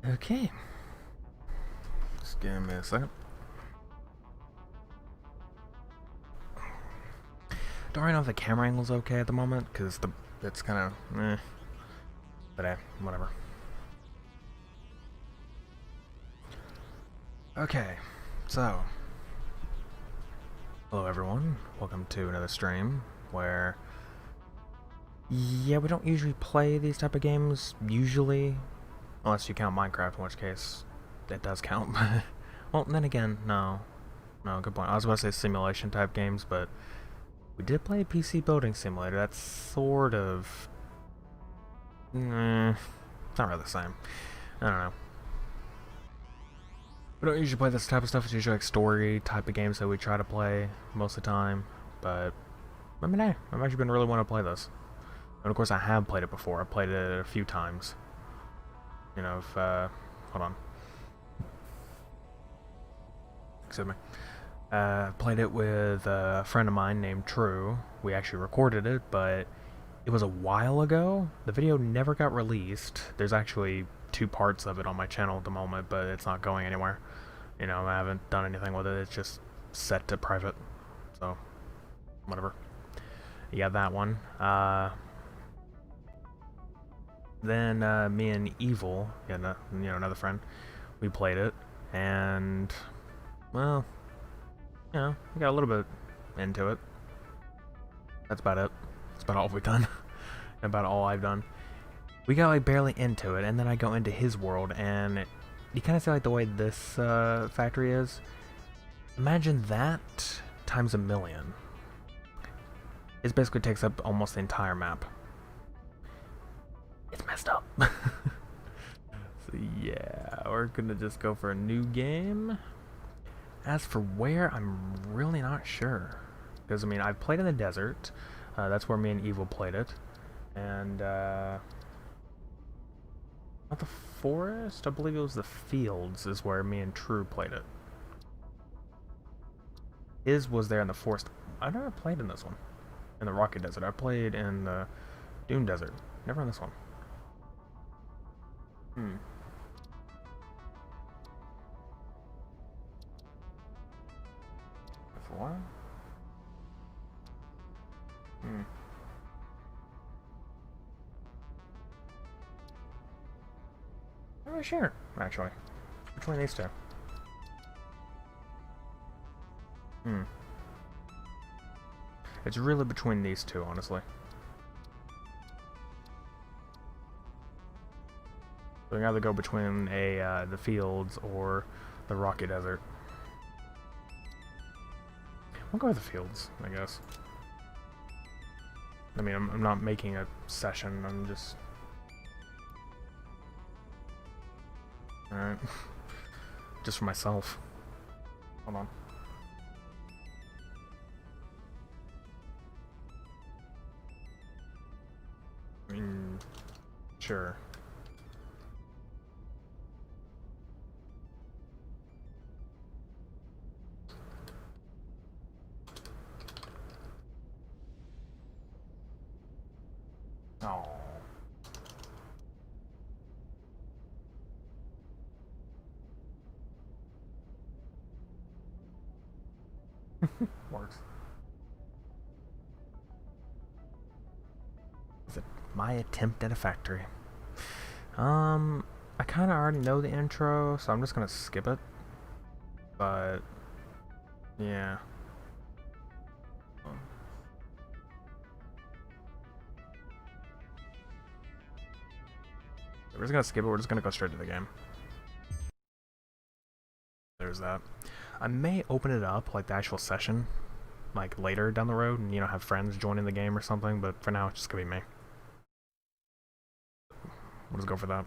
Okay. Just give me a second. Don't really know if the camera angle's okay at the moment, because it's kind of but whatever. Okay, so hello everyone. Welcome to another stream where we don't usually play these type of games usually, unless you count Minecraft, in which case it does count. Well, then again, no, good point. I was about to say simulation type games, but we did play a PC building simulator. That's sort of it's not really the same. I don't know. We don't usually play this type of stuff. It's usually like story type of games that we try to play most of the time. But I mean, hey, I've actually been really wanting to play this. And of course, I have played it before. I've played it a few times. You know, if hold on. Excuse me. Played it with a friend of mine named True. We actually recorded it, but it was a while ago. The video never got released. There's actually 2 parts of it on my channel at the moment, but it's not going anywhere. You know, I haven't done anything with it. It's just set to private. So, whatever. Yeah, that one. Then me and Evil, another friend, we played it, and well, we got a little bit into it. That's about it. That's about all we've done. About all I've done. We got like barely into it, and then I go into his world, and you kind of see like the way this factory is. Imagine that times a million. It basically takes up almost the entire map. It's messed up. So yeah, we're gonna just go for a new game. As for where, I'm really not sure. Because, I mean, I've played in the desert. That's where me and Evil played it. And, not the forest? I believe it was the fields is where me and True played it. His was there in the forest. I never played in this one. In the Rocky Desert. I played in the Dune Desert. Never in this one. F1? I'm not sure, actually. Between these two. It's really between these two, honestly. So we can either go between the fields or the Rocky Desert. We'll go with the fields, I guess. I mean, I'm not making a session, I'm just... Alright. Just for myself. Hold on. I mean, sure. Oh. Works. Is it my attempt at a factory? I kind of already know the intro, so I'm just gonna skip it. But yeah. We're just gonna skip it. We're just gonna go straight to the game. There's that. I may open it up, like the actual session, like later down the road, and have friends joining the game or something. But for now, it's just gonna be me. We'll just go for that.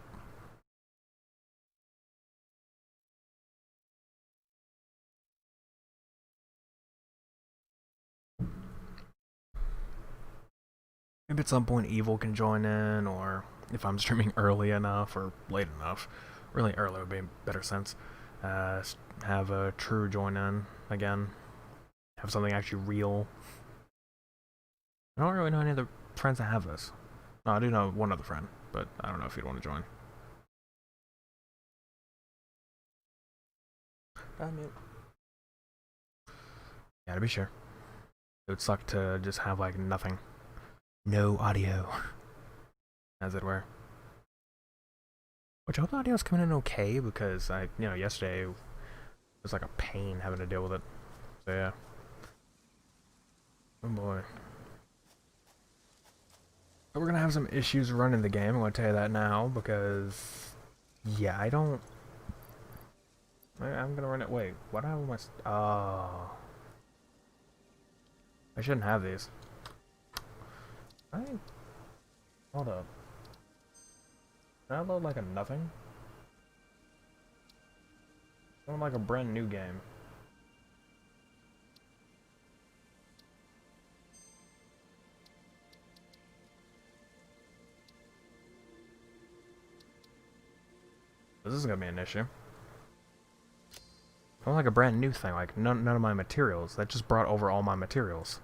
Maybe at some point Evil can join in, or if I'm streaming early enough or late enough. Really early would be a better sense. Have a True join in again. Have something actually real. I don't really know any other friends that have this. No, I do know one other friend, but I don't know if he'd want to join. I mean, yeah, to be sure. It would suck to just have like nothing. No audio, as it were. Which I hope the audio's coming in okay because yesterday it was like a pain having to deal with it. So yeah. Oh boy. But we're gonna have some issues running the game, I'm gonna tell you that now, because yeah, I'm gonna run it. Wait, what am I? Oh, I shouldn't have these. Hold up. Can I load like a nothing? I want like a brand new game. This is gonna be an issue. I want like a brand new thing, like none of my materials. That just brought over all my materials.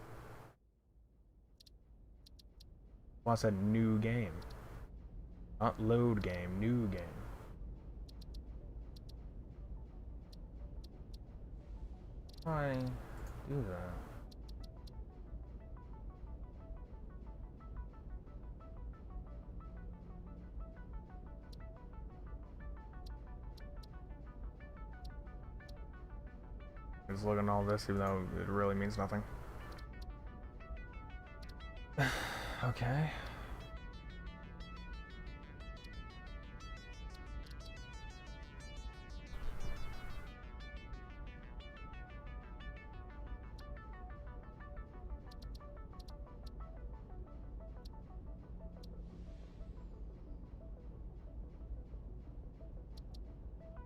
Well, I said new game. Not load game, new game. Why do that? Just looking at all this, even though it really means nothing. Okay.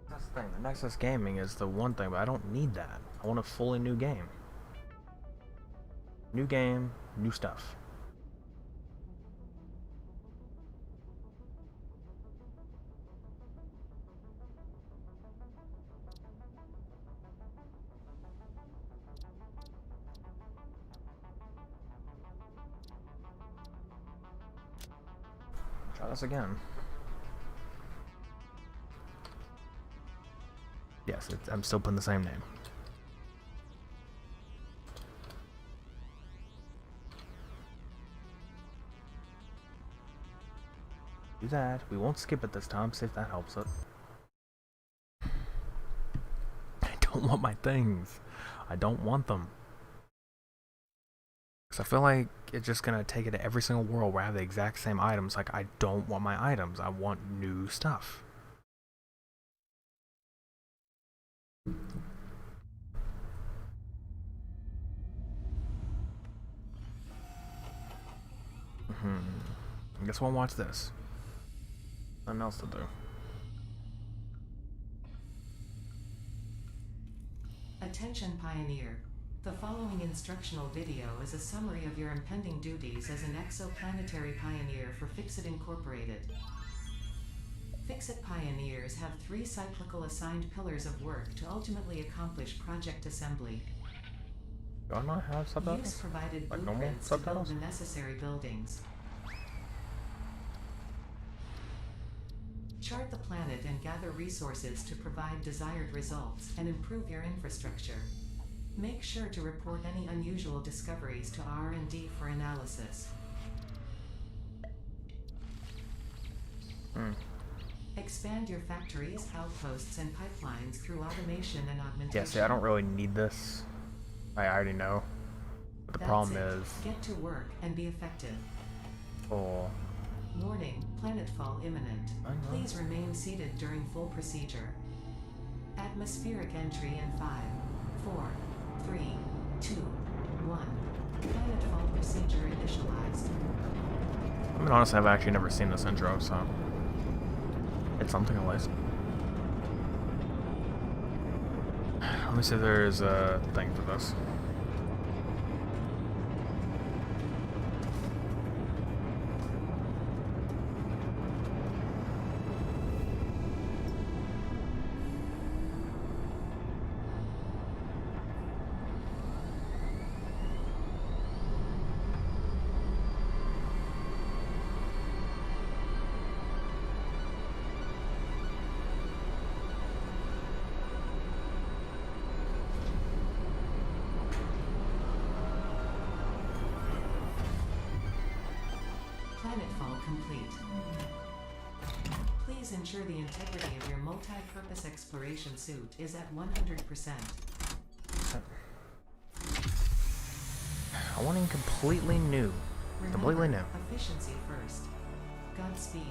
That's the thing. The Nexus Gaming is the one thing, but I don't need that. I want a fully new game. New game, new stuff. Try this again. Yes, I'm still putting the same name. Do that. We won't skip it this time, see if that helps it. I don't want my things. I don't want them. Because I feel like it's just going to take it to every single world where I have the exact same items. Like, I don't want my items. I want new stuff. I guess we'll watch this. Nothing else to do. Attention Pioneer. The following instructional video is a summary of your impending duties as an exoplanetary pioneer for Fixit Incorporated. Fixit Pioneers have 3 cyclical assigned pillars of work to ultimately accomplish project assembly. Do I not have subtitles? Use provided Like normal blueprints to build subtitles? the necessary buildings. Chart the planet and gather resources to provide desired results and improve your infrastructure. Make sure to report any unusual discoveries to R&D for analysis. Expand your factories, outposts, and pipelines through automation and augmentation. Yeah, see, I don't really need this. I already know. But the problem is... Get to work and be effective. Oh. Warning, planetfall imminent. Please remain seated during full procedure. Atmospheric entry in 5, 4, 3, 2, 1. Planetfall procedure initialized. I mean, honestly, I've actually never seen this intro, so... It's something at least. Let me see if there's a thing for this. Planetfall complete. Please ensure the integrity of your multi-purpose exploration suit is at 100%. I want him completely new. Remember, Completely new. efficiency first. Godspeed.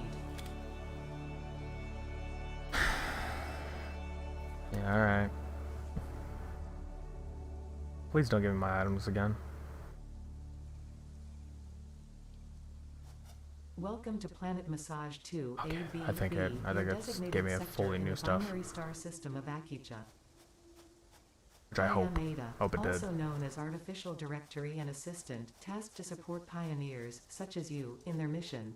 Yeah, alright. Please don't give me my items again. Welcome to Planet Massage 2 Okay, ABB, I think your it's designated gave me a sector fully in new the stuff. binary star system of Akicha. Which I hope it did. Also known as Artificial Directory and Assistant, tasked to support pioneers, such as you, in their mission.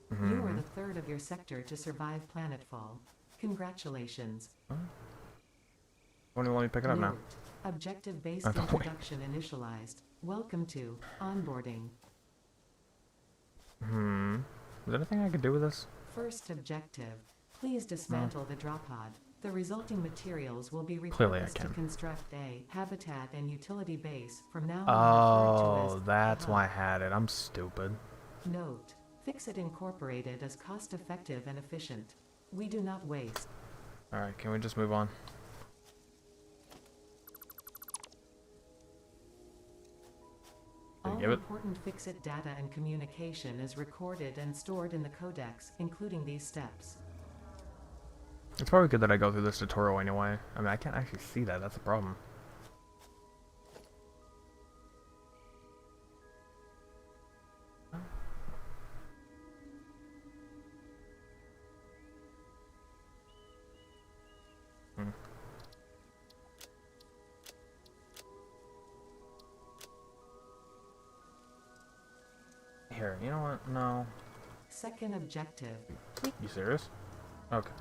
You are the third of your sector to survive planetfall. Congratulations. Won't even let me pick it up now. Note: objective-based Oh, wait. introduction initialized. Welcome to onboarding. Is there anything I could do with this? First objective: please dismantle the drop pod. The resulting materials will be Clearly I repurposed to can. construct a habitat and utility base from now on Oh, referred to as that's the why I hub. had it. I'm stupid. Note: Fixit Incorporated is cost-effective and efficient. We do not waste. Alright, can we just move on? Did All you give it? important Fixit data and communication is recorded and stored in the codex, including these steps. It's probably good that I go through this tutorial anyway. I mean, I can't actually see that. That's the problem. Here, you know what? No. Second objective: You serious? Okay.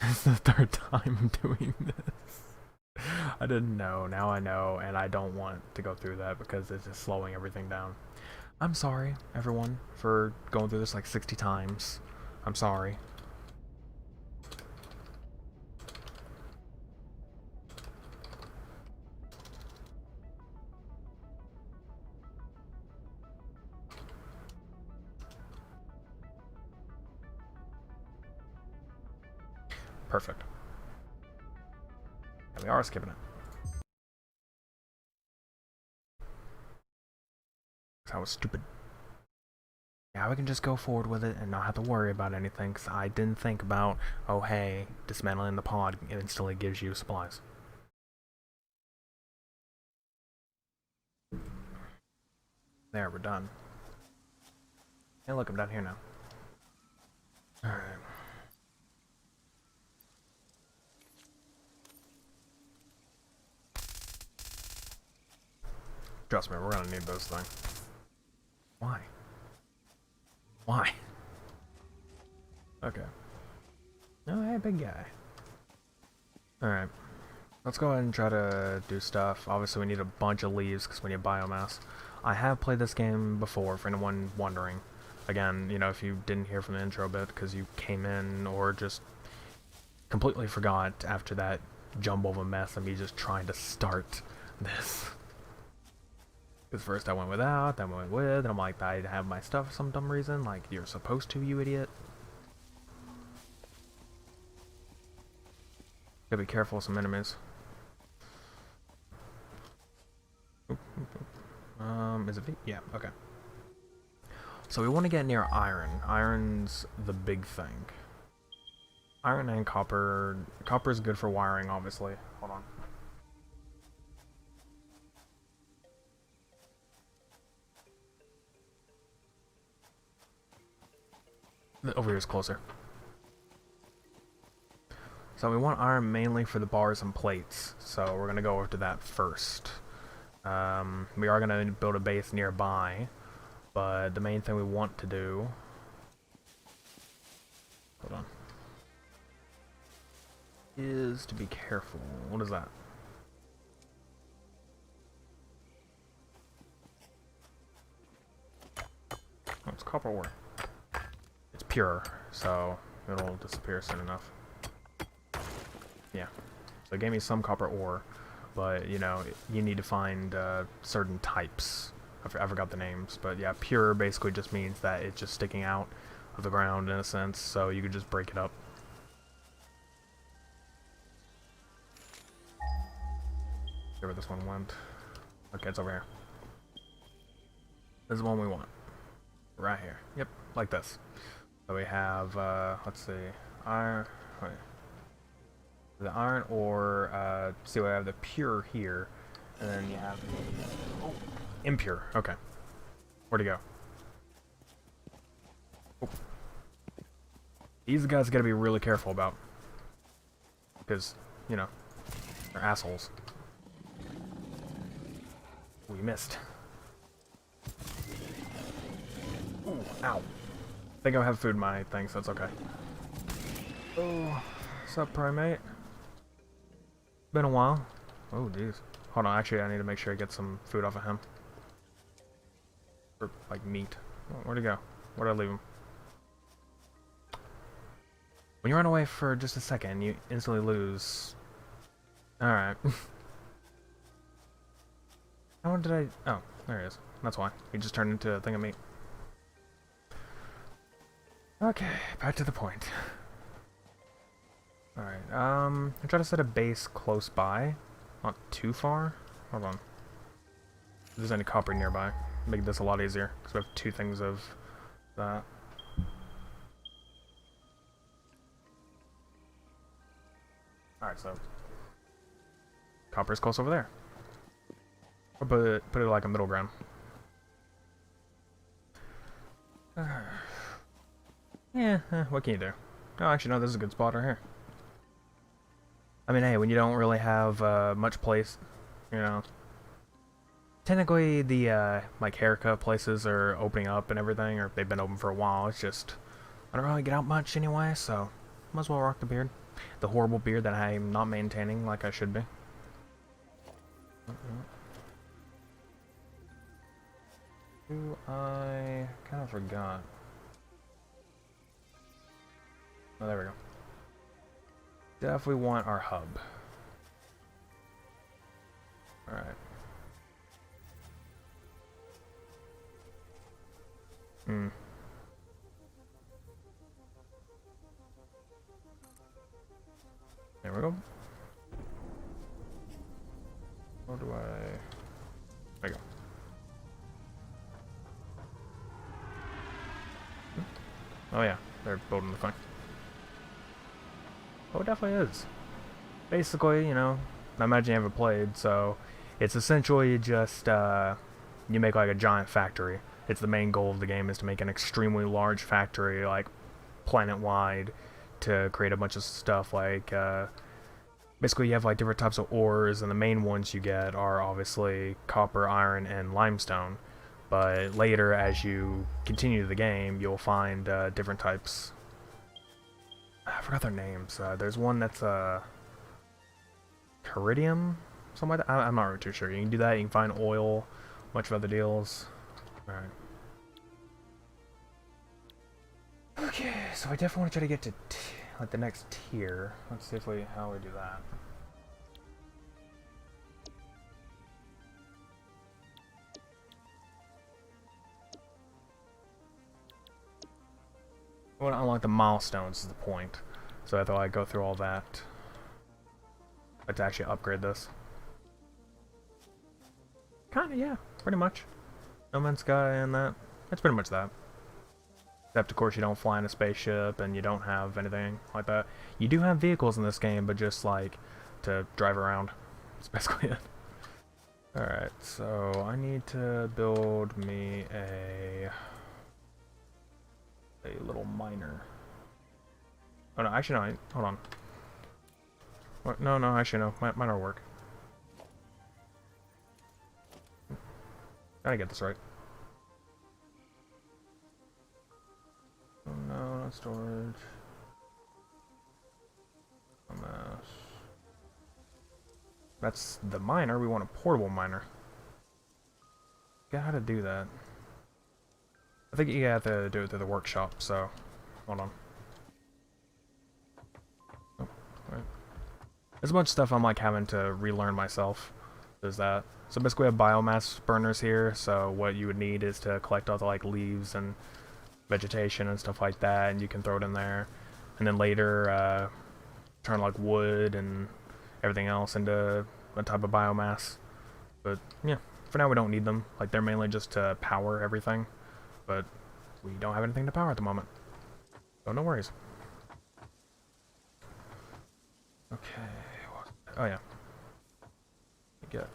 This is the third time I'm doing this. I didn't know, now I know, and I don't want to go through that because it's just slowing everything down. I'm sorry, everyone, for going through this like 60 times. I'm sorry. Perfect. And we are skipping it. I was stupid. Now we can just go forward with it and not have to worry about anything, because I didn't think about, oh hey, dismantling the pod instantly gives you supplies. There, we're done. Hey look, I'm down here now. Alright. Trust me, we're gonna need those things. Why? Why? Okay. Oh, hey, big guy. Alright. Let's go ahead and try to do stuff. Obviously, we need a bunch of leaves because we need biomass. I have played this game before, for anyone wondering. Again, you know, if you didn't hear from the intro bit because you came in or just completely forgot after that jumble of a mess of me just trying to start this. Because first I went without, then I went with, and I'm like, I have my stuff for some dumb reason. Like, you're supposed to, you idiot. Gotta be careful with some enemies. Is it V? Yeah, okay. So we want to get near iron. Iron's the big thing. Iron and copper. Copper is good for wiring, obviously. Hold on. Over here is closer. So we want iron mainly for the bars and plates. So we're gonna go over to that first. We are gonna build a base nearby, but the main thing we want to do. Hold on. Is to be careful. What is that? Oh, it's copper ore. It's pure, so it'll disappear soon enough. Yeah. So it gave me some copper ore, but you know, you need to find certain types. I forgot the names, but yeah, pure basically just means that it's just sticking out of the ground in a sense, so you could just break it up. See where this one went. Okay, it's over here. This is the one we want. Right here. Yep, like this. So we have, let's see, iron, wait. The iron ore, see we have the pure here, and then you have the impure. Okay. Where'd he go? Oh. These guys gotta be really careful about. Because, you know, they're assholes. Oh, you missed. Ooh, ow. I think I have food in my thing, so that's okay. Oh, what's up, primate? Been a while. Oh, jeez. Hold on, actually, I need to make sure I get some food off of him. Or, like, meat. Oh, where'd he go? Where'd I leave him? When you run away for just a second, you instantly lose. Alright. How did I... Oh, there he is. That's why. He just turned into a thing of meat. Okay, back to the point. Alright, I try to set a base close by. Not too far. Hold on. If there's any copper nearby, make this a lot easier, because we have 2 things of that. Alright, so copper's close over there. Or put it like a middle ground. Yeah, what can you do? Oh, actually, no, this is a good spot right here. I mean, hey, when you don't really have much place, you know. Technically, the like haircut places are opening up and everything, or they've been open for a while. It's just I don't really get out much anyway, so might as well rock the beard. The horrible beard that I'm not maintaining like I should be. I kind of forgot. Oh, there we go. Definitely want our hub. Alright. There we go. How do I... There we go. Oh yeah, they're building the thing. Oh, it definitely is. Basically, you know, I imagine you haven't played, so it's essentially just, you make like a giant factory. It's the main goal of the game is to make an extremely large factory, like, planet-wide, to create a bunch of stuff, like, basically you have like different types of ores, and the main ones you get are obviously copper, iron, and limestone. But later, as you continue the game, you'll find different types. I forgot their names. There's one that's Caridium, something like that. I'm not really too sure. You can do that. You can find oil, a bunch of other deals. All right. Okay, so I definitely want to try to get to like the next tier. Let's see how we do that. I want to unlock the milestones is the point. So I thought I'd go through all that. But to actually upgrade this. Kinda, yeah. Pretty much. No Man's Sky and that. It's pretty much that. Except, of course, you don't fly in a spaceship and you don't have anything like that. You do have vehicles in this game, but just, like, to drive around. That's basically it. Alright, so I need to build me a little miner. Oh no, actually no, hold on. What? No, actually no, miner will work. Gotta get this right. Oh no, not storage. A mess. That's the miner, we want a portable miner. Get how to do that. I think you have to do it through the workshop, so hold on. Oh, right. There's a bunch of stuff I'm like having to relearn myself. There's that. So basically we have biomass burners here, so what you would need is to collect all the like leaves and vegetation and stuff like that, and you can throw it in there. And then later, turn like wood and everything else into a type of biomass. But yeah, for now we don't need them. Like they're mainly just to power everything, but we don't have anything to power at the moment. So no worries. Okay. Oh yeah. We get.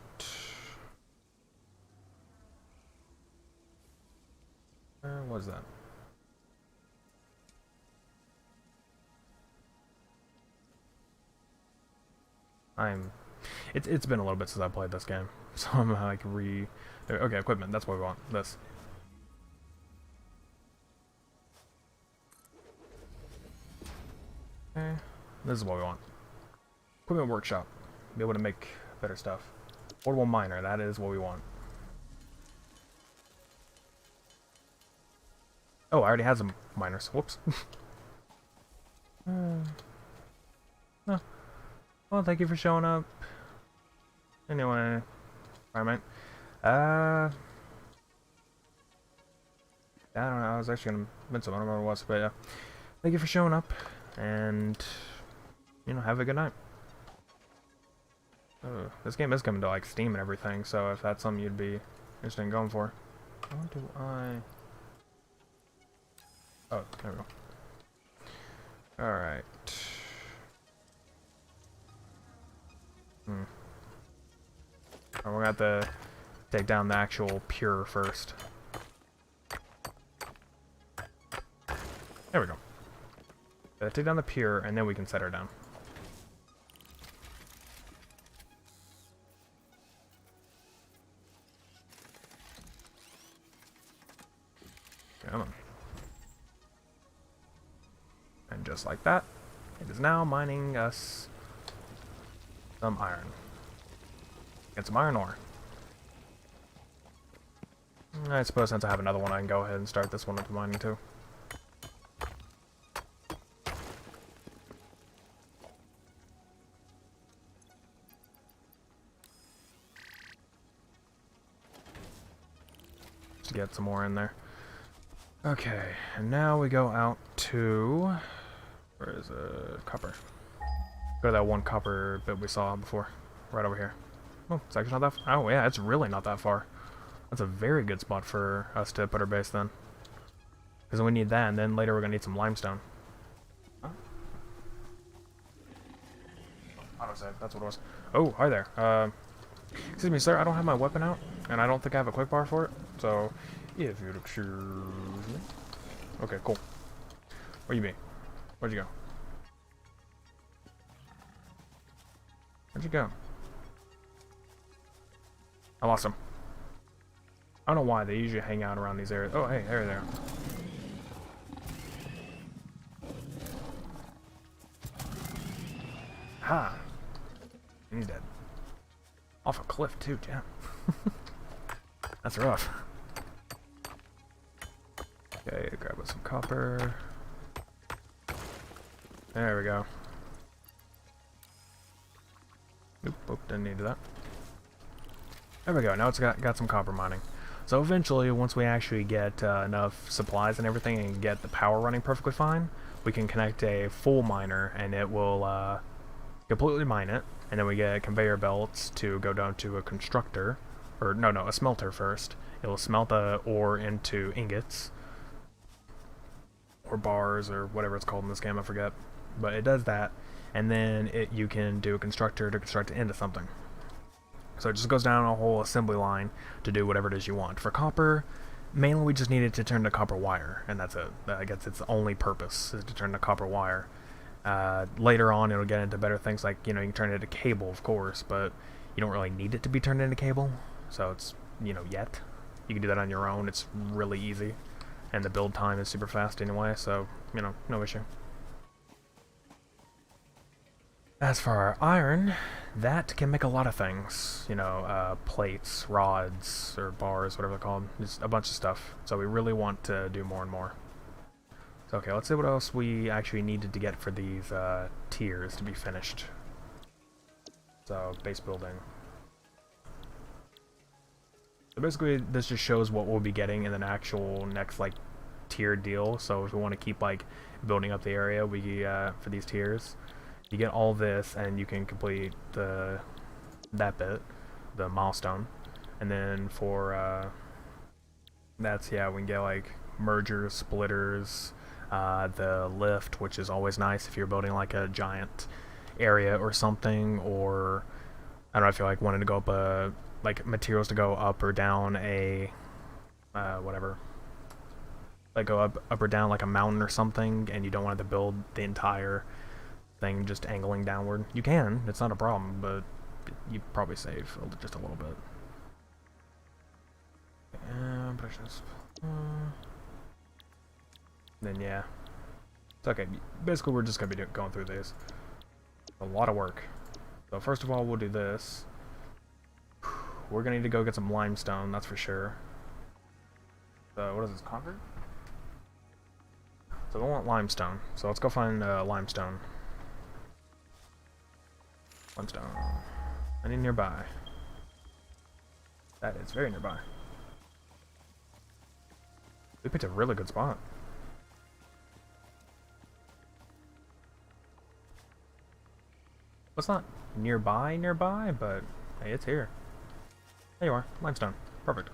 Where was that? It's been a little bit since I played this game, so I'm like okay, equipment. That's what we want. This. Okay, this is what we want. Equipment workshop. Be able to make better stuff. Portable miner. That is what we want. Oh, I already had some miners. Whoops. Oh. Well, thank you for showing up. Anyway, environment. I don't know. I was actually gonna mention. I don't remember what it was, but yeah. Thank you for showing up, and have a good night. This game is coming to like Steam and everything, so if that's something you'd be interested in going for. How do I? Oh, there we go. All right. We're gonna have to take down the actual pure first. There we go. Gotta take down the pure, and then we can set her down. Come on. And just like that, it is now mining us some iron. Get some iron ore. I suppose since I have another one, I can go ahead and start this one with mining too. Just to get some more in there. Okay, and now we go out to... Where is copper? Go to that one copper bit we saw before. Right over here. Oh, it's actually not that far. Oh, yeah, it's really not that far. That's a very good spot for us to put our base then. Because we need that, and then later we're going to need some limestone. Huh? Autosave, that's what it was. Oh, hi there. Excuse me, sir, I don't have my weapon out, and I don't think I have a quick bar for it. So, if you'd excuse me. Okay, cool. Where you be? Where'd you go? Where'd you go? I lost him. I don't know why, they usually hang out around these areas. Oh, hey, there. Ha! He's dead. Off a cliff, too, damn. That's rough. Okay, grab us some copper. There we go. Oop, didn't need that. There we go, now it's got some copper mining. So eventually, once we actually get enough supplies and everything and get the power running perfectly fine, we can connect a full miner and it will completely mine it. And then we get conveyor belts to go down to a constructor, or no, a smelter first. It will smelt the ore into ingots, or bars, or whatever it's called in this game, I forget. But it does that, and then you can do a constructor to construct it into something. So it just goes down a whole assembly line to do whatever it is you want. For copper, mainly we just need it to turn to copper wire, and that's it. I guess its only purpose is to turn to copper wire. Later on, it'll get into better things like, you can turn it into cable, of course, but you don't really need it to be turned into cable. So it's, yet. You can do that on your own. It's really easy. And the build time is super fast anyway, so, no issue. As for our iron, that can make a lot of things. Plates, rods, or bars, whatever they're called. Just a bunch of stuff. So we really want to do more and more. So, okay, let's see what else we actually needed to get for these tiers to be finished. So, base building. So basically, this just shows what we'll be getting in an actual next, like, tiered deal. So if we want to keep, like, building up the area, we, for these tiers, you get all this, and you can complete that bit, the milestone. And then for, that's, yeah, we can get, like, mergers, splitters, the lift, which is always nice if you're building, like, a giant area or something, or I don't know if you're like wanting to go up a like materials to go up or down a whatever, like go up or down like a mountain or something, and you don't want it to build the entire thing just angling downward. You can, it's not a problem, but you probably save just a little bit. Precious. Then yeah, it's okay. Basically, we're just gonna be going through these. A lot of work. So first of all, we'll do this. We're gonna need to go get some limestone, that's for sure. So what is this, concrete? So we want limestone. So let's go find limestone. Limestone. Any nearby? That is very nearby. We picked a really good spot. Well, it's not nearby, but hey, it's here. There you are, limestone. Perfect.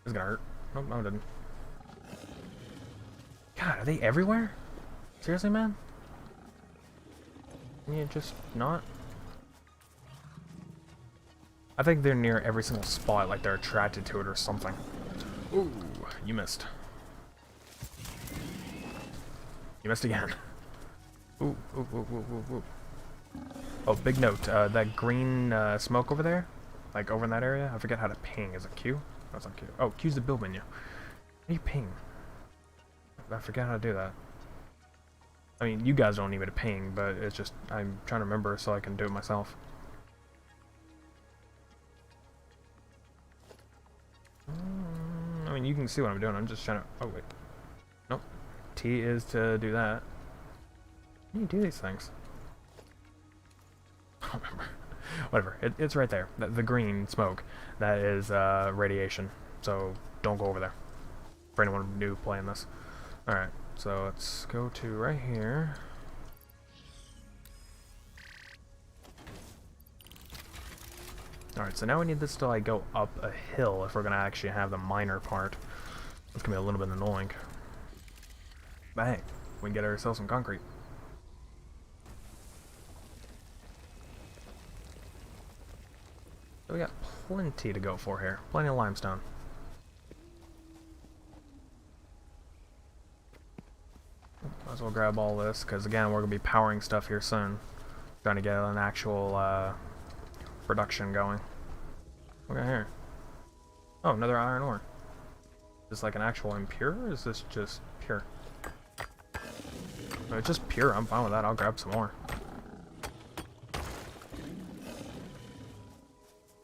This is gonna hurt. Nope, no, it didn't. God, are they everywhere? Seriously, man? Can you just not? I think they're near every single spot, like they're attracted to it or something. Ooh, you missed. You missed again. Ooh, ooh, ooh, ooh, ooh, ooh. Oh, big note, that green smoke over there, like over in that area, I forget how to ping. Is it Q? No, it's not Q. Oh, Q's the build menu. How do you ping? I forget how to do that. I mean, you guys don't need me to ping, but it's just, I'm trying to remember so I can do it myself. I mean, you can see what I'm doing. I'm just trying to... Oh, wait. Nope. T is to do that. How do you do these things? I don't remember. Whatever. It's right there. The green smoke. That is radiation. So don't go over there. For anyone new playing this. Alright. So let's go to right here. Alright, so now we need this to like go up a hill if we're gonna actually have the minor part. It's gonna be a little bit annoying. Bang. We can get ourselves some concrete. So we got plenty to go for here. Plenty of limestone. Might as well grab all this, because again, we're going to be powering stuff here soon. Trying to get an actual production going. Look at here. Oh, another iron ore. Is this like an actual impure, or is this just pure? If it's just pure, I'm fine with that. I'll grab some more.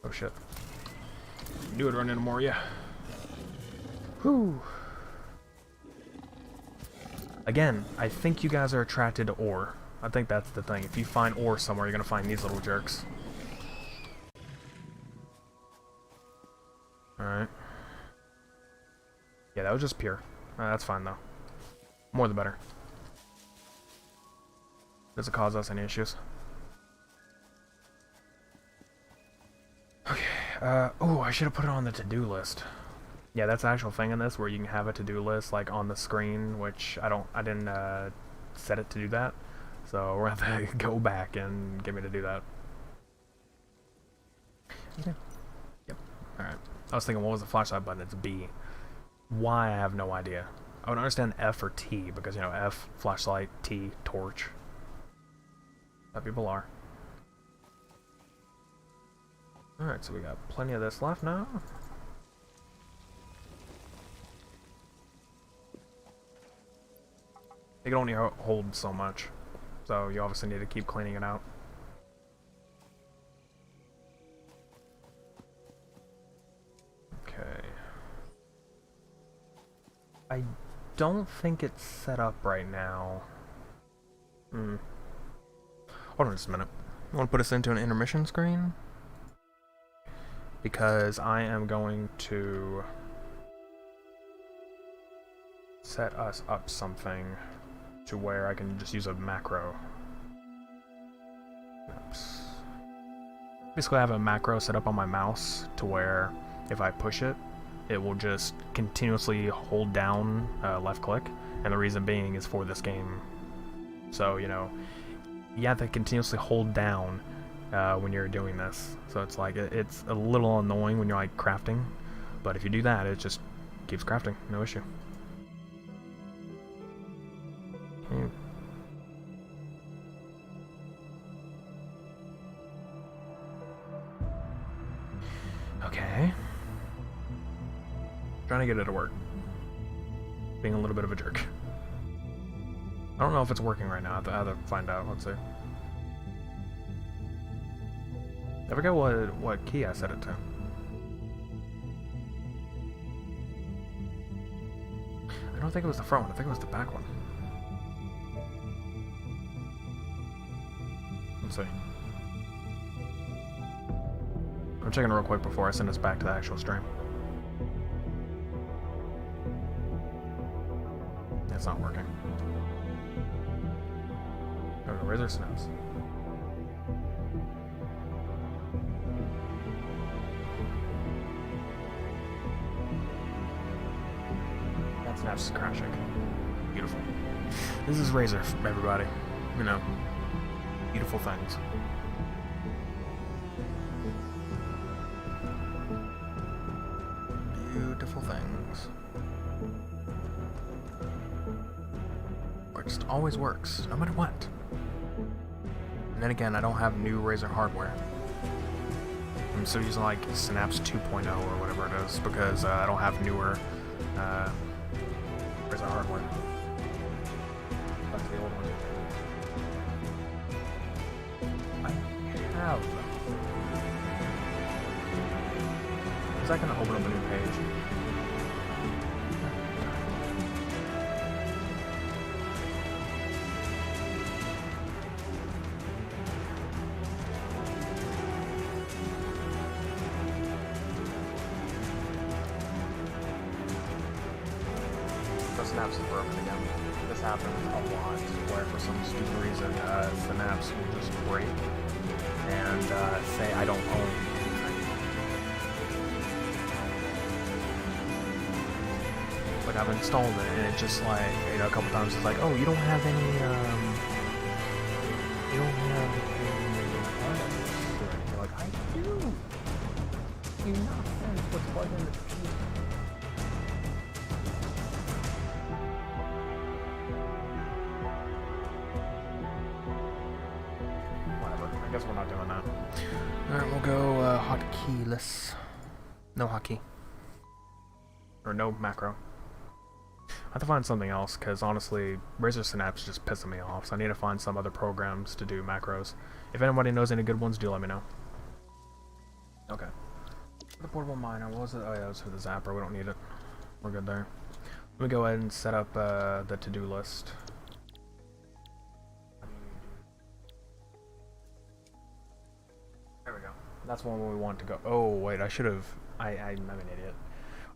Oh shit. Knew I'd run into more, yeah. Whew. Again, I think you guys are attracted to ore. I think that's the thing. If you find ore somewhere, you're gonna find these little jerks. Alright. Yeah, that was just pure. That's fine, though. More the better. Doesn't cause us any issues. Okay, oh, I should have put it on the to-do list. Yeah, that's the actual thing in this, where you can have a to-do list, like, on the screen, which I didn't, set it to do that. So, we're gonna have to go back and get me to do that. Okay. Yep. Alright. I was thinking, what was the flashlight button? It's B. Why, I have no idea. I would understand F or T, because, you know, F, flashlight, T, torch. That people are. Alright, so we got plenty of this left now. It can only hold so much, so you obviously need to keep cleaning it out. Okay. I don't think it's set up right now. Hold on just a minute. I want to put us into an intermission screen because I am going to set us up something to where I can just use a macro. Oops. Basically, I have a macro set up on my mouse to where if I push it, it will just continuously hold down left click, and the reason being is for this game. So, you know, you have to continuously hold down when you're doing this. So it's like, it's a little annoying when you're like crafting, but if you do that, it just keeps crafting, no issue. Okay. Trying to get it to work. Being a little bit of a jerk. I don't know if it's working right now. I have to find out. Let's see. I forget what key I set it to. I don't think it was the front one. I think it was the back one. Let's see. I'm checking real quick before I send us back to the actual stream. It's not working. There we go, razor snaps. That snaps is crashing. Beautiful. This is Razor, everybody. You know, beautiful things. Beautiful things. It just always works, no matter what. And then again, I don't have new Razer hardware. I'm still using like Synapse 2.0 or whatever it is because I don't have newer Razer hardware. That's the old one. I have. Is that gonna open up a new page? Synapse is broken again. This happens a lot, where for some stupid reason, Synapse will just break and say I don't own anything. Like I've installed it and it just like, you know, a couple times it's like, oh, you don't have any, you don't have any products or anything. Like, I do! You're not finished what's plugged in the PC. I guess we're not doing that. Alright, we'll go hotkey-less. No hotkey. Or no macro. I have to find something else, because honestly, Razer Synapse is just pissing me off, so I need to find some other programs to do macros. If anybody knows any good ones, do let me know. Okay. The portable miner, what was it? Oh yeah, it was for the zapper, we don't need it. We're good there. Let me go ahead and set up the to-do list. There we go. That's one where we want to go. Oh, wait, I should have... I'm an idiot.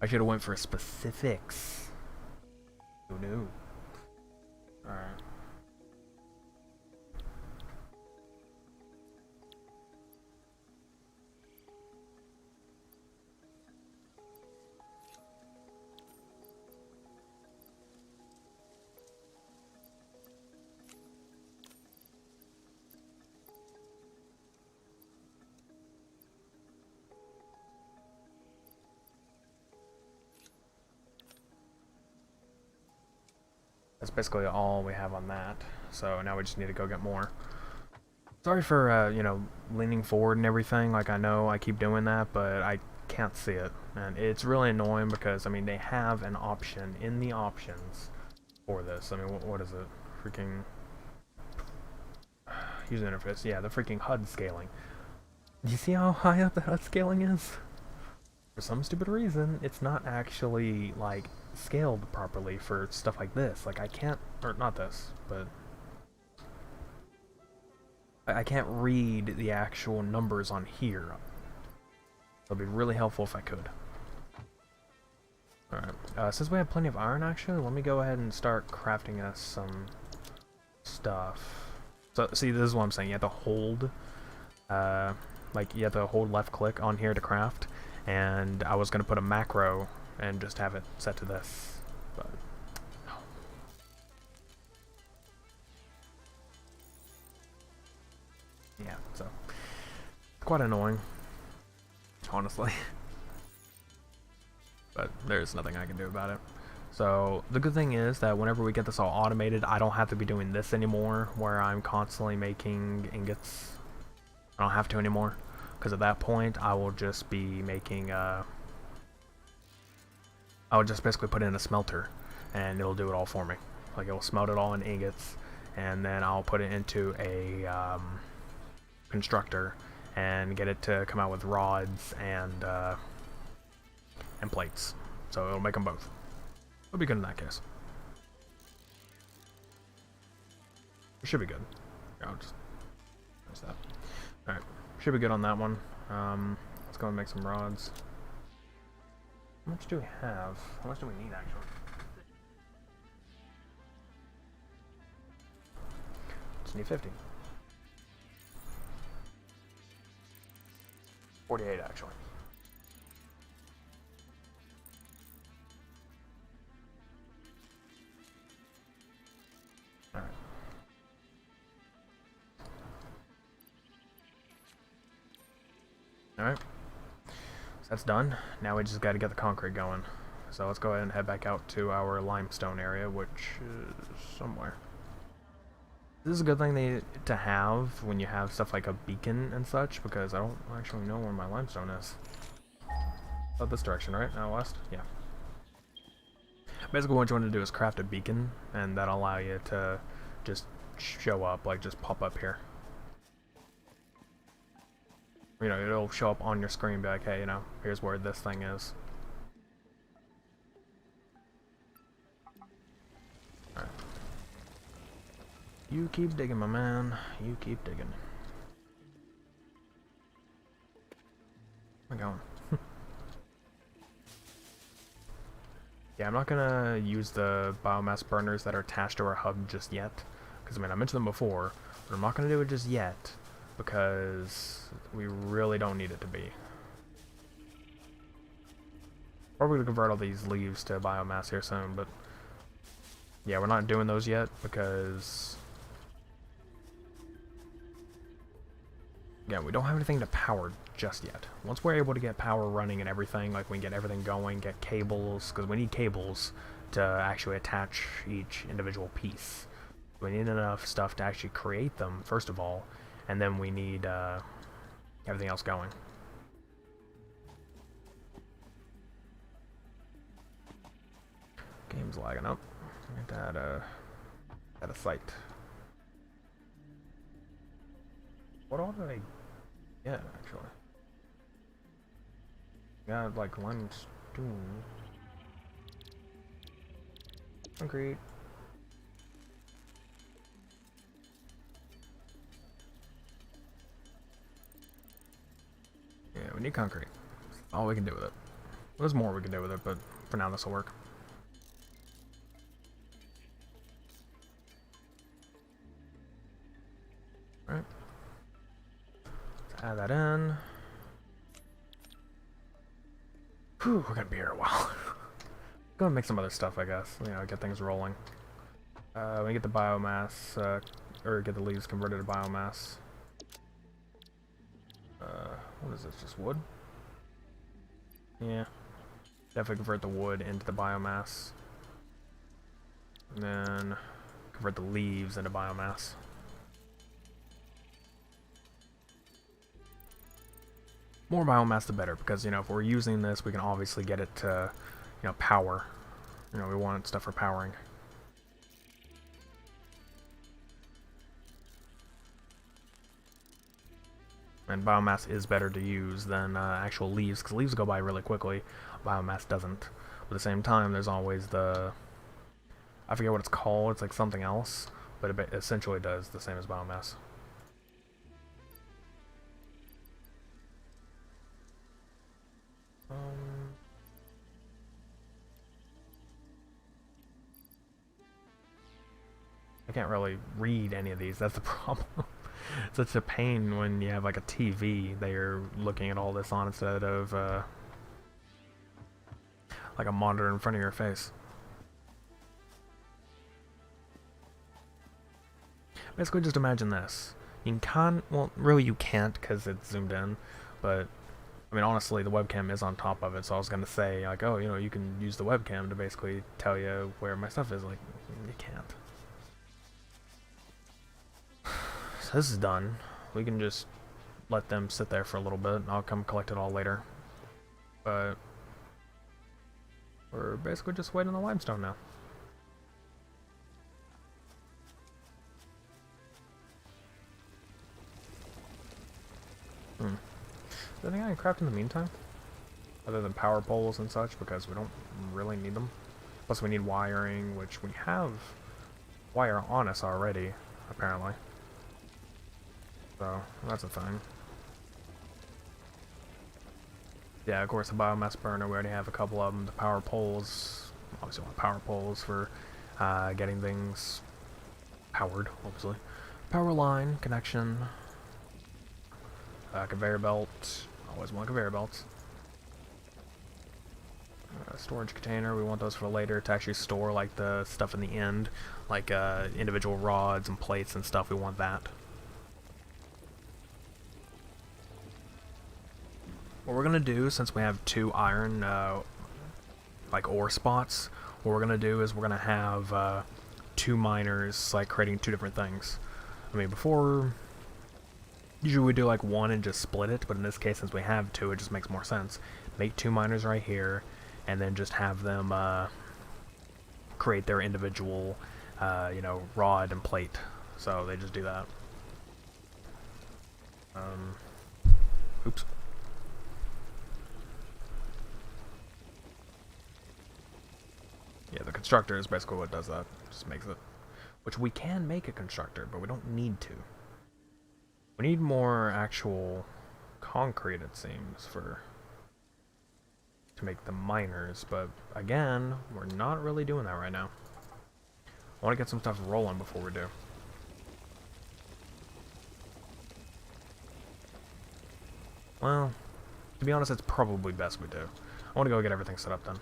I should have went for specifics. Who knew? Alright. That's basically all we have on that. So now we just need to go get more. Sorry for, you know, leaning forward and everything. Like, I know I keep doing that, but I can't see it. And it's really annoying because, I mean, they have an option in the options for this. I mean, what is it? Freaking... user interface. Yeah, the freaking HUD scaling. Do you see how high up the HUD scaling is? For some stupid reason, it's not actually, like, scaled properly for stuff like this. Like, I can't... or not this, but... I can't read the actual numbers on here. So it'd be really helpful if I could. Alright, since we have plenty of iron actually, let me go ahead and start crafting us some stuff. So, see, this is what I'm saying, you have to hold, like, you have to hold left click on here to craft, and I was going to put a macro and just have it set to this, but no. Yeah, so, quite annoying, honestly. But there's nothing I can do about it. So the good thing is that whenever we get this all automated, I don't have to be doing this anymore, where I'm constantly making ingots. I don't have to anymore, because at that point I will just be making I will just basically put in a smelter and it'll do it all for me. Like, it will smelt it all in ingots, and then I'll put it into a constructor and get it to come out with rods and plates. So it'll make them both. It'll be good in that case. It should be good. Yeah, I'll just press that. Alright, should be good on that one. Let's go and make some rods. How much do we have? How much do we need, actually? Just need 50. 48, actually. Alright. Alright. So that's done. Now we just gotta get the concrete going. So let's go ahead and head back out to our limestone area, which is somewhere. This is a good thing to have when you have stuff like a beacon and such, because I don't actually know where my limestone is. Oh, this direction, right? Now west? Yeah. Basically what you want to do is craft a beacon, and that'll allow you to just show up, like just pop up here. You know, it'll show up on your screen, be like, hey, you know, here's where this thing is. Alright. You keep digging, my man. You keep digging. Where am I going? Yeah, I'm not gonna use the biomass burners that are attached to our hub just yet. Because, I mean, I mentioned them before, but I'm not gonna do it just yet, because we really don't need it to be. Probably gonna convert all these leaves to biomass here soon, but yeah, we're not doing those yet because yeah, we don't have anything to power just yet. Once we're able to get power running and everything, like we can get everything going, get cables, because we need cables to actually attach each individual piece. We need enough stuff to actually create them, first of all, and then we need everything else going. Game's lagging up. Get that at a site. What all did I get, actually? Got like limestone. Concrete. Yeah, we need concrete. That's all we can do with it. There's more we can do with it, but for now this will work. Alright. Let's add that in. Whew, we're gonna be here a while. Go and make some other stuff, I guess. You know, get things rolling. We get the biomass, or get the leaves converted to biomass. What is this, just wood? Yeah. Definitely convert the wood into the biomass. And then convert the leaves into biomass. More biomass the better, because, you know, if we're using this, we can obviously get it to, you know, power. You know, we want stuff for powering. And biomass is better to use than actual leaves, because leaves go by really quickly. Biomass doesn't. But at the same time, there's always the... I forget what it's called, it's like something else, but it essentially does the same as biomass. can't really read any of these. That's the problem. It's such a pain when you have like a TV that you're looking at all this on instead of like a monitor in front of your face. Basically, just imagine this. You can well, really you can't because it's zoomed in, but I mean, honestly, the webcam is on top of it, so I was gonna say, like, oh, you know, you can use the webcam to basically tell you where my stuff is. Like, you can't. So this is done. We can just let them sit there for a little bit. I'll come collect it all later. But we're basically just waiting on the limestone now. Is there anything I can craft in the meantime? Other than power poles and such, because we don't really need them. Plus we need wiring, which we have wire on us already, apparently. So, that's a thing. Yeah, of course, the biomass burner, we already have a couple of them. The power poles, obviously want power poles for getting things powered, obviously. Power line, connection. Conveyor belt, always want conveyor belts. Storage container, we want those for later to actually store like the stuff in the end, like individual rods and plates and stuff, we want that. What we're gonna do, since we have 2 iron like ore spots, what we're gonna do is we're gonna have 2 miners like creating 2 different things. I mean, before usually we do like 1 and just split it, but in this case, since we have 2, it just makes more sense. Make 2 miners right here, and then just have them create their individual, you know, rod and plate. So they just do that. Oops. Yeah, the constructor is basically what does that. Just makes it. Which we can make a constructor, but we don't need to. We need more actual concrete, it seems, to make the miners, but again, we're not really doing that right now. I want to get some stuff rolling before we do. Well, to be honest, it's probably best we do. I want to go get everything set up then.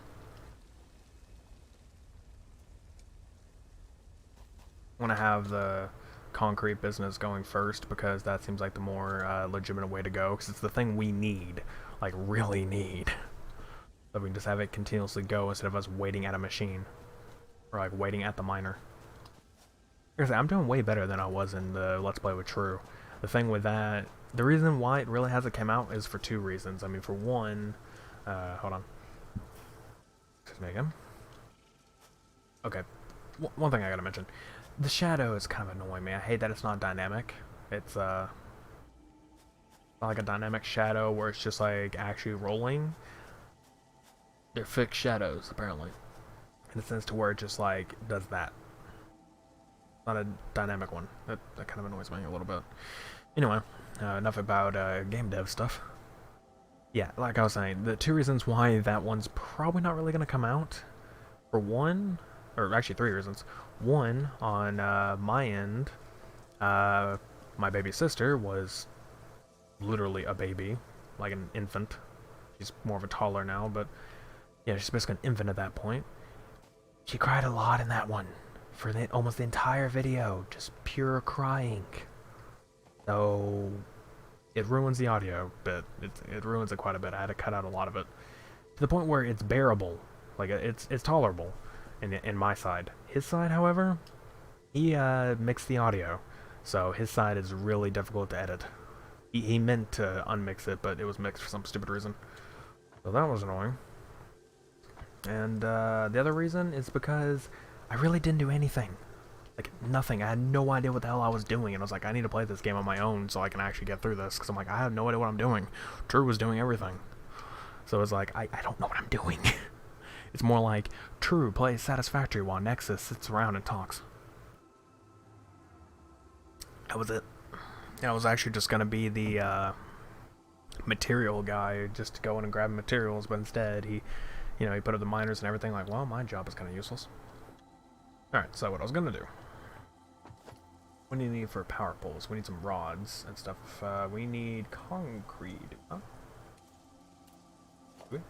I want to have the concrete business going first because that seems like the more legitimate way to go, because it's the thing we need, like really need. So we can just have it continuously go instead of us waiting at a machine. Or like waiting at the miner. Seriously, I'm doing way better than I was in the Let's Play with True. The thing with that, the reason why it really hasn't come out is for 2 reasons. I mean, for one, hold on. Excuse me again. Okay, one thing I gotta mention. The shadow is kind of annoying me. I hate that it's not dynamic. It's not like a dynamic shadow where it's just like actually rolling. They're fixed shadows, apparently. In the sense to where it just like does that. Not a dynamic one. That kind of annoys me a little bit. Anyway, enough about game dev stuff. Yeah, like I was saying, the 2 reasons why that one's probably not really going to come out. For one, or actually 3 reasons. One, on my end, my baby sister was literally a baby, like an infant. She's more of a toddler now, but yeah, she's basically an infant at that point. She cried a lot in that one for almost the entire video, just pure crying. So it ruins the audio bit. It ruins it quite a bit. I had to cut out a lot of it to the point where it's bearable, like it's tolerable. In my side. His side, however, he mixed the audio, so his side is really difficult to edit. He meant to unmix it, but it was mixed for some stupid reason. So that was annoying. And the other reason is because I really didn't do anything. Like, nothing. I had no idea what the hell I was doing, and I was like, I need to play this game on my own so I can actually get through this, because I'm like, I have no idea what I'm doing. Drew was doing everything. So it's like, I don't know what I'm doing. It's more like, True plays Satisfactory while Nexus sits around and talks. That was it. I was actually just gonna be the material guy, just to go in and grab materials, but instead he put up the miners and everything. Like, well, my job is kind of useless. Alright, so what I was gonna do What do you need for power poles? We need some rods and stuff. We need concrete. Huh? Good.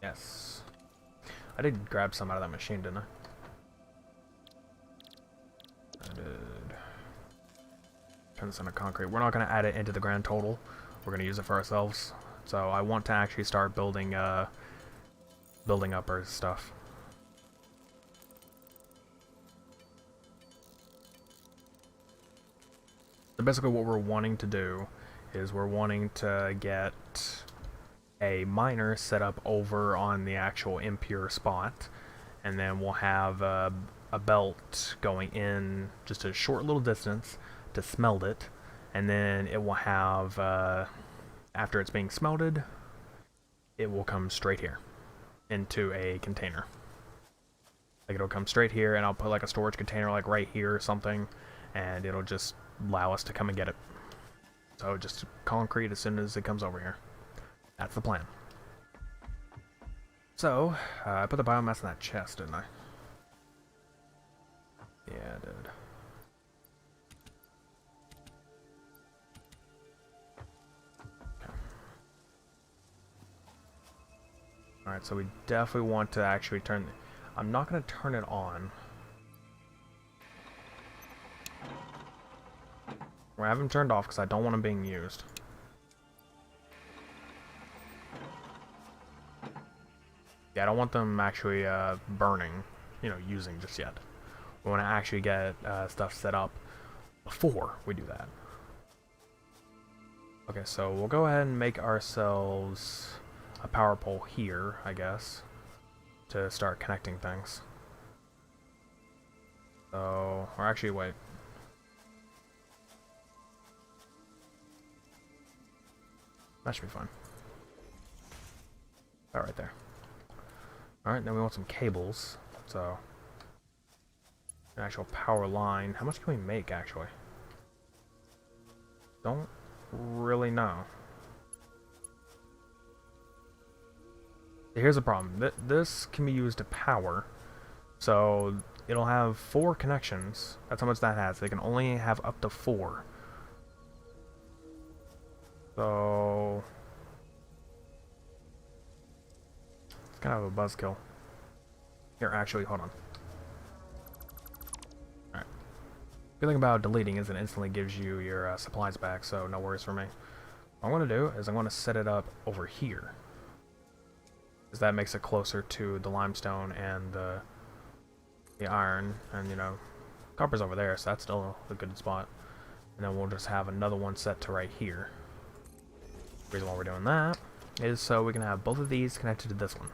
Yes. I did grab some out of that machine, didn't I? I did. Turn this into concrete. We're not going to add it into the grand total. We're going to use it for ourselves. So I want to actually start building up our stuff. So basically what we're wanting to do is we're wanting to get a miner set up over on the actual impure spot, and then we'll have a belt going in just a short little distance to smelt it, and then it will have, after it's being smelted, it will come straight here into a container. Like it'll come straight here, and I'll put like a storage container like right here or something, and it'll just allow us to come and get it. So just concrete as soon as it comes over here. That's the plan. So, I put the biomass in that chest, didn't I? Yeah, I did. Okay. Alright, so we definitely want to actually turn... I'm not going to turn it on. I haven't turned off because I don't want them being used. Yeah, I don't want them actually burning, using just yet. We want to actually get stuff set up before we do that. Okay, so we'll go ahead and make ourselves a power pole here, I guess, to start connecting things. So, or actually, wait. That should be fine. All right there. Alright, then we want some cables. So, an actual power line. How much can we make, actually? Don't really know. Here's the problem. This can be used to power. So, it'll have 4 connections. That's how much that has. They can only have up to 4. So... it's kind of a buzzkill. Here, actually, hold on. Alright. Good thing about deleting is it instantly gives you your supplies back, so no worries for me. What I'm going to do is I'm going to set it up over here. Because that makes it closer to the limestone and the iron. And, copper's over there, so that's still a good spot. And then we'll just have another one set to right here. The reason why we're doing that is so we can have both of these connected to this one.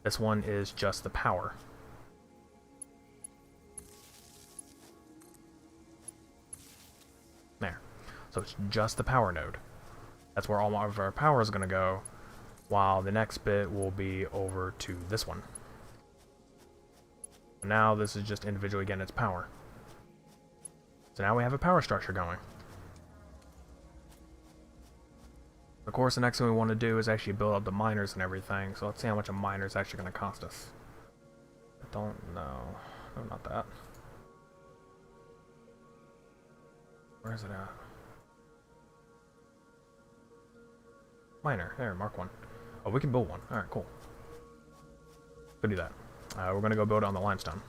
This one is just the power. There. So it's just the power node. That's where all of our power is going to go, while the next bit will be over to this one. Now this is just individually getting its power. So now we have a power structure going. Of course, the next thing we want to do is actually build up the miners and everything, so let's see how much a miner is actually going to cost us. I don't know. No, not that. Where is it at? Miner. There, mark one. Oh, we can build one. Alright, cool. Go do that. We're going to go build it on the limestone.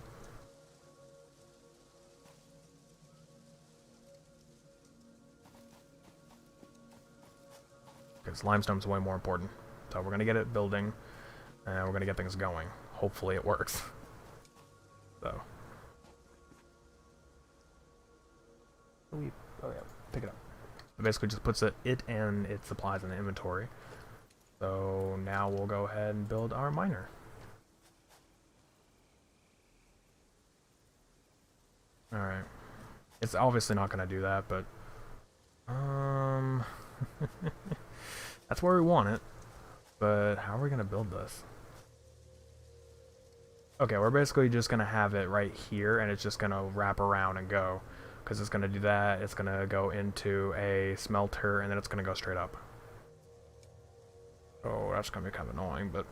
Because limestone's way more important. So we're going to get it building, and we're going to get things going. Hopefully it works. So. Oh yeah, pick it up. It basically just puts it and its supplies in the inventory. So now we'll go ahead and build our miner. Alright. It's obviously not going to do that, but... that's where we want it. But how are we going to build this? Okay, we're basically just going to have it right here, and it's just going to wrap around and go. Because it's going to do that, it's going to go into a smelter, and then it's going to go straight up. Oh, that's going to be kind of annoying, but...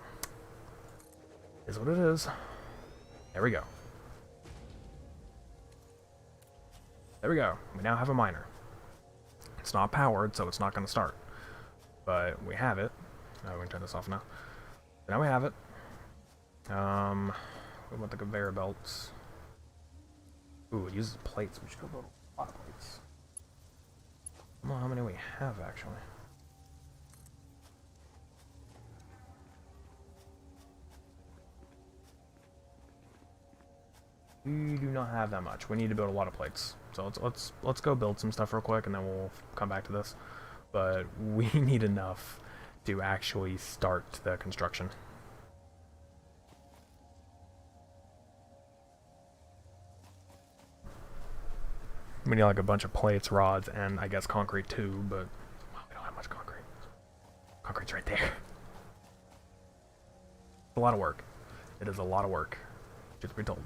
is what it is. There we go. There we go. We now have a miner. It's not powered, so it's not going to start. But we have it. Oh, we can turn this off now. But now we have it. We want the conveyor belts. Ooh, it uses plates. We should go build a lot of plates. I don't know how many we have, actually. We do not have that much. We need to build a lot of plates. So let's go build some stuff real quick, and then we'll come back to this. But we need enough to actually start the construction. We need like a bunch of plates, rods, and I guess concrete too, but well, we don't have much concrete. Concrete's right there. It's a lot of work. It is a lot of work, truth be told.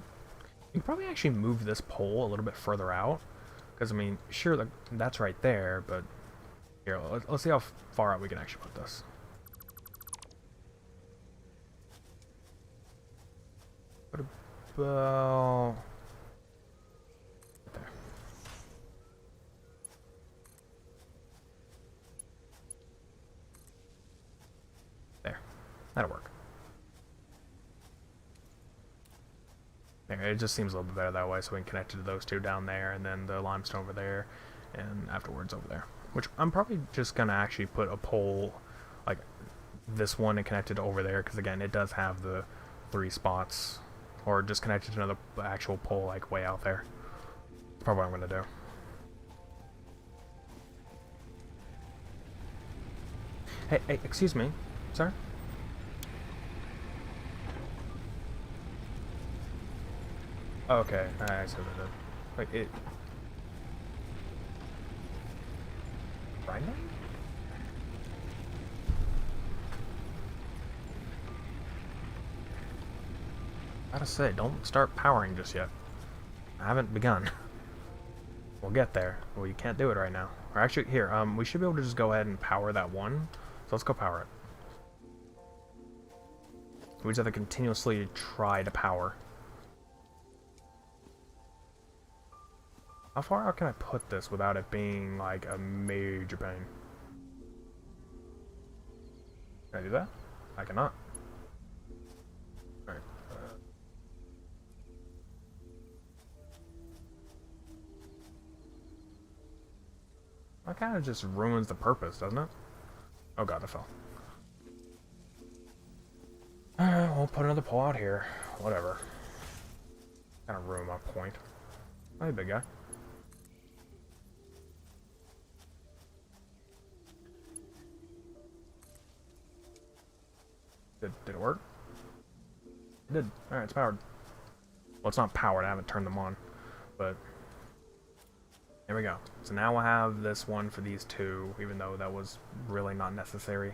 You could probably actually move this pole a little bit further out, because I mean, sure, that's right there, but here, let's see how far out we can actually put this. What about there? There, that'll work. It just seems a little bit better that way, so we can connect it to those two down there, and then the limestone over there, and afterwards over there. Which I'm probably just gonna actually put a pole like this one and connect it over there, because again, it does have the 3 spots, or just connect it to another actual pole like way out there. That's probably what I'm gonna do. Hey, excuse me, sir. Okay, I see what it did. Wait, it... Right now? Gotta say, don't start powering just yet. I haven't begun. We'll get there. Well, you can't do it right now. Or actually, here, we should be able to just go ahead and power that one. So let's go power it. We just have to continuously try to power. How far out can I put this without it being, like, a major pain? Can I do that? I cannot. Alright. That kind of just ruins the purpose, doesn't it? Oh god, I fell. Alright, we'll put another pole out here. Whatever. Kind of ruin my point. Hey, big guy. Did it work? It did. Alright, it's powered. Well, it's not powered. I haven't turned them on. But there we go. So now we'll have this one for these two, even though that was really not necessary.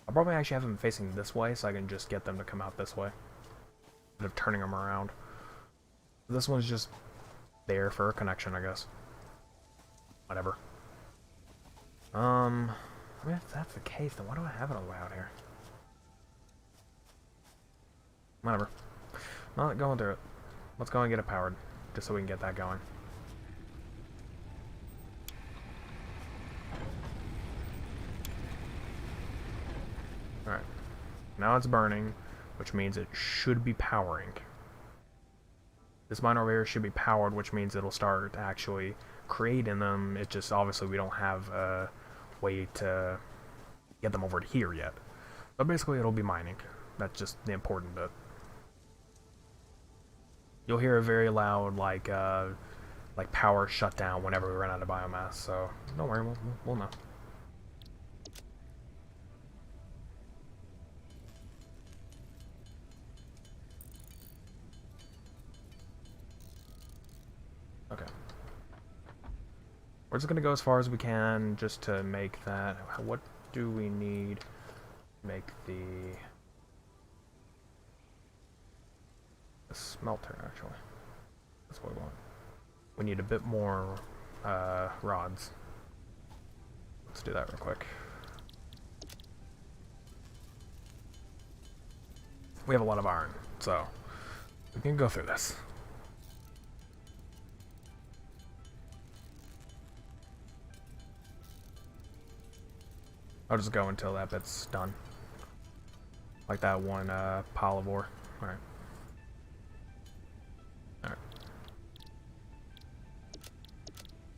I'll probably actually have them facing this way, so I can just get them to come out this way, instead of turning them around. This one's just there for a connection, I guess. Whatever. I mean, if that's the case, then why do I have it all the way out here? Whatever. Not going through it. Let's go and get it powered, just so we can get that going. Alright. Now it's burning, which means it should be powering. This miner over here should be powered, which means it'll start actually creating them. It's just obviously we don't have a way to get them over to here yet. But basically it'll be mining. That's just the important bit. You'll hear a very loud like power shutdown whenever we run out of biomass, so don't worry, we'll know. Okay. We're just gonna go as far as we can just to make that. What do we need to make the smelter, actually? That's what we want. We need a bit more rods. Let's do that real quick. We have a lot of iron, so we can go through this. I'll just go until that bit's done. Like that one pile of ore. Alright. Alright.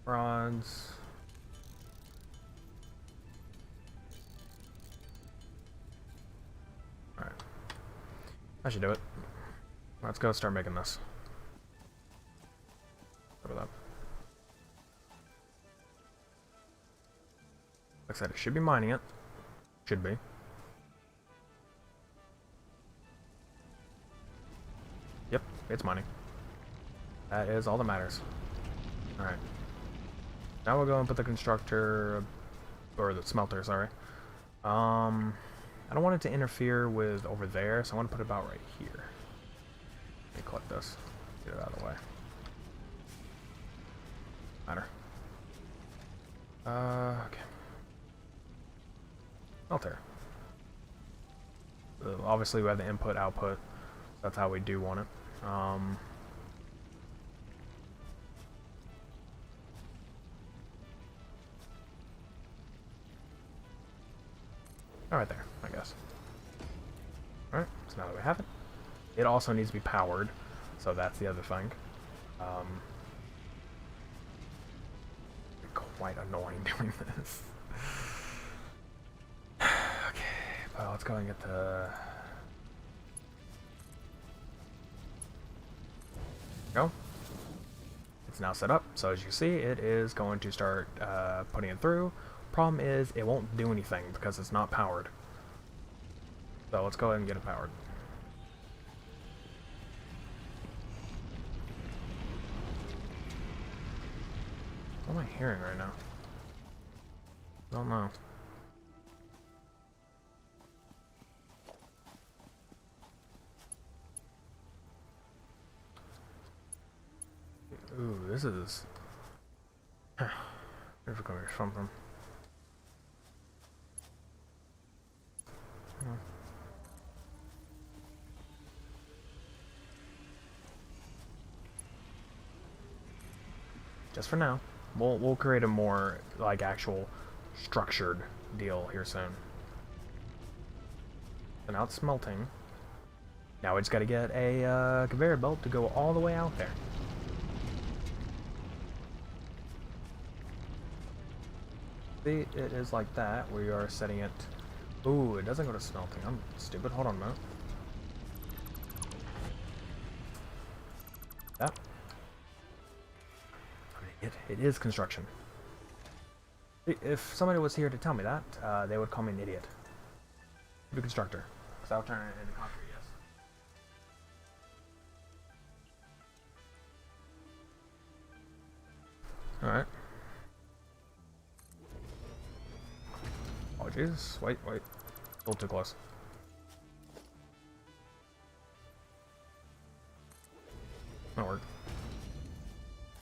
Rods. Alright. I should do it. Let's go start making this. Look at that. Like I said, it should be mining it. Should be. Yep, it's mining. That is all that matters. Alright. Now we'll go and put the constructor, or the smelter, sorry. I don't want it to interfere with over there, so I want to put it about right here. Let me collect this. Get it out of the way. Matter. Okay. Smelter. Obviously we have the input, output. That's how we do want it. Alright there, I guess. Alright, so now that we have it. It also needs to be powered, so that's the other thing. Quite annoying doing this. Okay, well, let's go and get the... Go. It's now set up, so as you can see, it is going to start putting it through. Problem is, it won't do anything because it's not powered. So let's go ahead and get it powered. What am I hearing right now? I don't know. Ooh, this is... Where's it going to come from? Just for now. We'll create a more like actual structured deal here soon. So now it's smelting. Now we just got to get a conveyor belt to go all the way out there. See, it is like that. We are setting it. Ooh, it doesn't go to smelting. I'm stupid. Hold on a minute. That. It is construction. If somebody was here to tell me that, they would call me an idiot. The constructor. Because I'll turn it into concrete, yes. Alright. Oh, Jesus. Wait. A little too close. That'll work.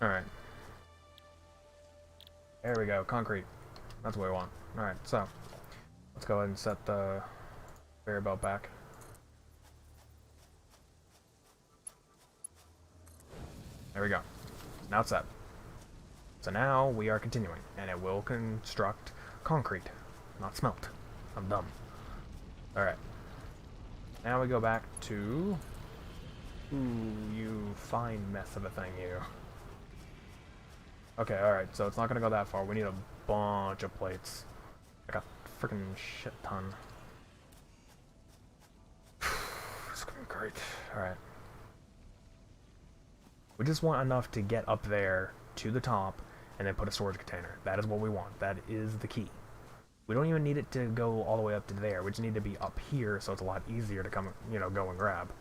Alright. There we go, concrete. That's what we want. Alright, so let's go ahead and set the conveyor belt back. There we go. Now it's set. So now we are continuing, and it will construct concrete, not smelt. I'm dumb. Alright. Now we go back to... Ooh, you fine mess of a thing, you. Okay, alright, so it's not gonna go that far. We need a bunch of plates. Like a freaking shit ton. It's gonna be great. Alright. We just want enough to get up there to the top and then put a storage container. That is what we want. That is the key. We don't even need it to go all the way up to there. We just need to be up here so it's a lot easier to come, you know, go and grab.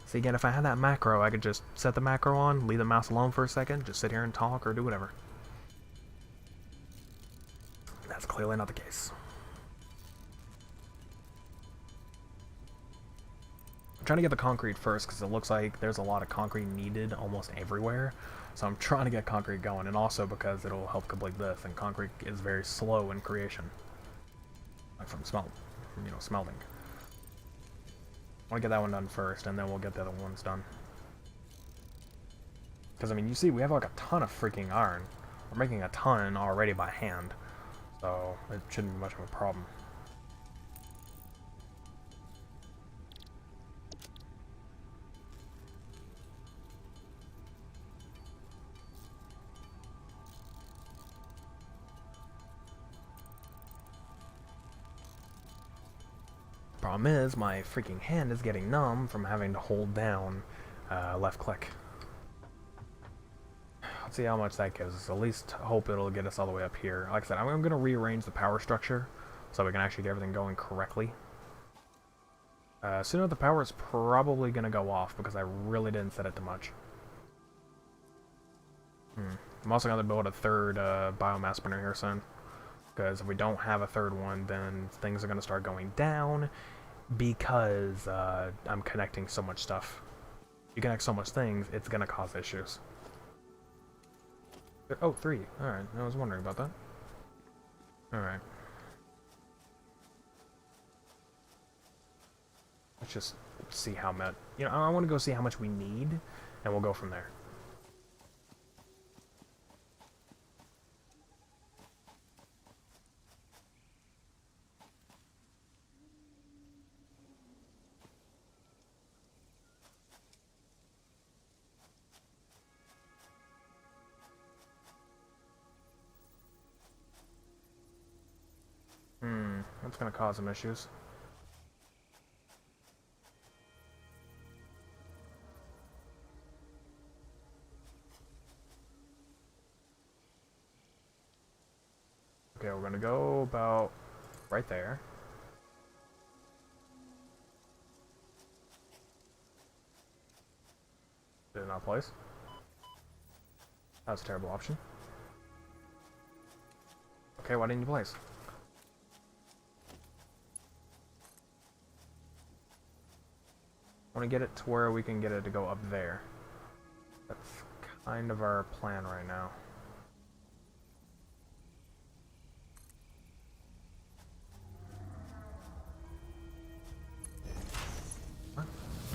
See, again, if I had that macro, I could just set the macro on, leave the mouse alone for a second, just sit here and talk or do whatever. That's clearly not the case. I'm trying to get the concrete first because it looks like there's a lot of concrete needed almost everywhere. So I'm trying to get concrete going, and also because it'll help complete this, and concrete is very slow in creation. Like from smelting. want to get that one done first, and then we'll get the other ones done. Because, I mean, you see, we have like a ton of freaking iron. We're making a ton already by hand. So, it shouldn't be much of a problem. Problem is, my freaking hand is getting numb from having to hold down left click. Let's see how much that gives us. At least hope it'll get us all the way up here. Like I said, I'm going to rearrange the power structure so we can actually get everything going correctly. Sooner the power is probably going to go off because I really didn't set it to much. I'm also going to build a third biomass burner here soon. Because if we don't have a third one, then things are going to start going down because I'm connecting so much stuff. You connect so much things, it's going to cause issues. Oh, 3. Alright, I was wondering about that. Alright. Let's just see how much... You know, I want to go see how much we need, and we'll go from there. That's going to cause some issues. Okay, we're going to go about right there. Did it not place? That's a terrible option. Okay, why didn't you place? I want to get it to where we can get it to go up there. That's kind of our plan right now.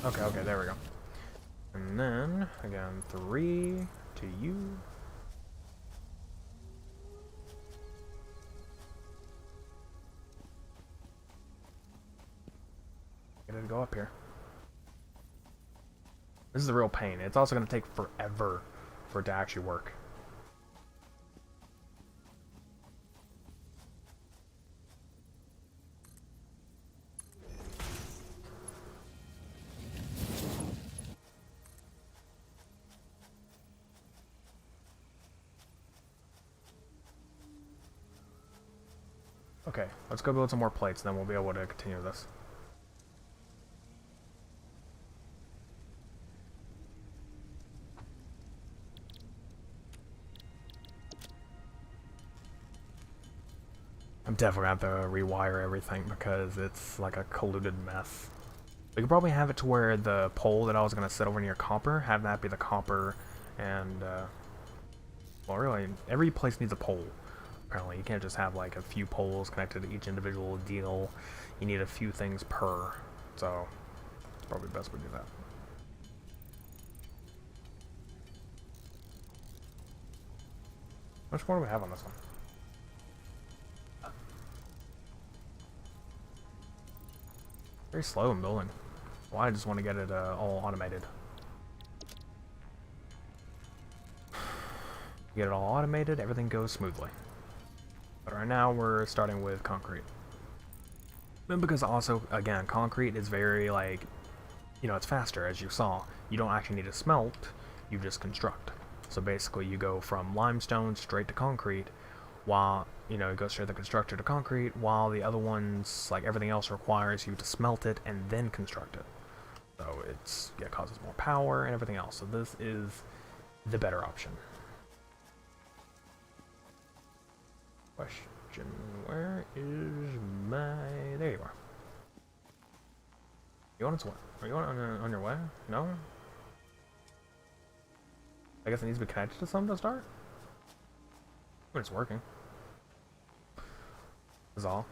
Okay, there we go. And then, again, 3 to you. Get it to go up here. This is a real pain. It's also going to take forever for it to actually work. Okay, let's go build some more plates, then we'll be able to continue this. I'm definitely going to have to rewire everything because it's like a colluded mess. We could probably have it to where the pole that I was going to set over near copper, have that be the copper, and, well, really, every place needs a pole. Apparently, you can't just have like a few poles connected to each individual deal. You need a few things per. So, it's probably best we do that. How much more do we have on this one? Very slow in building. Well, I just want to get it all automated. Get it all automated, everything goes smoothly. But right now we're starting with concrete. And because also, again, concrete is very like, you know, it's faster, as you saw. You don't actually need to smelt, you just construct. So basically you go from limestone straight to concrete, while, you know, it goes straight to constructor to concrete, while the other ones, like everything else, requires you to smelt it and then construct it. So it causes more power and everything else. So this is the better option. Question, where is my... There you are. You on its way? Are you on your way? No? I guess it needs to be connected to something to start? But it's working. Is all.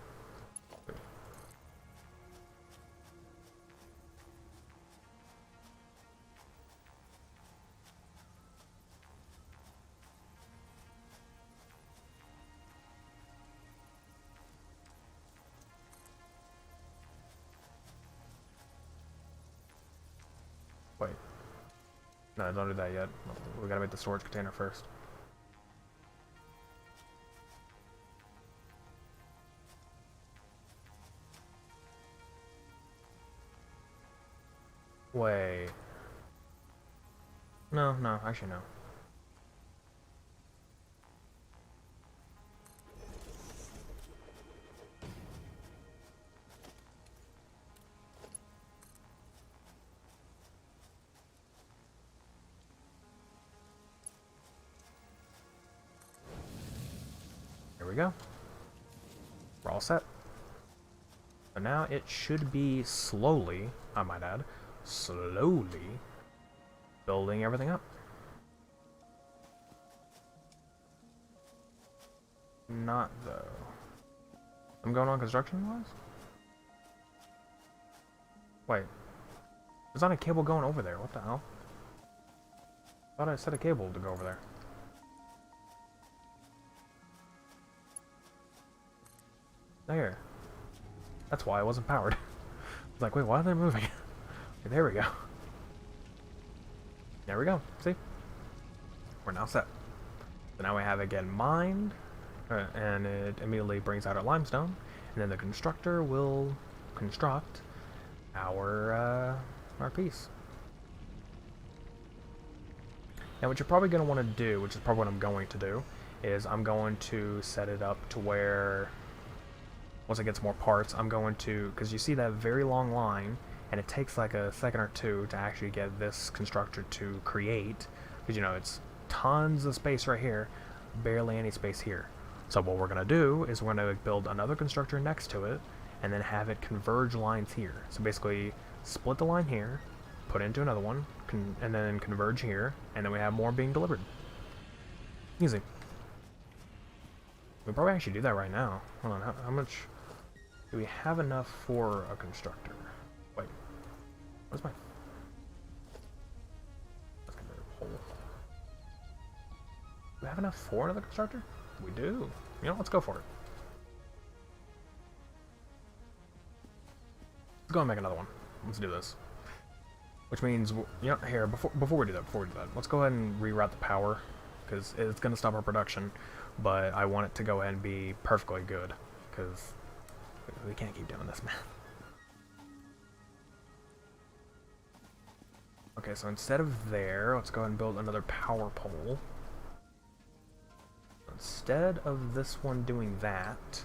No, don't do that yet. We gotta make the storage container first. Wait. No, no, actually no. Here we go. We're all set. So now it should be slowly, I might add, slowly building everything up. Not though. I'm going on construction-wise? Wait. There's not a cable going over there. What the hell? I thought I set a cable to go over there. There. That's why it wasn't powered. I was like, wait, why are they moving? Okay, there we go. There we go. See? We're now set. So now we have it getting mined, and it immediately brings out our limestone, and then the constructor will construct our piece. Now what you're probably going to want to do, which is probably what I'm going to do, is I'm going to set it up to where once it gets more parts, I'm going to, because you see that very long line, and it takes like a second or two to actually get this constructor to create, because you know, it's tons of space right here, barely any space here. So what we're going to do is we're going to build another constructor next to it, and then have it converge lines here. So basically, split the line here, put it into another one, and then converge here, and then we have more being delivered. Easy. We probably actually do that right now. Hold on, how much do we have enough for a constructor? Wait, where's my... Let's get rid of pole. Do we have enough for another constructor? We do. You know, let's go for it. Let's go and make another one. Let's do this. Which means, you know, here, before we do that, let's go ahead and reroute the power, because it's going to stop our production, but I want it to go ahead and be perfectly good, because we can't keep doing this, man. Okay, so instead of there, let's go ahead and build another power pole. Instead of this one doing that,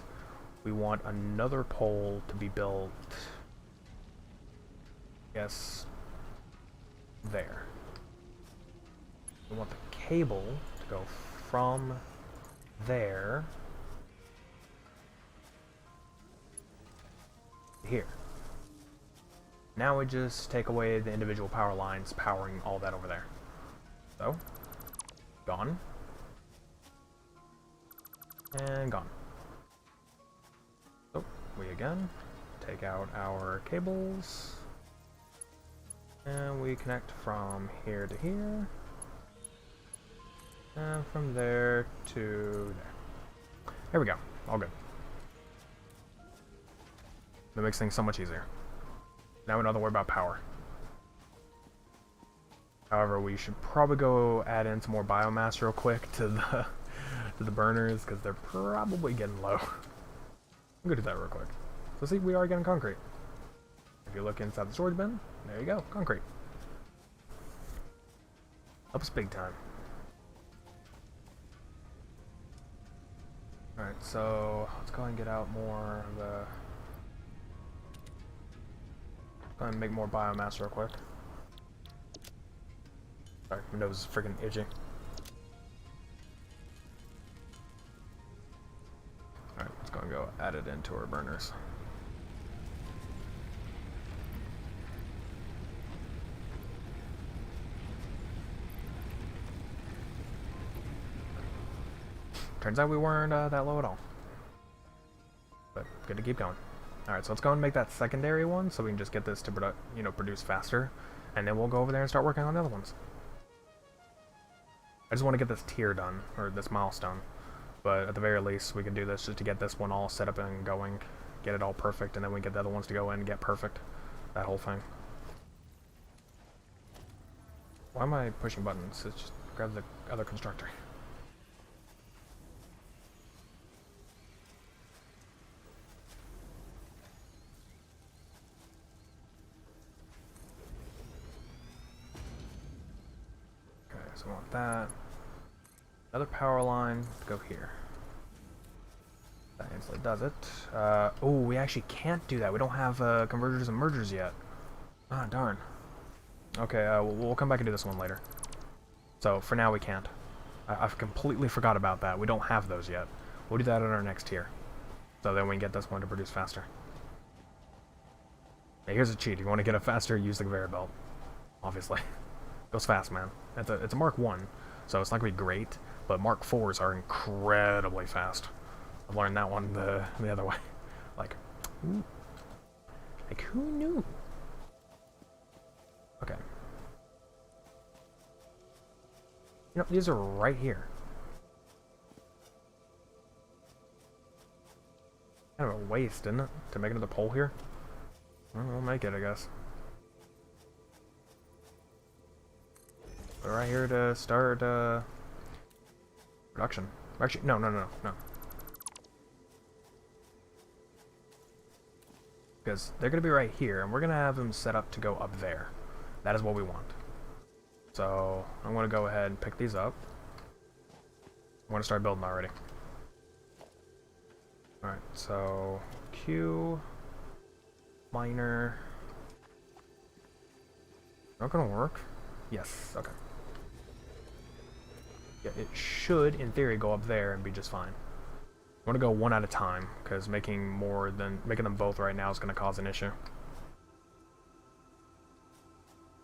we want another pole to be built, I guess, there. We want the cable to go from there to here. Now we just take away the individual power lines powering all that over there. So, gone. And gone. So, we again take out our cables. And we connect from here to here. And from there to there. There we go. All good. That makes things so much easier. Now we don't have to worry about power. However, we should probably go add in some more biomass real quick to the burners, because they're probably getting low. I'm gonna do that real quick. So see, we are getting concrete. If you look inside the storage bin, there you go, concrete. Helps big time. Alright, so let's go ahead and get out more of the... Go ahead and make more biomass real quick. Sorry, my nose is freaking itchy. Alright, let's go and go add it into our burners. Turns out we weren't that low at all. But good to keep going. Alright, so let's go and make that secondary one so we can just get this to produce faster. And then we'll go over there and start working on the other ones. I just want to get this tier done, or this milestone. But at the very least, we can do this just to get this one all set up and going. Get it all perfect, and then we get the other ones to go in and get perfect. That whole thing. Why am I pushing buttons? Let's just grab the other constructor. Okay, so I want that. Another power line to go here. That instantly does it. Oh, we actually can't do that. We don't have converters and mergers yet. Ah, darn. Okay, we'll come back and do this one later. So, for now we can't. I've completely forgot about that. We don't have those yet. We'll do that in our next tier. So then we can get this one to produce faster. Hey, here's a cheat. If you want to get it faster, use the conveyor belt. Obviously. Goes fast, man. It's a Mark 1, so it's not going to be great, but Mark 4s are incredibly fast. I've learned that one the other way. Like, ooh. Like, who knew? Okay. You know, these are right here. Kind of a waste, isn't it? To make another pole here? Well, we'll make it, I guess. We're right here to start, production. Actually, no. Because they're going to be right here, and we're going to have them set up to go up there. That is what we want. So, I'm going to go ahead and pick these up. I want to start building already. Alright, so Q, minor. Not going to work? Yes, okay. Yeah, it should, in theory, go up there and be just fine. I want to go one at a time, because making them both right now is going to cause an issue.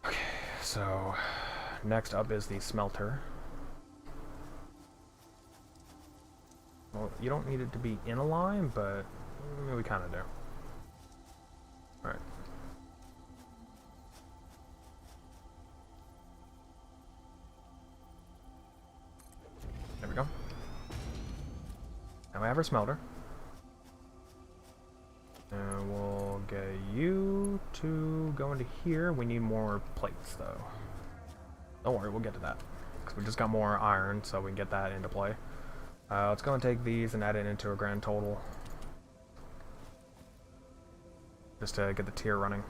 Okay, so next up is the smelter. Well, you don't need it to be in a line, but we kind of do. Alright. There we go. Now we have our smelter. And we'll get you to go into here. We need more plates, though. Don't worry, we'll get to that. Because we just got more iron, so we can get that into play. Let's go and take these and add it into a grand total. Just to get the tier running.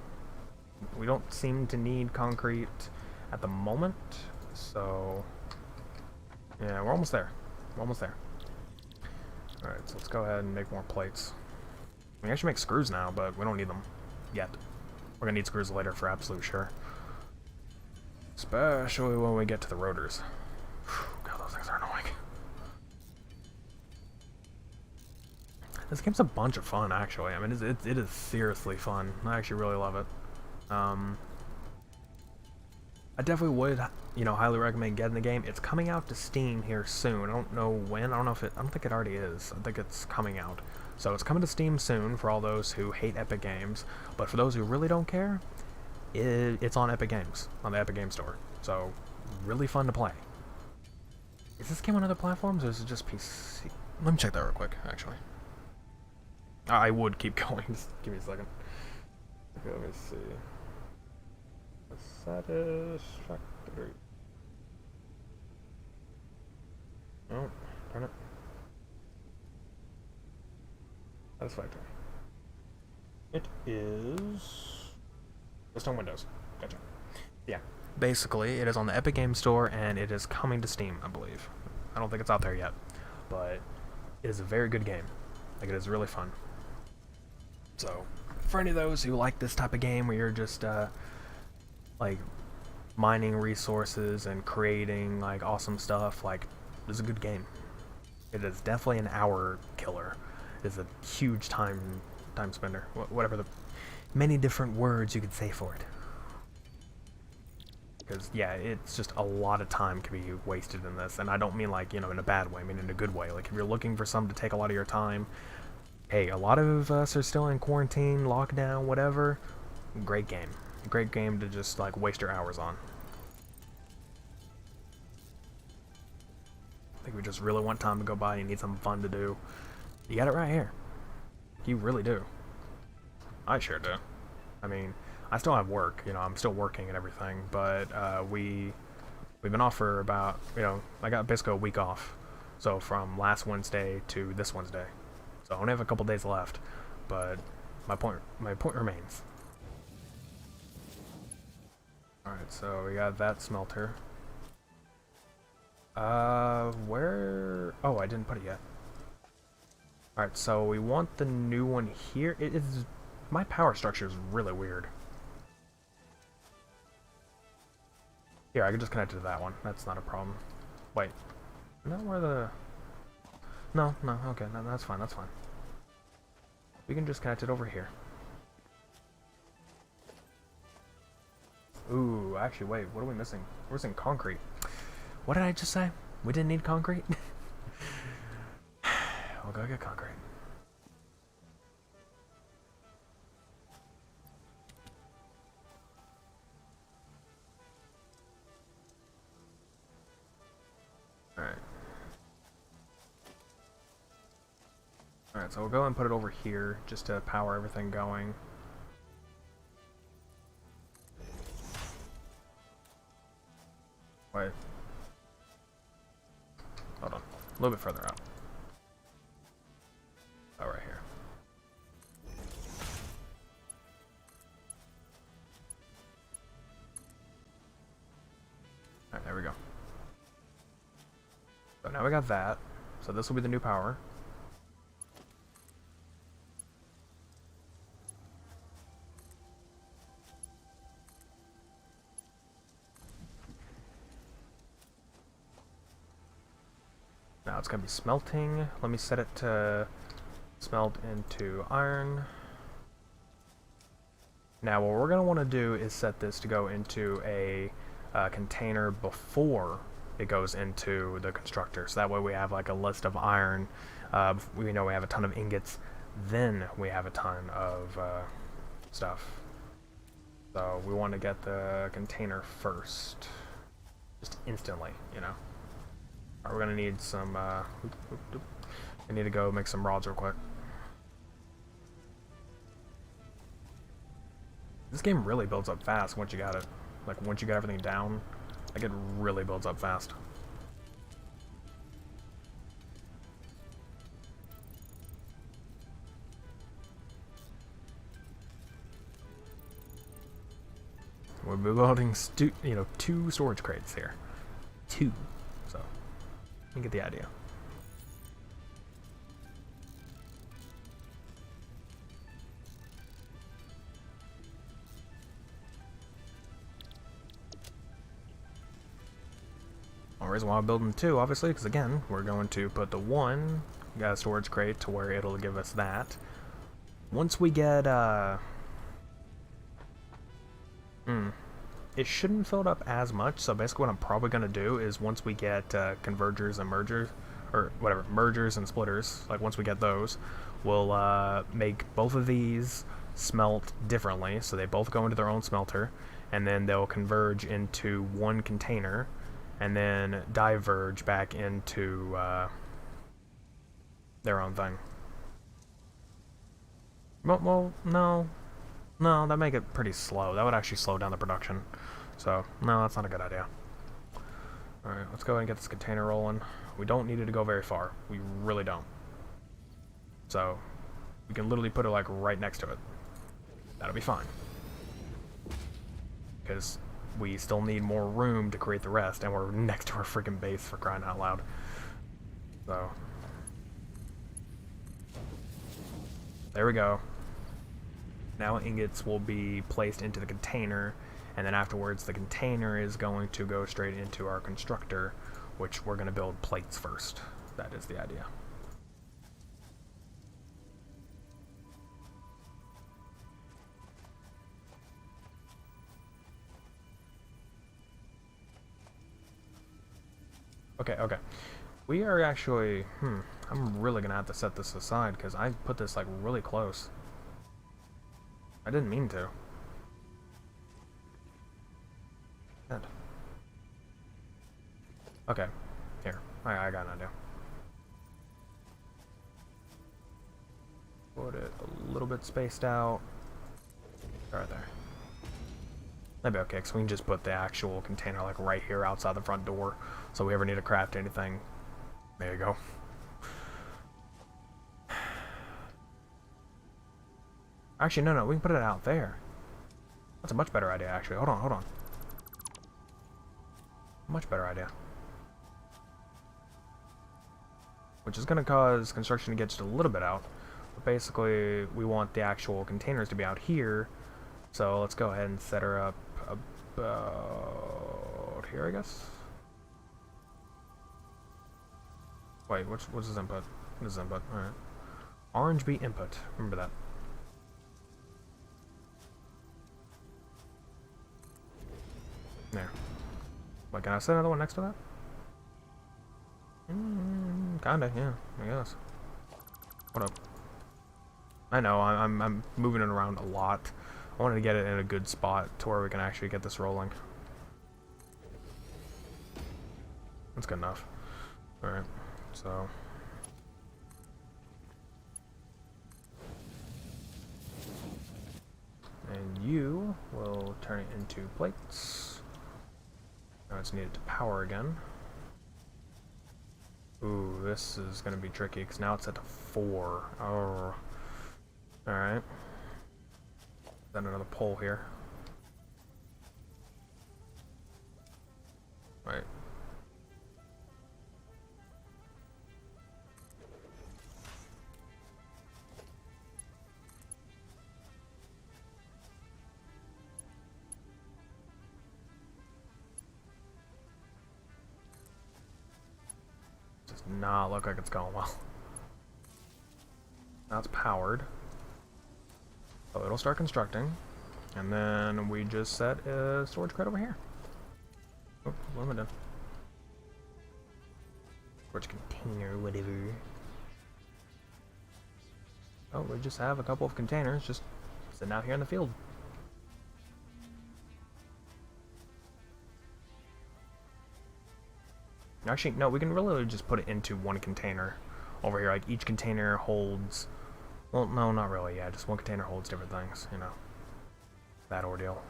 We don't seem to need concrete at the moment, so... yeah, we're almost there. We're almost there. Alright, so let's go ahead and make more plates. We can actually make screws now, but we don't need them yet. We're gonna need screws later for absolute sure. Especially when we get to the rotors. God, those things are annoying. This game's a bunch of fun, actually. I mean, it is seriously fun. I actually really love it. I definitely would, you know, highly recommend getting the game. It's coming out to Steam here soon. I don't know when. I don't think it already is. I think it's coming out. So it's coming to Steam soon for all those who hate Epic Games. But for those who really don't care, it's on Epic Games, on the Epic Games Store. So, really fun to play. Is this game on other platforms, or is it just PC? Let me check that real quick, actually. I would keep going. Just give me a second. Okay, let me see. Satisfactory. Oh, darn it. Satisfactory. It is just on Windows. Gotcha. Yeah. Basically, it is on the Epic Games Store, and it is coming to Steam, I believe. I don't think it's out there yet, but it is a very good game. Like, it is really fun. So, for any of those who like this type of game where you're just, like, mining resources and creating, like, awesome stuff, like, this is a good game. It is definitely an hour killer. It is a huge time spender. Whatever the many different words you could say for it. Because, yeah, it's just a lot of time can be wasted in this. And I don't mean, like, you know, in a bad way. I mean in a good way. Like, if you're looking for something to take a lot of your time, hey, a lot of us are still in quarantine, lockdown, whatever. Great game. Great game to just, like, waste your hours on. I think we just really want time to go by and need something fun to do. You got it right here. You really do. I sure do. I mean, I still have work, you know, I'm still working and everything, but we We've been off for about, I got basically a week off. So from last Wednesday to this Wednesday. So I only have a couple days left, but my point remains. Alright, so we got that smelter. Where? Oh, I didn't put it yet. Alright, so we want the new one here. It is... My power structure is really weird. Here, I can just connect it to that one. That's not a problem. Wait. Not where the... No, okay, no, that's fine, that's fine. We can just connect it over here. Ooh, actually, wait, what are we missing? We're missing concrete. What did I just say? We didn't need concrete? We'll go get concrete. Alright. Alright, so we'll go and put it over here just to power everything going. Wait. Hold on. A little bit further out. Oh, right here. Alright, there we go. So now we got that. So this will be the new power. Now it's going to be smelting. Let me set it to smelt into iron. Now what we're going to want to do is set this to go into a container before it goes into the constructor. So that way we have like a list of iron. We know we have a ton of ingots. Then we have a ton of stuff. So we want to get the container first. Just instantly, you know. Alright, we're gonna need some, I need to go make some rods real quick. This game really builds up fast once you got it. Like, once you get everything down, like, it really builds up fast. We're building, 2 storage crates here. 2. So, you get the idea. Only reason why I'm building 2, obviously, because again, we're going to put the 1 storage crate to where it'll give us that. Once we get, it shouldn't fill it up as much, so basically what I'm probably going to do is once we get convergers and mergers, or whatever, mergers and splitters, like once we get those, we'll make both of these smelt differently, so they both go into their own smelter, and then they'll converge into one container, and then diverge back into their own thing. Well, no, that'd make it pretty slow. That would actually slow down the production. So, no, that's not a good idea. Alright, let's go ahead and get this container rolling. We don't need it to go very far. We really don't. So, we can literally put it like right next to it. That'll be fine. Because we still need more room to create the rest, and we're next to our freaking base, for crying out loud. So, there we go. Now ingots will be placed into the container, and then afterwards the container is going to go straight into our constructor, which we're going to build plates first. That is the idea. Okay. We are actually, I'm really going to have to set this aside, because I put this like really close. I didn't mean to. Good. Okay, here. I got an idea. Put it a little bit spaced out. Right there. That'd be okay, because we can just put the actual container like right here outside the front door. So if we ever need to craft anything, there you go. Actually, no, we can put it out there. That's a much better idea, actually. Hold on. Much better idea. Which is going to cause construction to get just a little bit out. But basically, we want the actual containers to be out here. So let's go ahead and set her up about here, I guess. Wait, what's his input? What is his input? Alright. Orange be input. Remember that. There. Wait, can I set another one next to that? Kinda, yeah, I guess. What up? I know, I'm moving it around a lot. I wanted to get it in a good spot to where we can actually get this rolling. That's good enough. Alright, so... And you will turn it into plates. Now it's needed to power again. Ooh, this is going to be tricky, because now it's at 4. Oh. Alright. Then another pole here. Right. Does not look like it's going well. Now it's powered. So it'll start constructing. And then we just set a storage crate over here. Oh, what am I doing? Storage container, whatever. Oh, we just have a couple of containers just sitting out here in the field. Actually, no, we can really just put it into one container over here. Like, each container holds... Well, no, not really. Yeah, just one container holds different things, you know. That ordeal.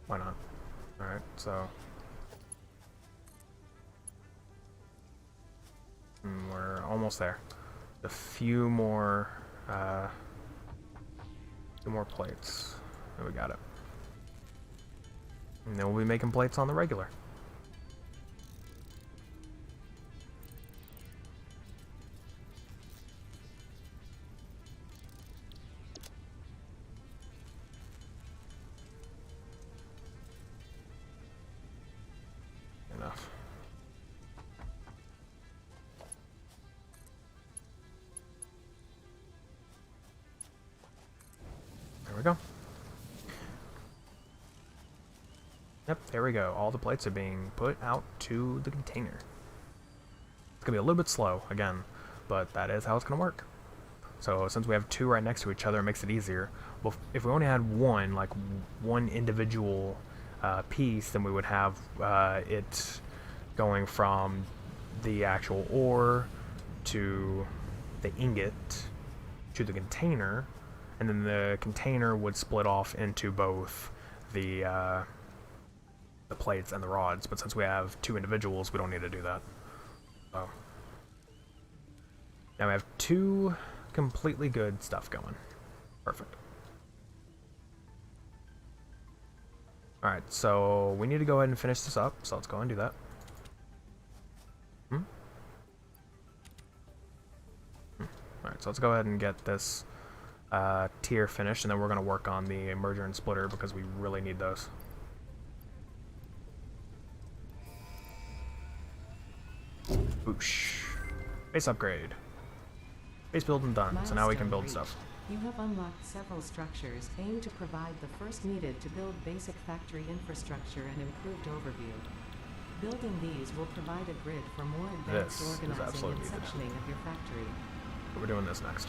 Why not? Alright, so... we're almost there. A few more plates. There, we got it. And then we'll be making plates on the regular. Enough. There we go. Yep, there we go. All the plates are being put out to the container. It's gonna be a little bit slow, again, but that is how it's gonna work. So since we have 2 right next to each other, it makes it easier. Well, if we only had one, like one individual piece, then we would have it going from the actual ore to the ingot to the container, and then the container would split off into both the plates and the rods. But since we have 2 individuals, we don't need to do that. So now we have 2 completely good stuff going. Perfect. Alright, so we need to go ahead and finish this up, so let's go and do that. Alright, so let's go ahead and get this tier finished, and then we're going to work on the merger and splitter because we really need those. Boosh. Base upgrade. Base building done, so now we can build stuff. You have unlocked several structures aimed to provide the first needed to build basic factory infrastructure and improved overview. Building these will provide a grid for more advanced organizing and sectioning of your factory. But we're doing this next.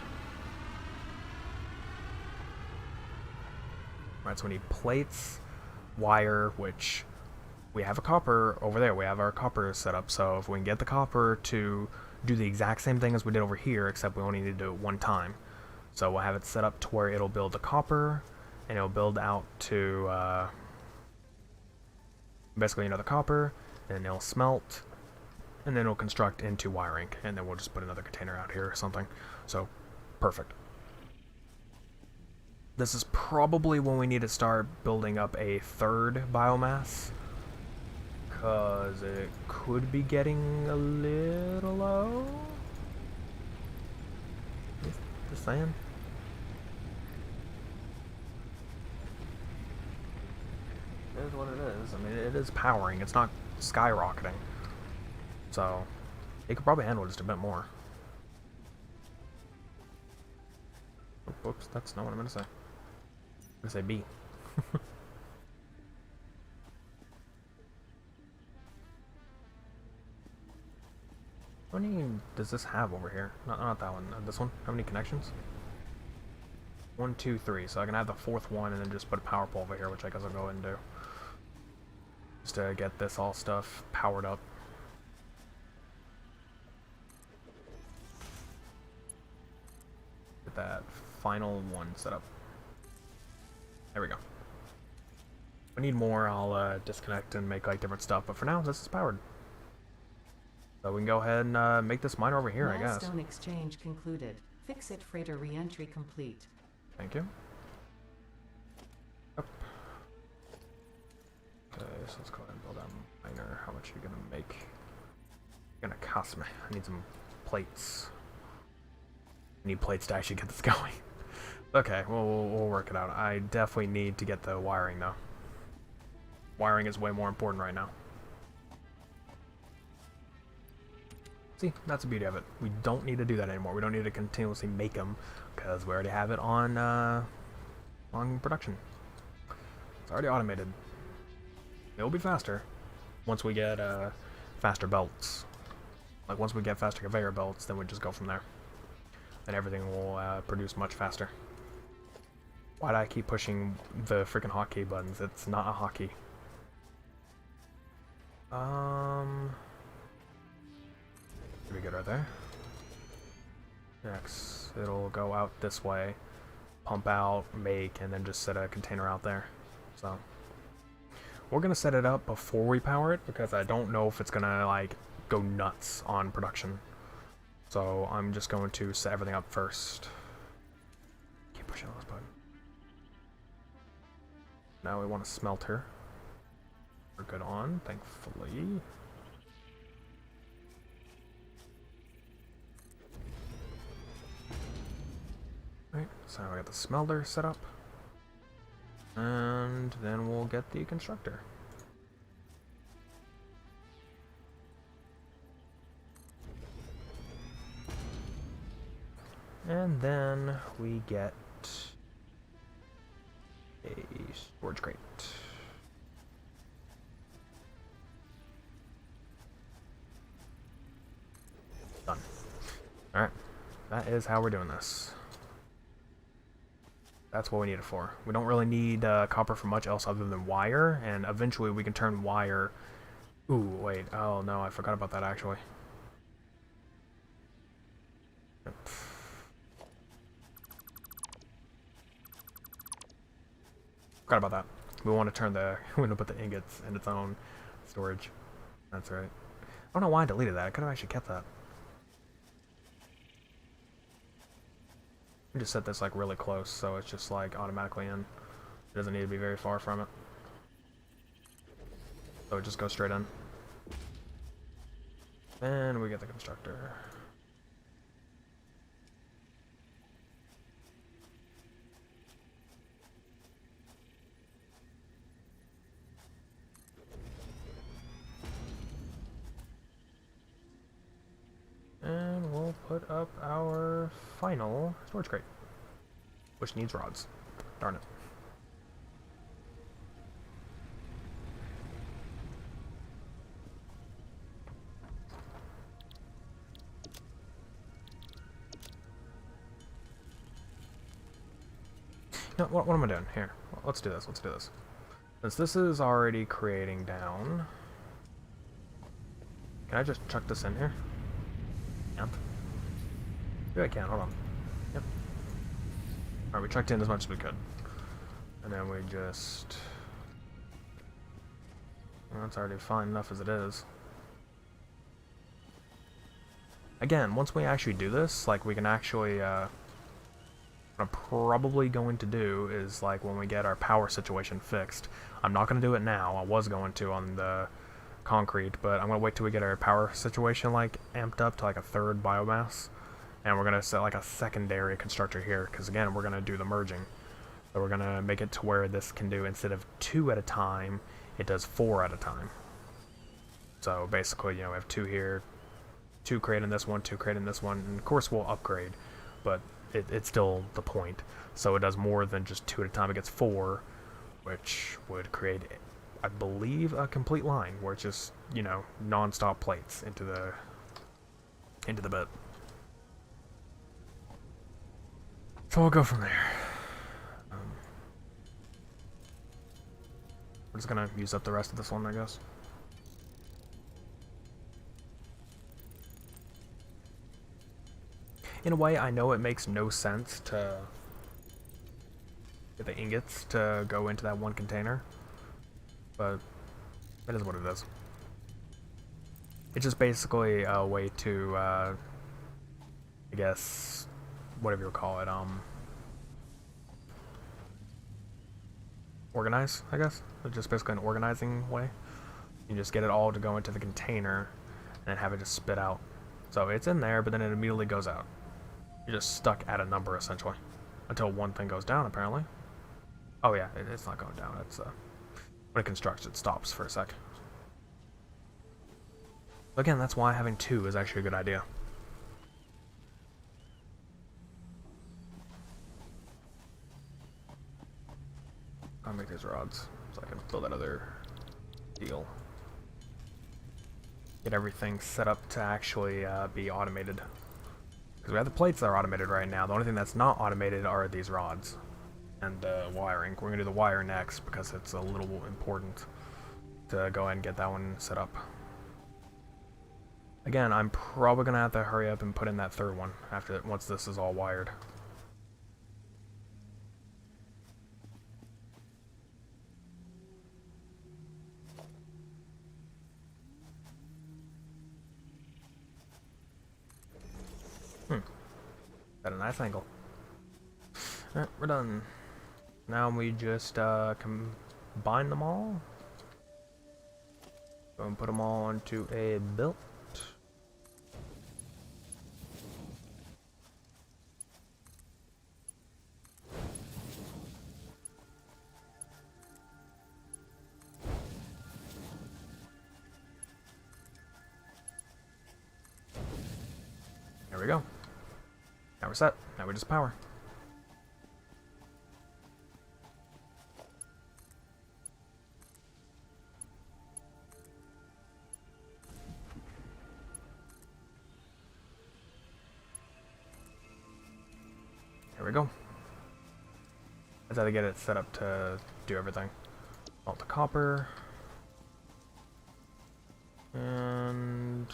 Alright, so we need plates. wire, which we have a copper over there. We have our copper set up, so if we can get the copper to do the exact same thing as we did over here, except we only need to do it one time. So we'll have it set up to where it'll build the copper, and it'll build out to basically the copper, and it'll smelt, and then it'll construct into wiring, and then we'll just put another container out here or something. So, perfect. This is probably when we need to start building up a third biomass, because it could be getting a little low. Just saying. It is what it is. I mean, it is powering. It's not skyrocketing. So, it could probably handle just a bit more. Whoops, that's not what I'm going to say. I'm going to say B. How many does this have over here? Not that one. This one? How many connections? 1, 2, 3. So I can have the fourth one and then just put a power pole over here, which I guess I'll go ahead and do. Just to get this all stuff powered up. Get that final one set up. There we go. If I need more, I'll disconnect and make like different stuff. But for now, this is powered. So we can go ahead and make this miner over here, I guess. Milestone exchange concluded. Fix-it freighter re-entry complete. Thank you. Yep. Okay, so let's go ahead and build that miner. How much are you gonna make? Gonna cost me. I need some plates. I need plates to actually get this going. Okay, we'll work it out. I definitely need to get the wiring though. Wiring is way more important right now. See, that's the beauty of it. We don't need to do that anymore. We don't need to continuously make them because we already have it on production. It's already automated. It'll be faster once we get faster belts. Like once we get faster conveyor belts, then we just go from there. And everything will produce much faster. Why do I keep pushing the freaking hotkey buttons? It's not a hotkey. Pretty good right there. Next, it'll go out this way, pump out, make, and then just set a container out there. So we're gonna set it up before we power it because I don't know if it's gonna like go nuts on production. So I'm just going to set everything up first. Keep pushing on this button. Now we want a smelter. We're good on, thankfully. Right, so I got the smelter set up. And then we'll get the constructor. And then we get a storage crate. Done. Alright, that is how we're doing this. That's what we need it for. We don't really need copper for much else other than wire, and eventually we can turn wire... Ooh, wait. Oh, no, I forgot about that, actually. Yep. Forgot about that. We want to turn the... we want to put the ingots in its own storage. That's right. I don't know why I deleted that. I could have actually kept that. Just set this like really close so it's just like automatically in. It doesn't need to be very far from it. So it just goes straight in. And we get the constructor. And we'll put up our final storage crate, which needs rods. Darn it. No, what am I doing? Here, let's do this. Let's do this. Since this is already creating down, can I just chuck this in here? Can't. Maybe I can, hold on. Yep. Alright, we chucked in as much as we could. And then we just... Well, that's already fine enough as it is. Again, once we actually do this, like, we can actually, what I'm probably going to do is, like, when we get our power situation fixed, I'm not going to do it now, I was going to on the concrete, but I'm going to wait till we get our power situation, like, amped up to, like, a third biomass, and we're going to set, like, a secondary constructor here, because, again, we're going to do the merging. So we're going to make it to where this can do, instead of 2 at a time, it does 4 at a time. So, basically, you know, we have 2 here, 2 creating this one, 2 creating this one, and of course we'll upgrade, but it's still the point. So it does more than just 2 at a time, it gets 4, which would create, I believe, a complete line, where it's just, you know, non-stop plates into the bit. So we'll go from there. We're just gonna use up the rest of this one, I guess. In a way, I know it makes no sense to get the ingots to go into that one container, but it is what it is. It's just basically a way to, I guess, whatever you call it, organize, I guess. It's just basically an organizing way. You just get it all to go into the container, and then have it just spit out. So it's in there, but then it immediately goes out. You're just stuck at a number, essentially. Until one thing goes down, apparently. Oh yeah, it's not going down. It's, when it constructs, it stops for a sec. Again, that's why having 2 is actually a good idea. I'll make these rods, so I can fill that other deal. Get everything set up to actually be automated. Because we have the plates that are automated right now. The only thing that's not automated are these rods and wiring. We're going to do the wire next because it's a little important to go ahead and get that one set up. Again, I'm probably going to have to hurry up and put in that third one once this is all wired. At a nice angle. Alright, we're done. Now we just combine them all. Go and put them all into a built. There we go. Now we're set. Now we just power. There we go. That's how to get it set up to do everything. All the copper. And...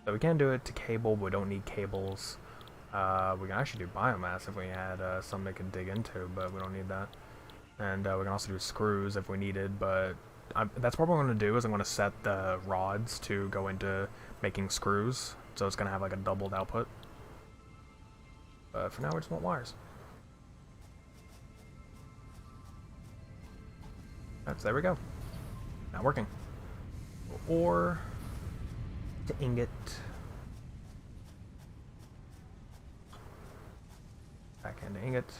so we can do it to cable, but we don't need cables. We can actually do biomass if we had something we could dig into, but we don't need that. And we can also do screws if we needed, but that's what I'm going to do, is I'm going to set the rods to go into making screws, so it's going to have like a doubled output. But for now we just want wires. So there we go. Not working. Or to ingot. Back into ingot.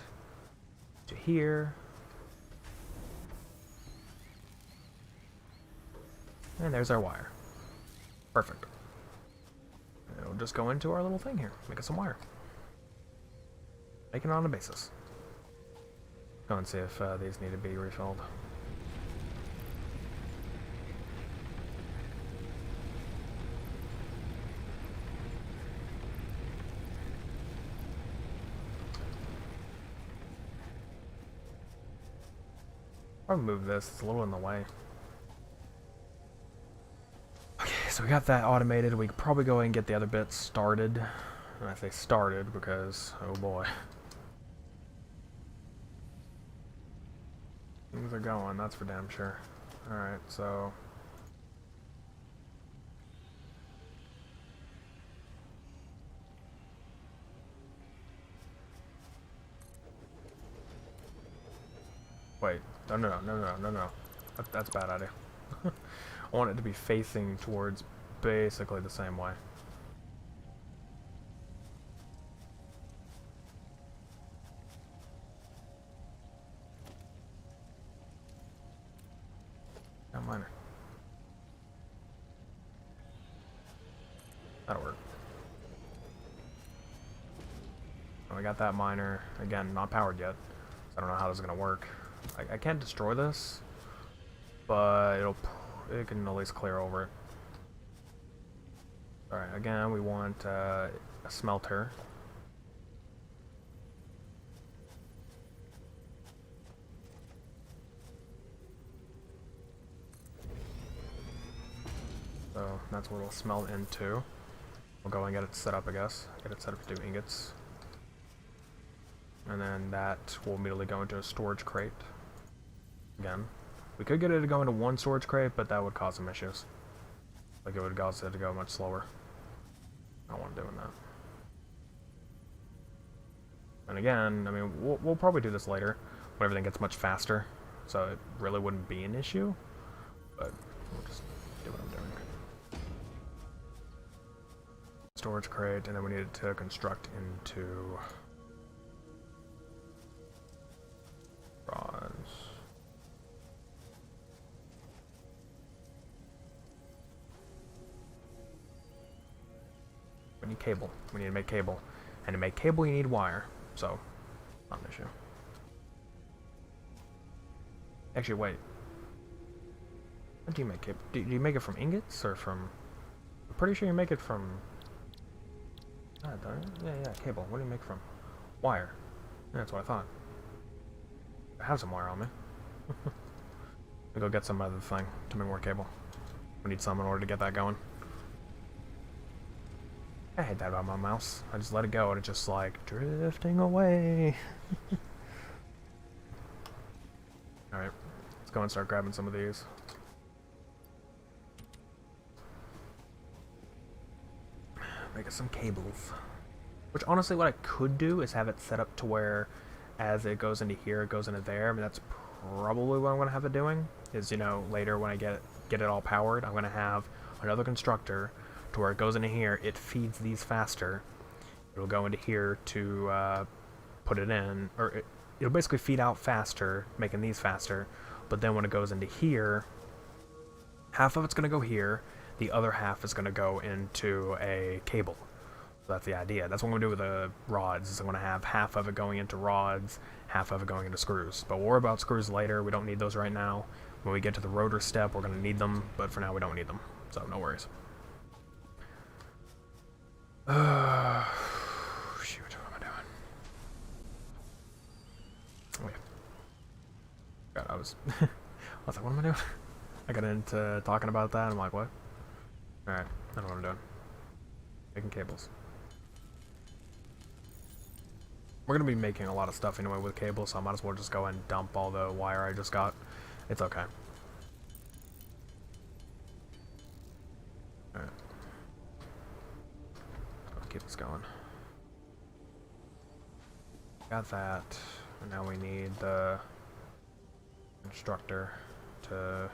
To here. And there's our wire. Perfect. And it'll just go into our little thing here. Make us some wire. Make it on a basis. Go and see if these need to be refilled. Probably move this. It's a little in the way. Okay, so we got that automated. We could probably go and get the other bits started. And I say started because, oh boy. Things are going, that's for damn sure. Alright, so... Wait, no. That's a bad idea. I want it to be facing towards basically the same way. Not minor. That'll work. Oh, we got that miner. Again, not powered yet. So I don't know how this is going to work. I can't destroy this, but it can at least clear over it. Alright, again, we want a smelter. So that's what it'll smelt into. We'll go and get it set up, I guess. Get it set up to do ingots. And then that will immediately go into a storage crate. Again. We could get it to go into one storage crate, but that would cause some issues. Like it would cause it to go much slower. I don't want doing that. And again, I mean, we'll probably do this later when everything gets much faster. So it really wouldn't be an issue. But we'll just do what I'm doing. Storage crate, and then we need it to construct into rods. We need cable. We need to make cable. And to make cable, you need wire. So, not an issue. Actually, wait. How do you make cable? Do you make it from ingots or from... I'm pretty sure you make it from... Yeah, cable. What do you make from? Wire. Yeah, that's what I thought. I have some wire on me. We'll go get some other thing to make more cable. We need some in order to get that going. I hate that about my mouse. I just let it go and it's just like drifting away. Alright, let's go and start grabbing some of these. Make us some cables. Which honestly what I could do is have it set up to where as it goes into here, it goes into there. I mean that's probably what I'm going to have it doing. Is, you know, later when I get it all powered, I'm going to have another constructor to where it goes into here, it feeds these faster. It'll go into here to put it in, or it'll basically feed out faster, making these faster. But then when it goes into here, half of it's going to go here, the other half is going to go into a cable. So that's the idea. That's what I'm going to do with the rods, is I'm going to have half of it going into rods, half of it going into screws. But we'll worry about screws later. We don't need those right now. When we get to the rotor step, we're going to need them, but for now we don't need them. So no worries. Shoot, what am I doing? Oh yeah. God, I was like, what am I doing? I got into talking about that, and I'm like, what? Alright, I know what I'm doing. Making cables. We're gonna be making a lot of stuff anyway with cables, so I might as well just go and dump all the wire I just got. It's okay. Alright. Keep this going. Got that. And now we need the constructor to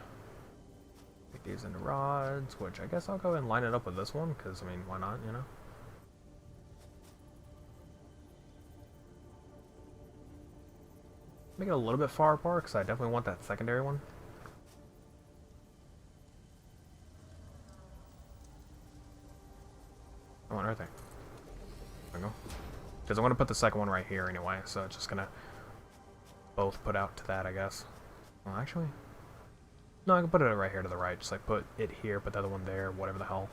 make these into rods, which I guess I'll go and line it up with this one, because, I mean, why not, you know? Make it a little bit far apart, because I definitely want that secondary one. I want everything. There we go. Because I want to put the second one right here anyway, so it's just gonna both put out to that, I guess. Well, actually, no, I can put it right here to the right. Just like put it here, put the other one there, whatever the hell.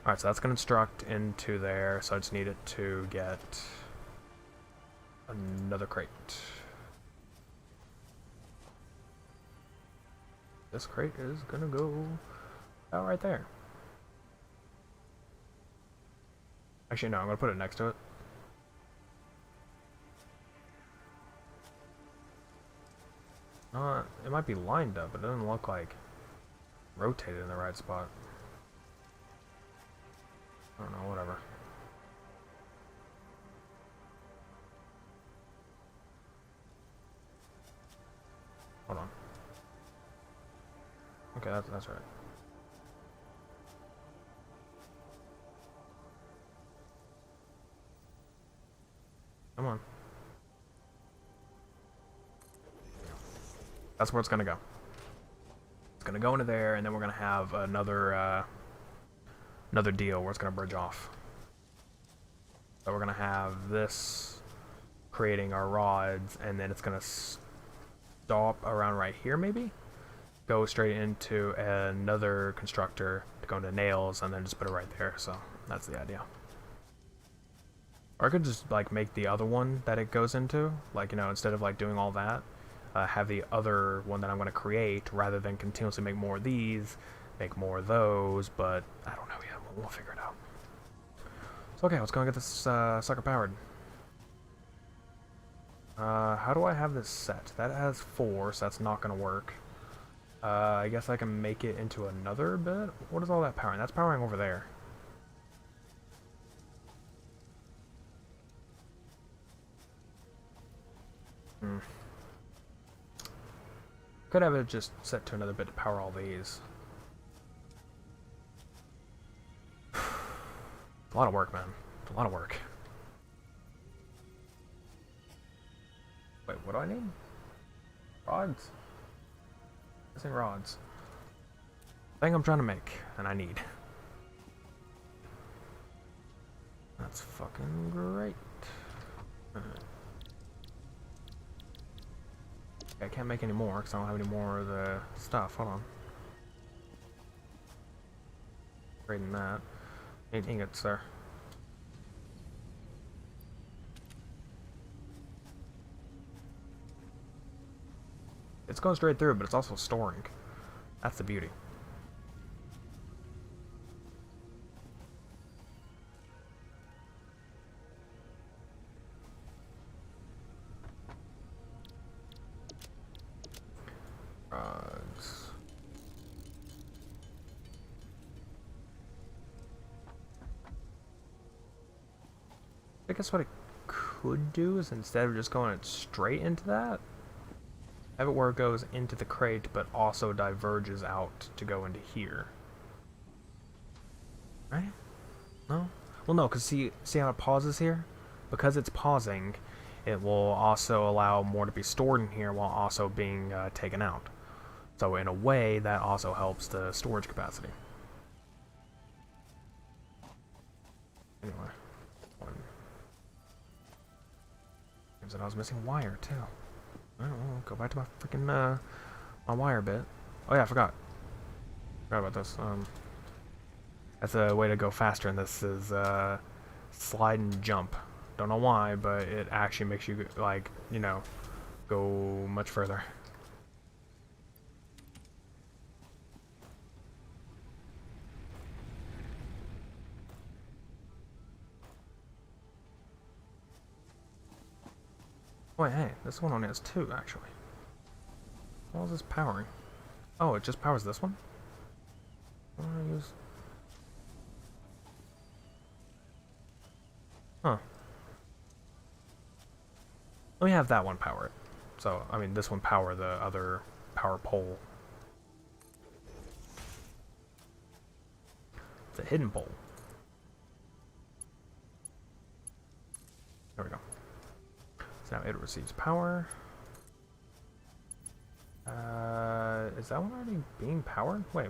Alright, so that's gonna construct into there, so I just need it to get another crate. This crate is gonna go out right there. Actually, no, I'm gonna put it next to it. It might be lined up, but it doesn't look like rotated in the right spot. I don't know, whatever. Hold on. Okay, that's right. Come on. That's where it's gonna go. It's gonna go into there, and then we're gonna have another deal where it's gonna bridge off. So we're gonna have this creating our rods, and then it's gonna stop around right here, maybe? Go straight into another constructor to go into nails, and then just put it right there. So that's the idea. Or I could just like make the other one that it goes into, like, you know, instead of like doing all that, have the other one that I'm going to create, rather than continuously make more of these, make more of those, but I don't know yet. We'll figure it out. So okay, let's go and get this sucker powered. How do I have this set? That has 4, so that's not going to work. I guess I can make it into another bit? What is all that powering? That's powering over there. Could have it just set to another bit to power all these. It's a lot of work, man. It's a lot of work. Wait, what do I need? Rods? Missing rods. Thing I'm trying to make, and I need. That's fucking great. I can't make any more because I don't have any more of the stuff. Hold on. Trading that. 8 ingots, sir. It's going straight through, but it's also storing. That's the beauty. I guess what I could do is, instead of just going straight into that, have it where it goes into the crate, but also diverges out to go into here. Right? No? Well, no, because see how it pauses here? Because it's pausing, it will also allow more to be stored in here while also being taken out. So in a way, that also helps the storage capacity. Anyway. Seems that I was missing wire, too. I don't know, go back to my freaking, my wire bit. Oh yeah, I forgot. Forgot about this. That's a way to go faster, and this is, slide and jump. Don't know why, but it actually makes you, like, you know, go much further. Wait, hey, this one only has 2, actually. What is this powering? Oh, it just powers this one? What do I use? Huh. Let me have that one power it. So, I mean, this one power the other power pole. It's a hidden pole. There we go. So now it receives power. Is that one already being powered? Wait.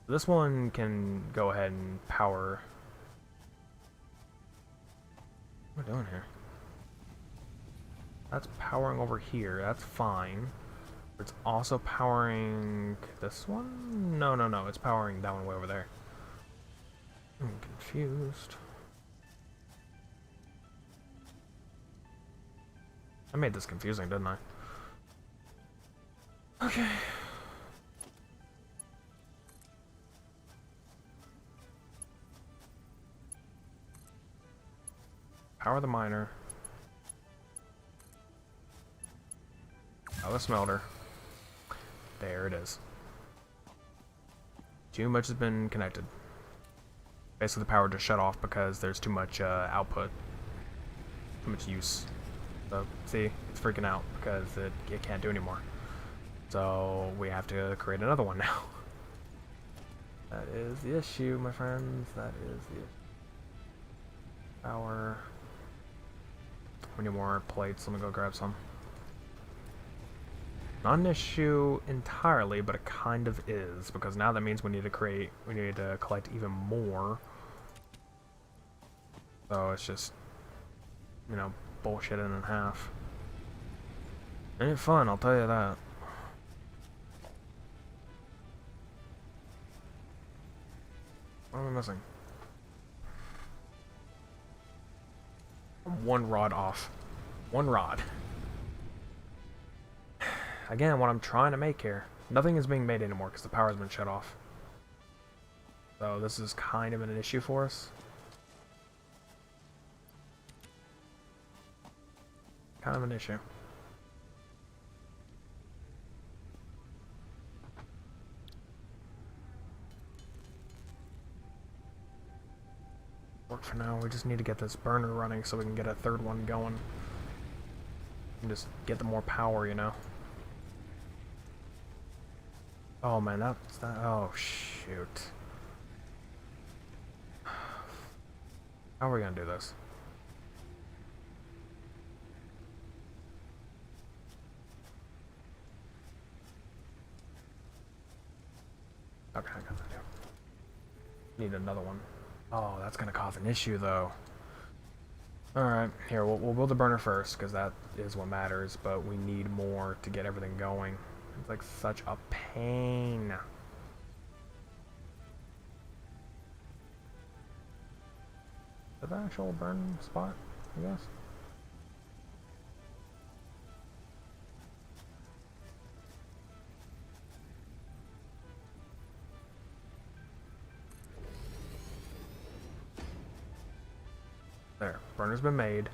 This one can go ahead and power. What am I doing here? That's powering over here. That's fine. It's also powering this one? No. It's powering that one way over there. I'm confused. I made this confusing, didn't I? Okay. Power the miner. Oh, the smelter. There it is. Too much has been connected. Basically, the power just shut off because there's too much output. Too much use. So, see, it's freaking out because it can't do anymore. So, we have to create another one now. That is the issue, my friends. That is the issue. Power. We need more plates. Let me go grab some. Not an issue entirely, but it kind of is, because now that means we need to collect even more. So it's just, you know, bullshitting in half. Ain't fun, I'll tell you that. What am I missing? I'm one rod off. One rod. Again, what I'm trying to make here. Nothing is being made anymore because the power's been shut off. So this is kind of an issue for us. Kind of an issue. Work for now. We just need to get this burner running so we can get a third one going. And just get the more power, you know. Oh man, that's that. Oh shoot. How are we gonna do this? Okay, I got that. Need another one. Oh, that's gonna cause an issue though. Alright, here, we'll build the burner first, because that is what matters, but we need more to get everything going. It's like such a pain. Is that the actual burn spot, I guess? There, burner's been made.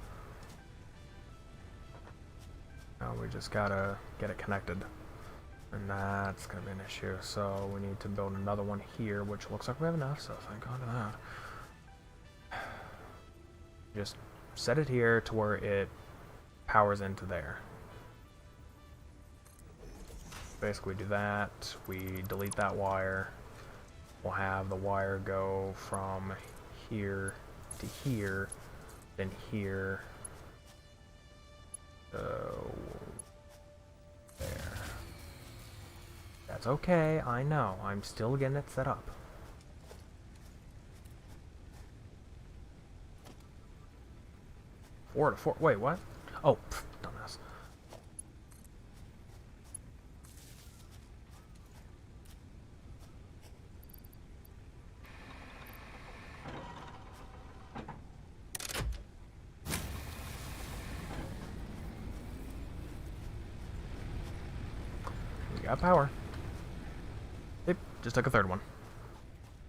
Now we just gotta get it connected. And that's gonna be an issue. So we need to build another one here, which looks like we have enough, so thank God for that. Just set it here to where it powers into there. Basically do that, we delete that wire. We'll have the wire go from here to here, then here. So there. That's okay, I know. I'm still getting it set up. Four to four. Wait, what? Oh, pff, dumbass. We got power. Yep, just took a third one.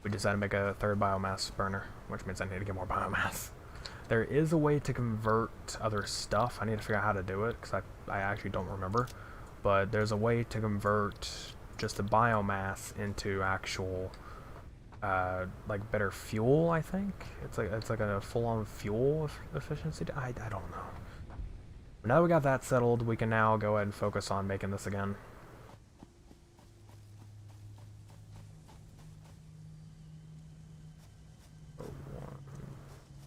We decided to make a third biomass burner, which means I need to get more biomass. There is a way to convert other stuff. I need to figure out how to do it, because I actually don't remember. But there's a way to convert just the biomass into actual, like better fuel, I think. It's like a full-on fuel efficiency. I don't know. But now that we got that settled, we can now go ahead and focus on making this again.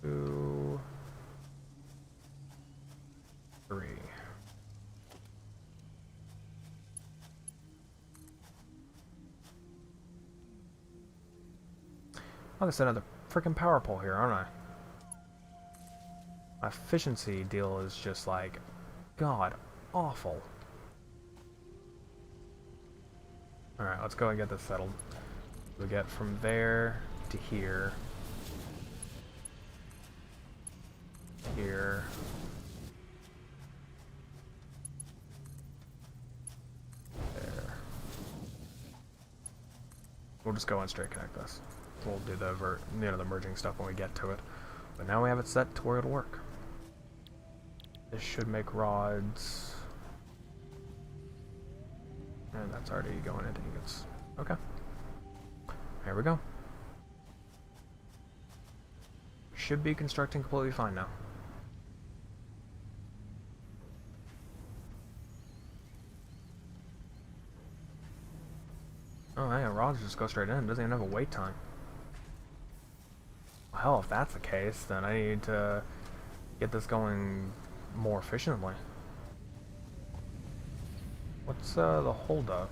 Two, three. I'll just set another freaking power pole here, aren't I? My efficiency deal is just like god awful. Alright, let's go and get this settled. We get from there to here. Here. There. we'll just go and straight connect this. We'll do the the merging stuff when we get to it. But now we have it set to where it'll work. This should make rods. And that's already going into ingots. Okay. There we go. Should be constructing completely fine now. Oh yeah, rods just go straight in. Doesn't even have a wait time. Well, hell, if that's the case, then I need to get this going more efficiently. What's the holdup?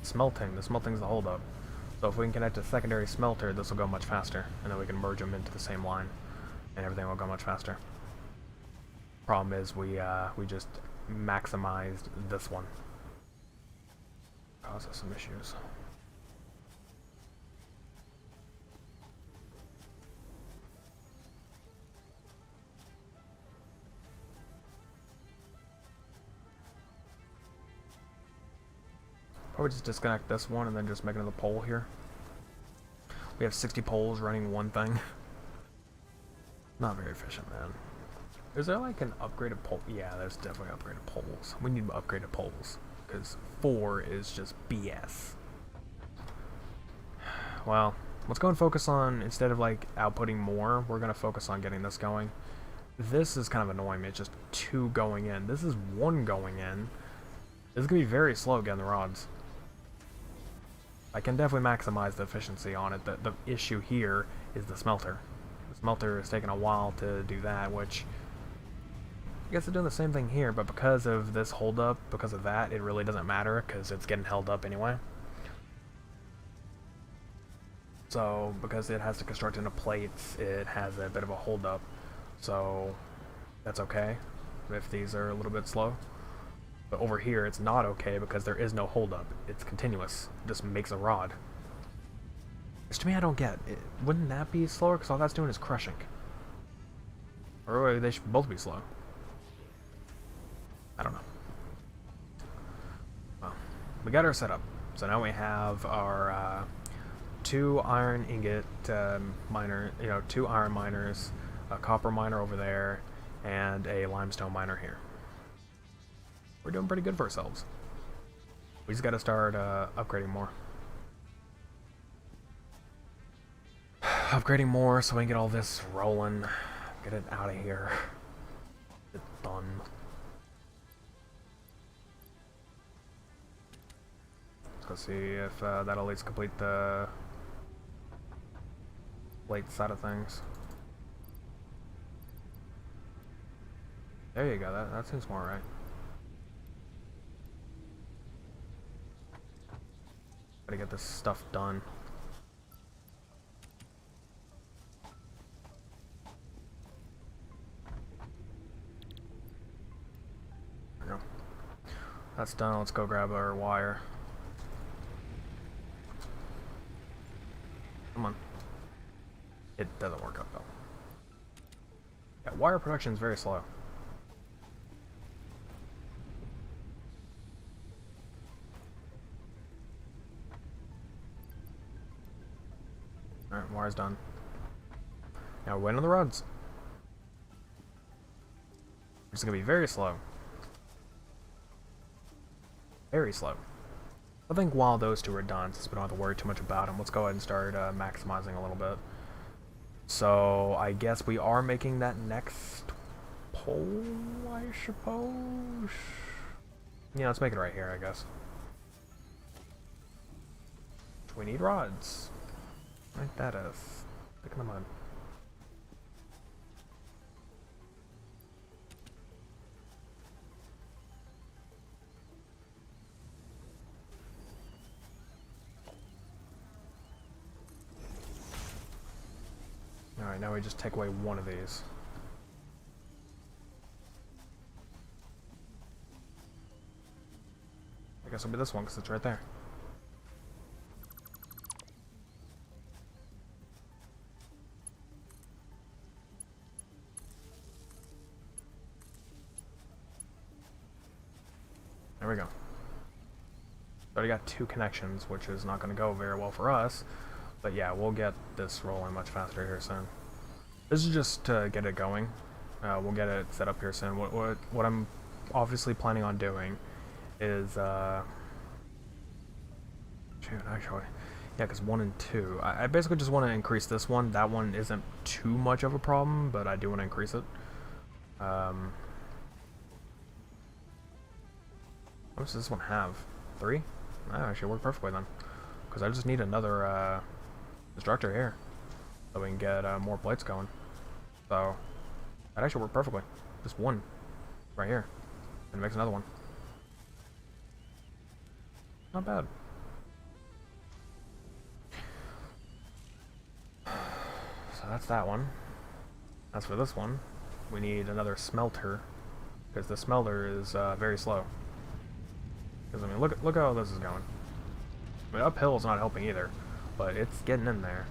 Smelting. The smelting's the holdup. So if we can connect a secondary smelter, this will go much faster, and then we can merge them into the same line, and everything will go much faster. Problem is, we just maximized this one. Causes some issues. Probably just disconnect this one and then just make another pole here. We have 60 poles running one thing. Not very efficient, man. Is there like an upgraded pole? Yeah, there's definitely upgraded poles. We need upgraded poles, because 4 is just BS. Well, let's go and focus on, instead of like outputting more, we're going to focus on getting this going. This is kind of annoying me. It's just 2 going in. This is 1 going in. This is going to be very slow getting the rods. I can definitely maximize the efficiency on it. The issue here is the smelter. The smelter is taking a while to do that, which I guess it's doing the same thing here, but because of this holdup, because of that, it really doesn't matter because it's getting held up anyway. So, because it has to construct into plates, it has a bit of a holdup. So, that's okay if these are a little bit slow. But over here, it's not okay because there is no holdup. It's continuous. It just makes a rod. Which to me, I don't get. Wouldn't that be slower? Because all that's doing is crushing. Or they should both be slow. I don't know. Well, we got our setup. So now we have our 2 iron ingot miner, 2 iron miners, a copper miner over there, and a limestone miner here. We're doing pretty good for ourselves. We just got to start upgrading more. Upgrading more so we can get all this rolling. Get it out of here. It's done. Let's go see if that'll at least complete the plate side of things. There you go. That seems more right. Gotta get this stuff done. There we go. That's done. Let's go grab our wire. Come on. It doesn't work out though. Yeah, wire production is very slow. Alright, wire's done. Now we're waiting on the rods. It's gonna be very slow. Very slow. I think while those 2 are done, since we don't have to worry too much about them, let's go ahead and start maximizing a little bit. So I guess we are making that next pole, I suppose. Yeah, let's make it right here, I guess. We need rods. Like that is. Stick in the mud. Alright, now we just take away one of these. I guess it'll be this one because it's right there. There we go. Already got 2 connections, which is not going to go very well for us. But yeah, we'll get this rolling much faster here soon. This is just to get it going. We'll get it set up here soon. What I'm obviously planning on doing is, shoot, actually, yeah, because 1 and 2. I basically just want to increase this one. That one isn't too much of a problem, but I do want to increase it. What does this one have? 3? That actually worked perfectly then. Because I just need another destructor here, so we can get more plates going. So that actually worked perfectly. Just 1 right here, and it makes another one. Not bad. So that's that one. As for this one, we need another smelter, because the smelter is very slow. Because I mean, look how this is going. I mean, uphill is not helping either, but it's getting in there,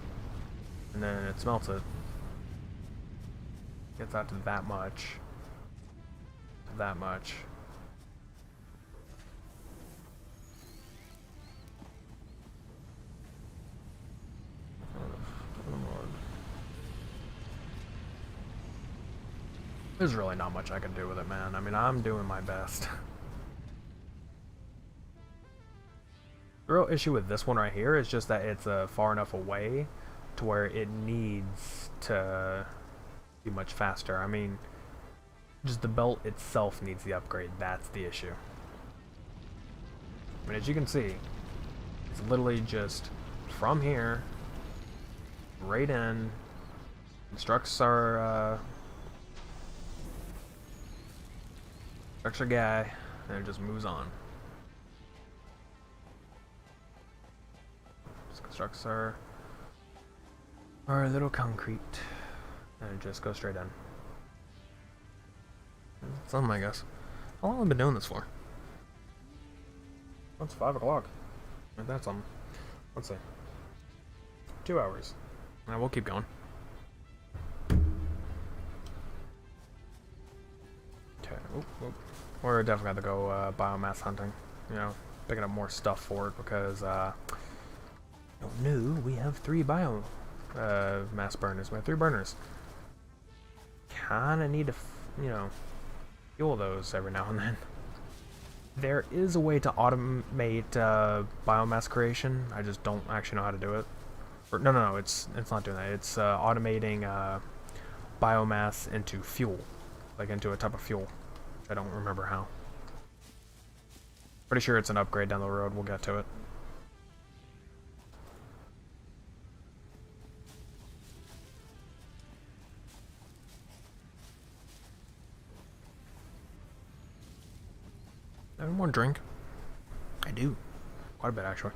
and then it smelts it. Gets out to that much. To that much. There's really not much I can do with it, man. I mean, I'm doing my best. The real issue with this one right here is just that it's far enough away to where it needs to be much faster. I mean, just the belt itself needs the upgrade. That's the issue. I mean, as you can see, it's literally just from here, right in, instructs our guy, and it just moves on. Just constructs our little concrete, and it just goes straight in. Something, I guess. How long have I been doing this for? It's 5 o'clock. That's something. Let's see. 2 hours. Now we'll keep going. Okay. Oop. We're definitely going to go biomass hunting. You know, picking up more stuff for it because, no, we have 3 mass burners. We have 3 burners. Kinda need to, you know, fuel those every now and then. There is a way to automate biomass creation. I just don't actually know how to do it. Or, no, it's not doing that. It's automating biomass into fuel, like into a type of fuel. I don't remember how. Pretty sure it's an upgrade down the road. We'll get to it. Have more drink? I do. Quite a bit, actually.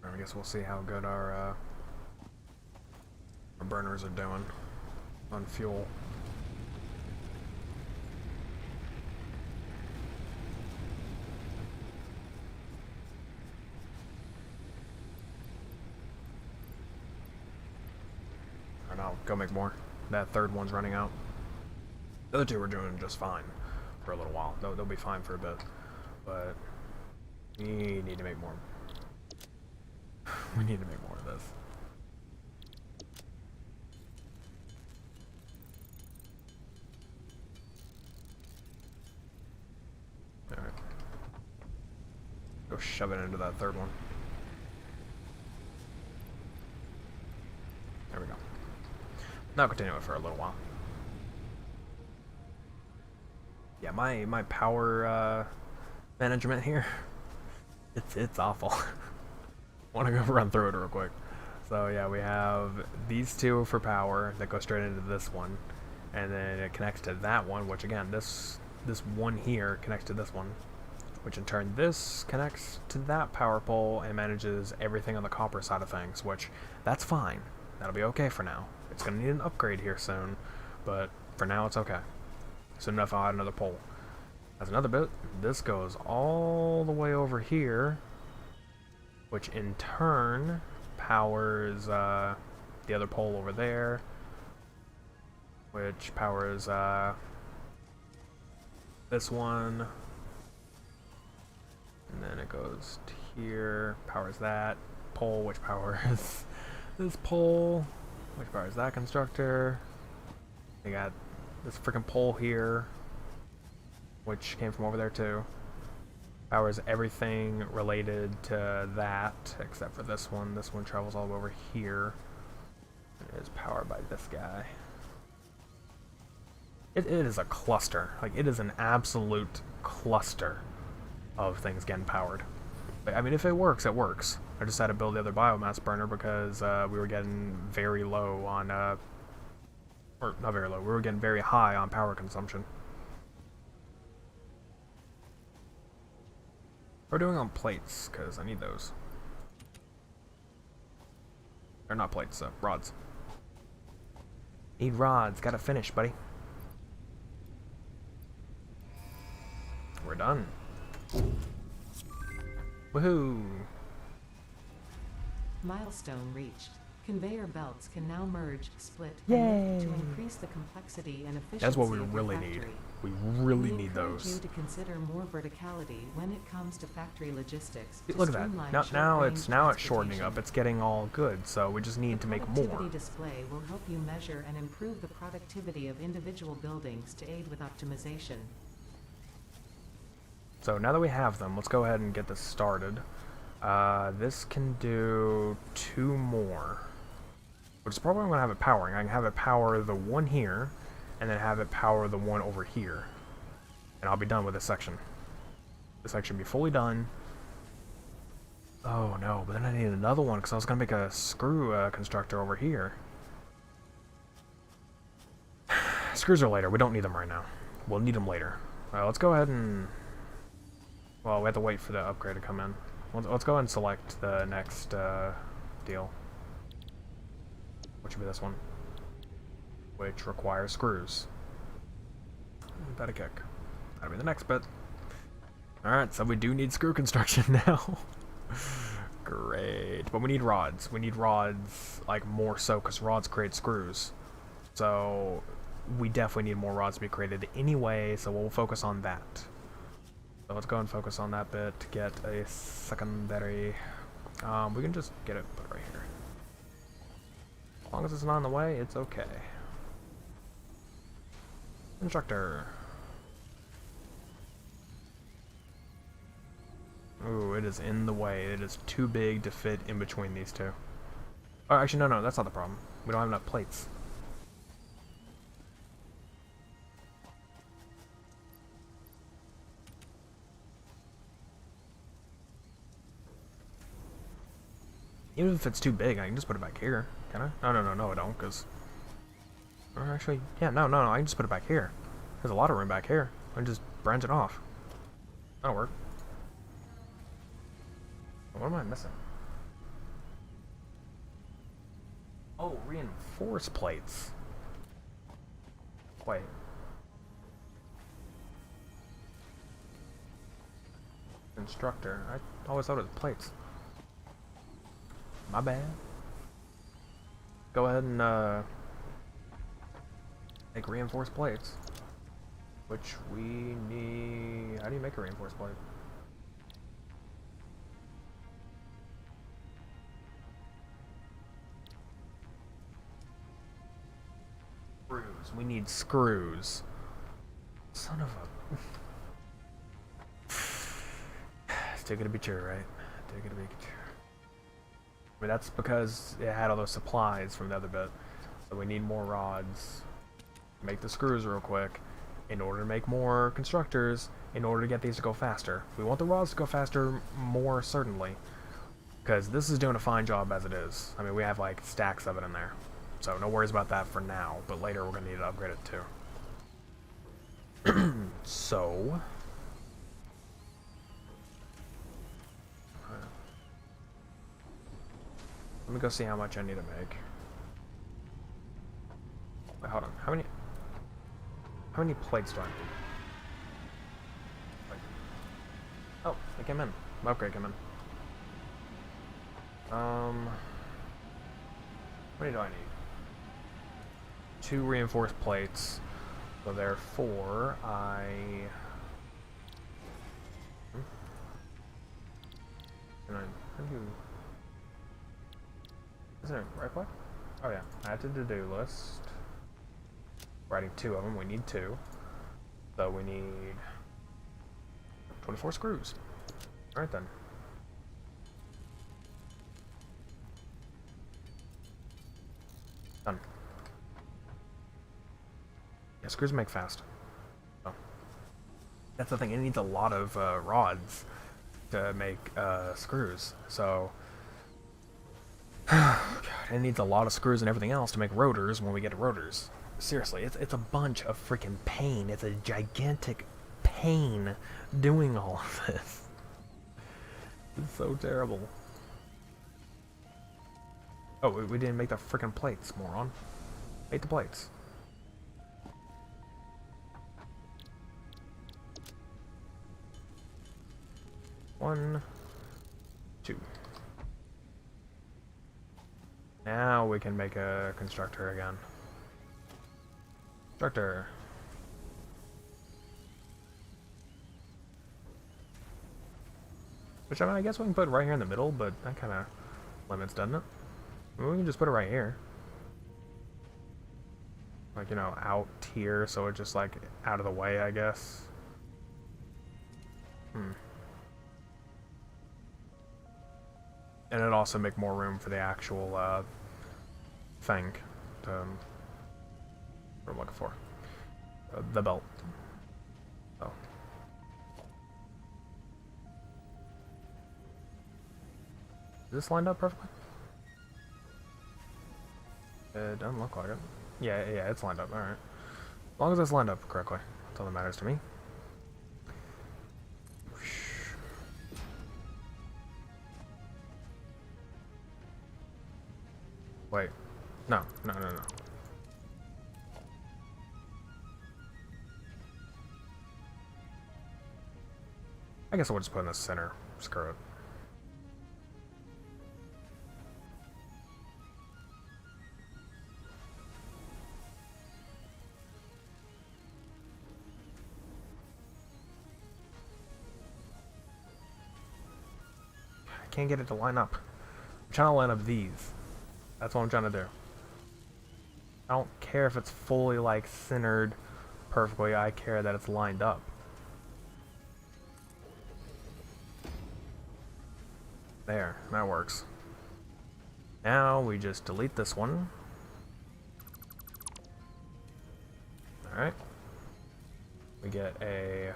I guess we'll see how good our burners are doing on fuel. And I'll go make more. That third one's running out. The other 2 are doing just fine for a little while. They'll be fine for a bit. But we need to make more. We need to make more of this. Alright. Go shove it into that third one. There we go. Now continue it for a little while. Yeah, my power management here, it's awful. Want to go run through it real quick. So yeah, we have these 2 for power that go straight into this one, and then it connects to that one, which again, this one here connects to this one, which in turn this connects to that power pole and manages everything on the copper side of things, which that's fine. That'll be okay for now. It's gonna need an upgrade here soon, but for now it's okay. Soon enough I'll add another pole. As another bit, this goes all the way over here, which in turn powers the other pole over there, which powers this one, and then it goes to here, powers that pole, which powers this pole, which powers that constructor. They got this freaking pole here, which came from over there too. Powers everything related to that, except for this one. This one travels all over here. It is powered by this guy. It is a cluster. Like, it is an absolute cluster of things getting powered. But, I mean, if it works, it works. I just had to build the other biomass burner because we were getting very low on, or not very low, we were getting very high on power consumption. We're doing on plates, because I need those. They're not plates, rods. Need rods, gotta finish, buddy. We're done. Woohoo! Milestone reached. Conveyor belts can now merge, split, Yay! and lift to increase the complexity and efficiency That's what we of your really need. factory. We really We need encourage those. you to consider more verticality when it comes to factory logistics. to Look at that. streamline Now short-range it's shortening up. transportation. It's getting all good. So we just need to make more. The productivity display will help you measure and improve the productivity of individual buildings to aid with optimization. So now that we have them, let's go ahead and get this started. This can do 2 more, which is probably I'm gonna have it powering. I can have it power the one here, and then have it power the one over here, and I'll be done with this section. This section will be fully done. Oh no, but then I need another one because I was gonna make a screw constructor over here. Screws are later. We don't need them right now. We'll need them later. Let's go ahead and... Well, we have to wait for the upgrade to come in. Let's go ahead and select the next deal. Which would be this one. Which requires screws. That'll kick. That'll be the next bit. Alright, so we do need screw construction now. Great. But we need rods. We need rods, like, more so, because rods create screws. So, we definitely need more rods to be created anyway, so we'll focus on that. So let's go and focus on that bit to get a secondary. We can just get it put right here. As long as it's not in the way, it's okay. Constructor. Ooh, it is in the way. It is too big to fit in between these two. Oh, actually, no, that's not the problem. We don't have enough plates. Even if it's too big, I can just put it back here. Can I? No, I don't, because... Actually, yeah, no, I can just put it back here. There's a lot of room back here. I can just branch it off. That'll work. What am I missing? Oh, reinforced plates. Wait. Constructor. I always thought it was plates. My bad. Go ahead and make reinforced plates. Which we need... How do you make a reinforced plate? Screws. We need screws. Son of a... It's too good to be true, right? Too good to be true. I mean, that's because it had all those supplies from the other bit. So we need more rods. Make the screws real quick. In order to make more constructors. In order to get these to go faster. We want the rods to go faster more certainly. Because this is doing a fine job as it is. I mean, we have like stacks of it in there. So no worries about that for now. But later we're going to need to upgrade it too. So... Let me go see how much I need to make. Wait, hold on. How many plates do I need? Wait. Oh, they came in. My upgrade came in. How many do I need? 2 reinforced plates. So therefore, Can I do? Is there a right click? Oh yeah, add to to-do list. Writing 2 of them. We need 2. So we need 24 screws. All right then. Done. Yeah, screws make fast. Oh. That's the thing. It needs a lot of rods to make screws. So God, it needs a lot of screws and everything else to make rotors when we get to rotors. Seriously, it's a bunch of freaking pain. It's a gigantic pain doing all of this. It's so terrible. Oh, we didn't make the freaking plates, moron. Make the plates. One, 2. Now we can make a constructor again. Constructor. Which, I mean, I guess we can put it right here in the middle, but that kind of limits, doesn't it? I mean, we can just put it right here. Like, you know, out here, so it's just, like, out of the way, I guess. And it'd also make more room for the actual, thing. What I'm looking for. The belt. Oh. Is this lined up perfectly? It doesn't look like it. Yeah, it's lined up. Alright. As long as it's lined up correctly. That's all that matters to me. Wait. No. I guess I'll just put in the center. Screw it. I can't get it to line up. I'm trying to line up these. That's what I'm trying to do. I don't care if it's fully, like, centered perfectly. I care that it's lined up. There, that works. Now we just delete this one. Alright. We get a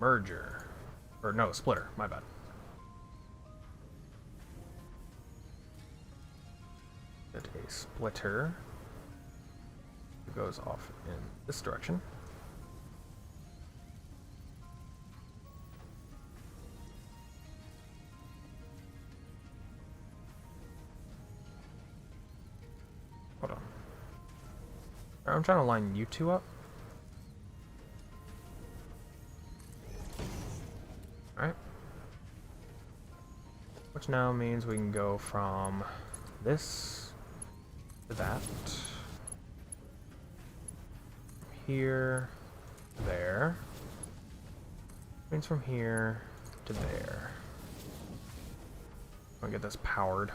merger. Or no, splitter, my bad. Get a splitter. It goes off in this direction. Hold on. I'm trying to line you two up. Alright. Which now means we can go from this to that. Here to there. Means from here to there. I'm gonna get this powered.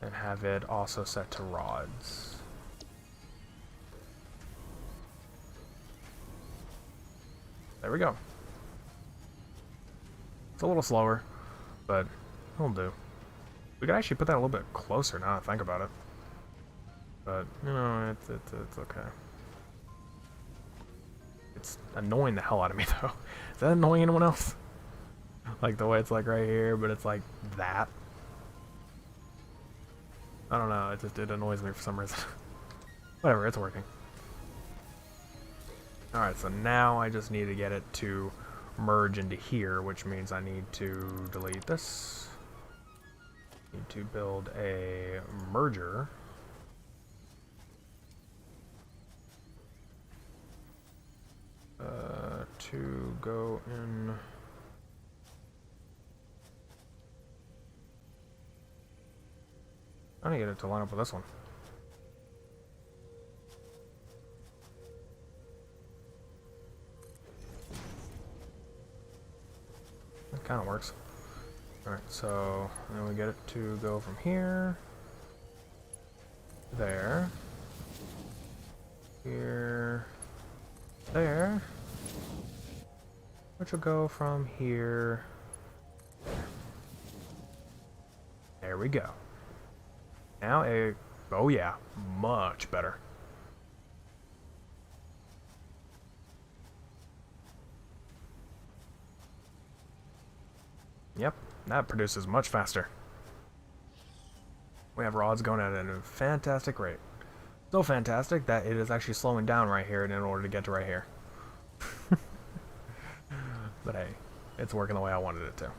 And have it also set to rods. There we go. It's a little slower, but it'll do. We could actually put that a little bit closer now that I think about it. But, you know, it's okay. It's annoying the hell out of me, though. Is that annoying anyone else? Like the way it's like right here, but it's like that. I don't know, it annoys me for some reason. Whatever, it's working. Alright, so now I just need to get it to merge into here, which means I need to delete this. Need to build a merger. To go in I need to get it to line up with this one. That kind of works. Alright, so then we get it to go from here, there, here, there, which will go from here. There we go. Now oh yeah, much better. Yep, that produces much faster. We have rods going at a fantastic rate. So fantastic that it is actually slowing down right here in order to get to right here. But hey, it's working the way I wanted it to.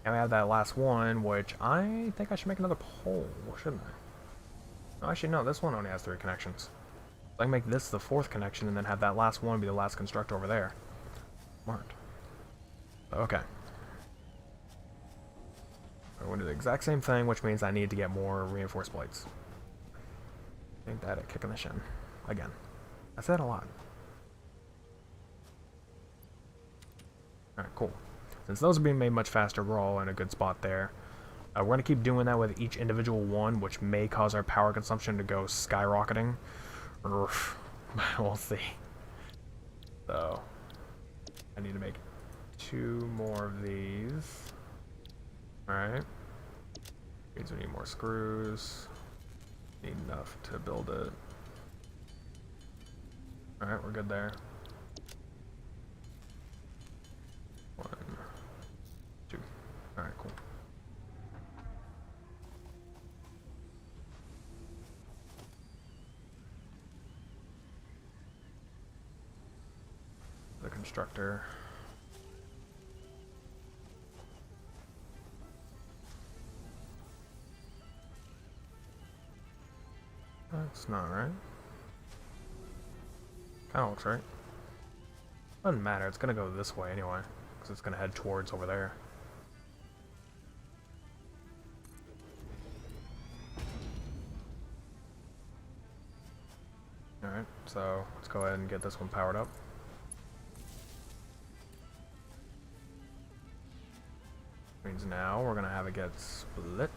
And we have that last one, which I think I should make another pole, shouldn't I? No, actually no, this one only has 3 connections. So I can make this the 4th connection and then have that last one be the last constructor over there. Smart. Okay. I'm going to do the exact same thing, which means I need to get more reinforced plates. Ain't that it, kicking the shin. Again. I said a lot. Alright, cool. Since those are being made much faster, we're all in a good spot there. We're going to keep doing that with each individual one, which may cause our power consumption to go skyrocketing. We'll see. So, I need to make 2 more of these. Alright. Means we need more screws. Need enough to build it. Alright, we're good there. 1, 2. Alright, cool. The constructor. That's not right. Kinda looks right. Doesn't matter, it's gonna go this way anyway, because it's gonna head towards over there. Alright, so let's go ahead and get this one powered up. Means now we're gonna have it get split.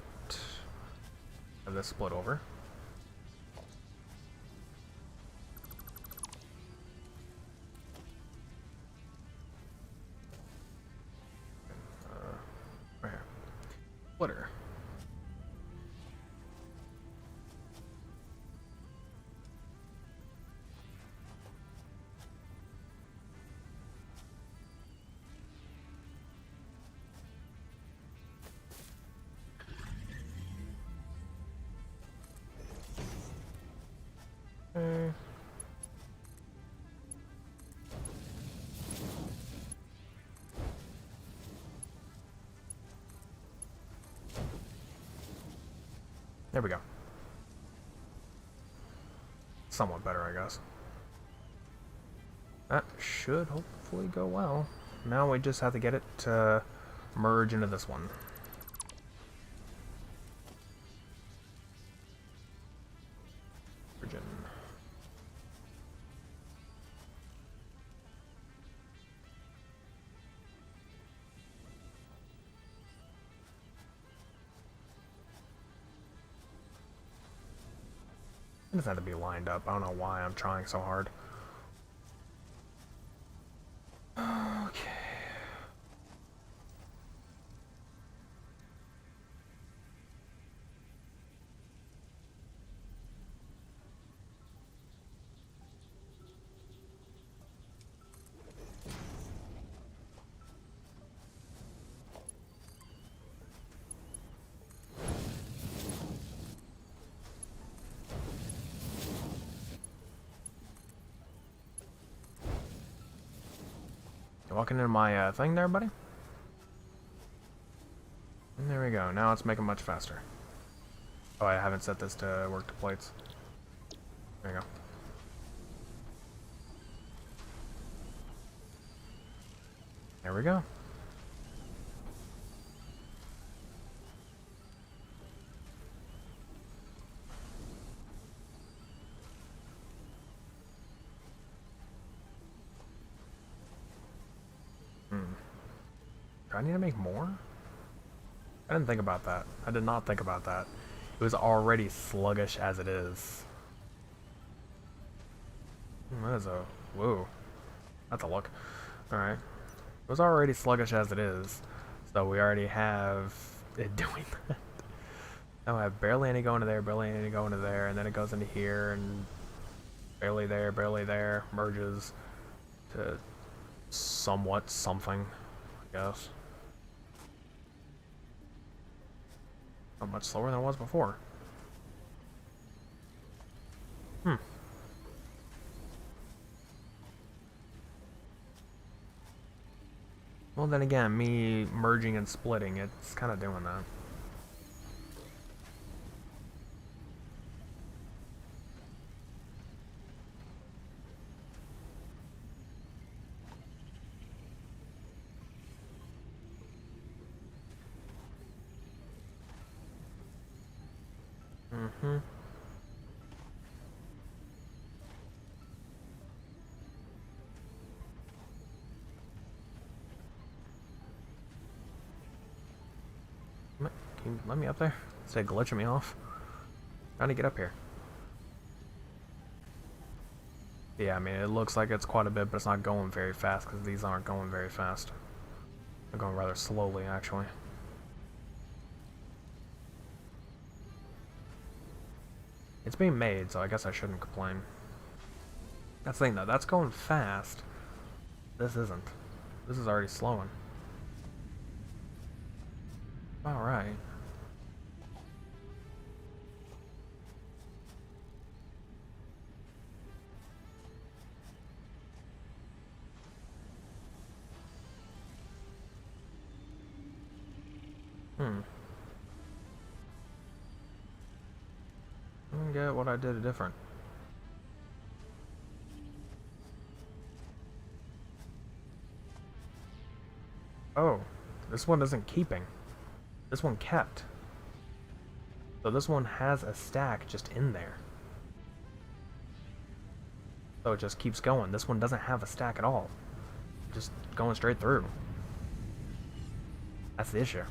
Have this split over. Right here. Splitter. Okay. There we go. Somewhat better, I guess. That should hopefully go well. Now we just have to get it to merge into this one. Virgin. It doesn't have to be lined up. I don't know why I'm trying so hard. Okay. Walking into my thing there, buddy? And there we go. Now it's making much faster. Oh, I haven't set this to work to plates. There you go. There we go. Do I need to make more? I didn't think about that. I did not think about that. It was already sluggish as it is. That is a... Whoa. That's a look. Alright. It was already sluggish as it is. So we already have it doing that. Now I have barely any going to there, barely any going to there, and then it goes into here, and barely there, merges to somewhat something, I guess. Not much slower than it was before. Well, then again, me merging and splitting, it's kind of doing that. Mm-hmm. Can you let me up there? Instead of glitching me off. Trying to get up here. Yeah, I mean, it looks like it's quite a bit, but it's not going very fast because these aren't going very fast. They're going rather slowly, actually. It's being made, so I guess I shouldn't complain. That's the thing, though. That's going fast. This isn't. This is already slowing. Alright. I don't get what I did different. Oh, this one isn't keeping. This one kept. So this one has a stack just in there. So it just keeps going. This one doesn't have a stack at all. Just going straight through. That's the issue.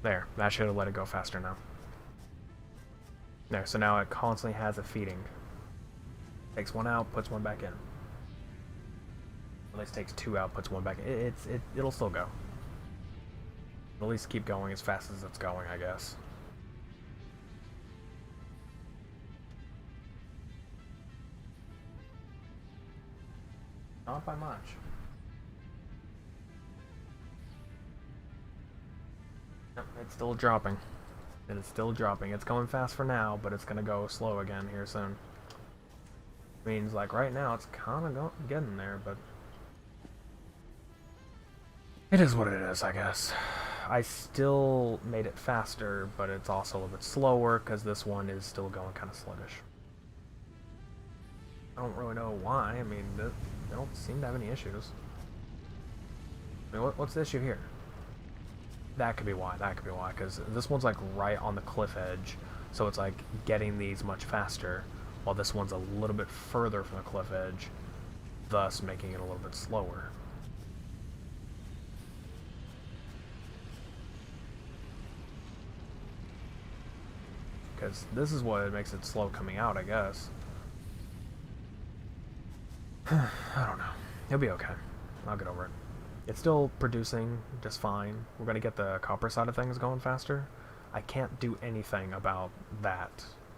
There, that should have let it go faster now. There, so now it constantly has a feeding. Takes one out, puts one back in. At least takes two out, puts one back in. It'll still go. At least keep going as fast as it's going, I guess. Not by much. It's still dropping. It is still dropping. It's going fast for now, but it's gonna go slow again here soon. Means like right now it's kind of getting there, but it is what it is, I guess. I still made it faster, but it's also a little bit slower because this one is still going kind of sluggish. I don't really know why. I mean, they don't seem to have any issues. I mean, what's the issue here? That could be why. That could be why. Because this one's like right on the cliff edge, so it's like getting these much faster, while this one's a little bit further from the cliff edge, thus making it a little bit slower. Because this is what makes it slow coming out, I guess. I don't know. It'll be okay. I'll get over it. It's still producing just fine. We're going to get the copper side of things going faster. I can't do anything about that,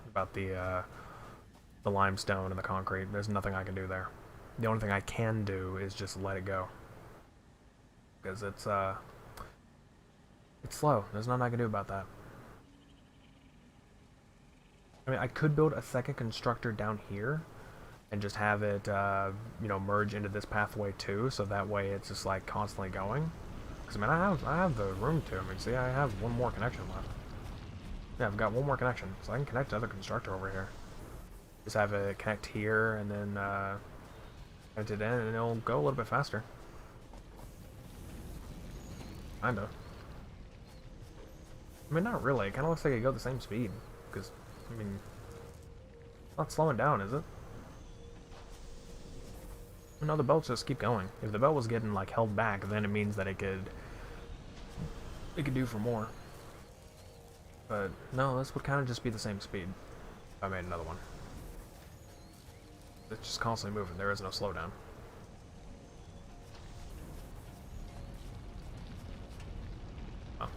about the limestone and the concrete. There's nothing I can do there. The only thing I can do is just let it go. Because it's slow. There's nothing I can do about that. I mean, I could build a second constructor down here and just have it, you know, merge into this pathway too, so that way it's just like constantly going. Because I mean, I have the room to. I mean, see, I have one more connection left. Yeah, I've got one more connection, so I can connect to the other constructor over here. Just have it connect here and then connect it in, and it'll go a little bit faster. Kinda. I mean, not really. It kind of looks like it go the same speed. Because, I mean, it's not slowing down, is it? No, the belts just keep going. If the belt was getting like held back, then it means that it could do for more. But no, this would kind of just be the same speed if I made another one. It's just constantly moving. There is no slowdown. Oh.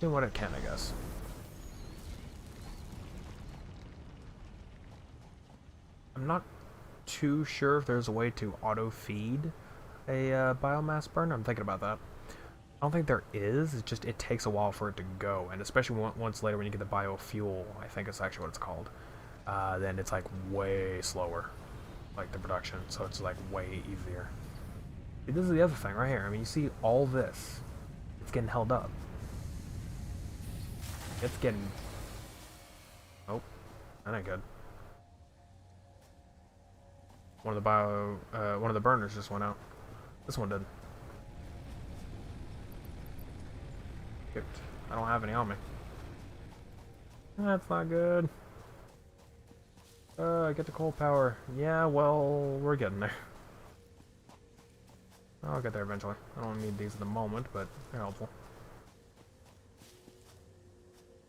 Doing what it can, I guess. I'm not too sure if there's a way to auto-feed a biomass burn. I'm thinking about that. I don't think there is. It's just it takes a while for it to go, and especially once later when you get the biofuel, I think it's actually what it's called. Then it's like way slower, like the production. So it's like way easier. See, this is the other thing right here. I mean, you see all this. It's getting held up. It's getting. Oh, that ain't good. One of the burners just went out. This one did. I don't have any on me. That's not good. Get the coal power. Yeah, well, we're getting there. I'll get there eventually. I don't need these at the moment, but they're helpful.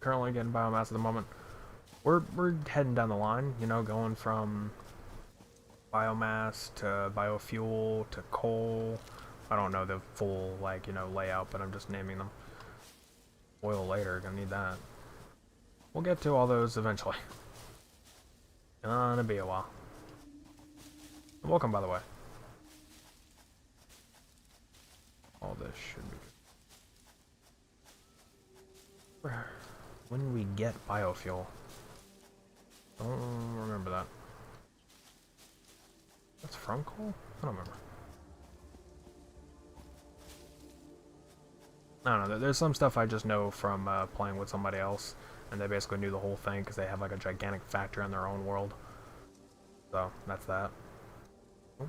Currently getting biomass at the moment. We're heading down the line, you know, going from biomass to biofuel to coal. I don't know the full, like, you know, layout, but I'm just naming them. Oil later, gonna need that. We'll get to all those eventually. Gonna be a while. Welcome, by the way. All this should be good. When we get biofuel. Don't remember that. That's from coal? I don't remember. I don't know. There's some stuff I just know from playing with somebody else, and they basically knew the whole thing because they have like a gigantic factory on their own world. So that's that. Oh.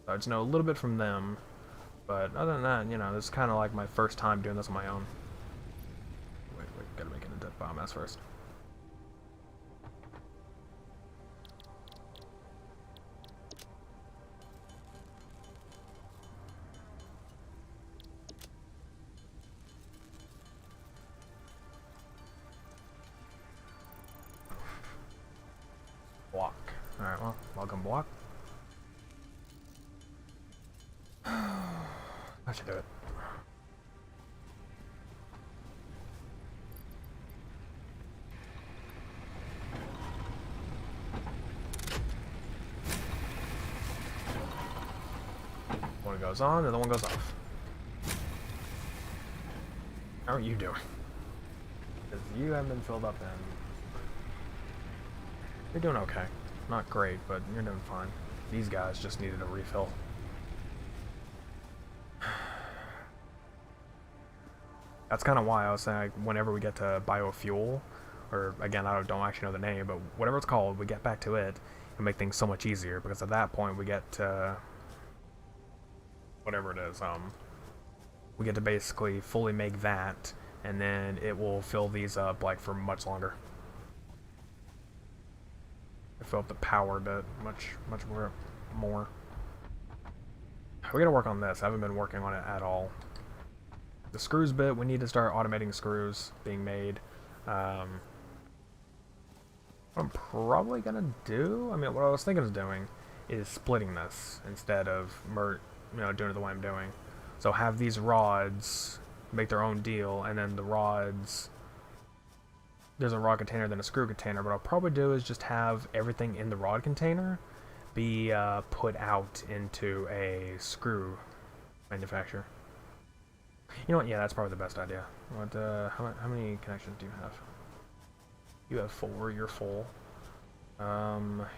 So I just know a little bit from them, but other than that, you know, this is kind of like my first time doing this on my own. Wait, gotta make it into biomass first. Block. Alright, well, welcome block. That should do it. One goes on, the other one goes off. How are you doing? Because you haven't been filled up in. You're doing okay. Not great, but you're doing fine. These guys just needed a refill. That's kind of why I was saying, like, whenever we get to biofuel, or again, I don't actually know the name, but whatever it's called, we get back to it and make things so much easier, because at that point we get to whatever it is, we get to basically fully make that, and then it will fill these up like for much longer. Fill up the power bit much more. We gotta work on this. I haven't been working on it at all. The screws bit, we need to start automating screws being made. What I'm probably gonna do, I mean, what I was thinking of doing is splitting this instead of doing it the way I'm doing. So have these rods make their own deal, and then the rods, there's a rod container, then a screw container. What I'll probably do is just have everything in the rod container be put out into a screw manufacturer. You know what? Yeah, that's probably the best idea. What? How many connections do you have? You have 4. You're full.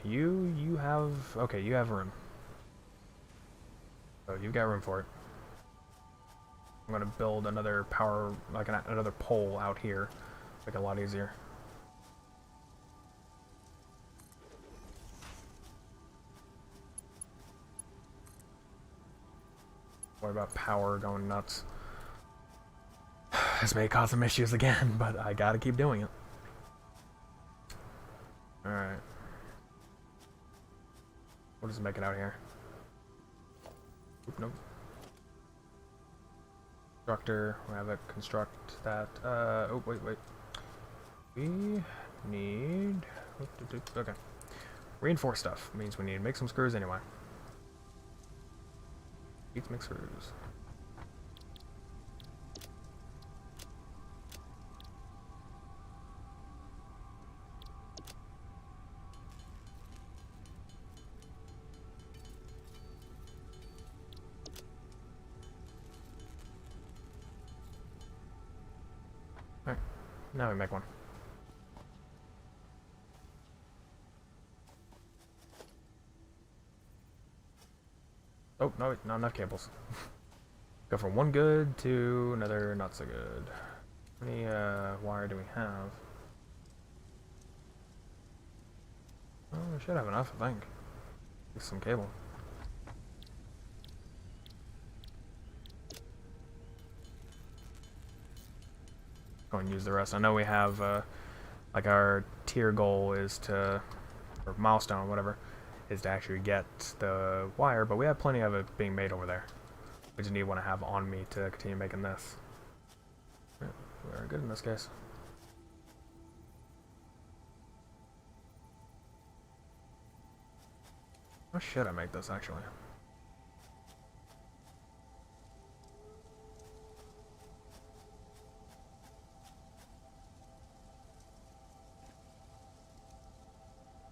You have, okay. You have room. So you've got room for it. I'm gonna build another power, like another pole out here. Make it a lot easier. What about power going nuts? This may cause some issues again, but I gotta keep doing it. Alright. What does it make it out here? Oop, nope. Constructor, we have it construct that. Oh, wait. We need. Okay. Reinforce stuff means we need to make some screws anyway. Let's make screws. Alright, now we make one. Oh, no, not enough cables. Go from one good to another not so good. How many wire do we have? Oh, we should have enough, I think. Get some cable. Go and use the rest. I know we have, like our tier goal is to, or milestone, whatever, is to actually get the wire, but we have plenty of it being made over there. We just need one to have on me to continue making this. Yeah, we're good in this case. How should I make this actually?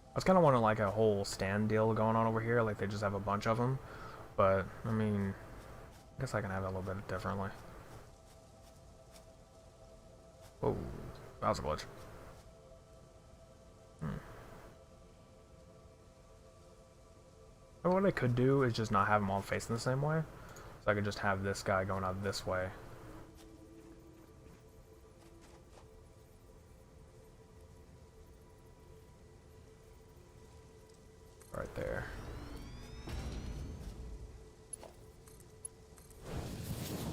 I was kind of wanting like a whole stand deal going on over here, like they just have a bunch of them. But, I mean, I guess I can have it a little bit differently. Oh, that was a glitch. Or what I could do is just not have them all facing the same way. So I could just have this guy going out this way. Right there.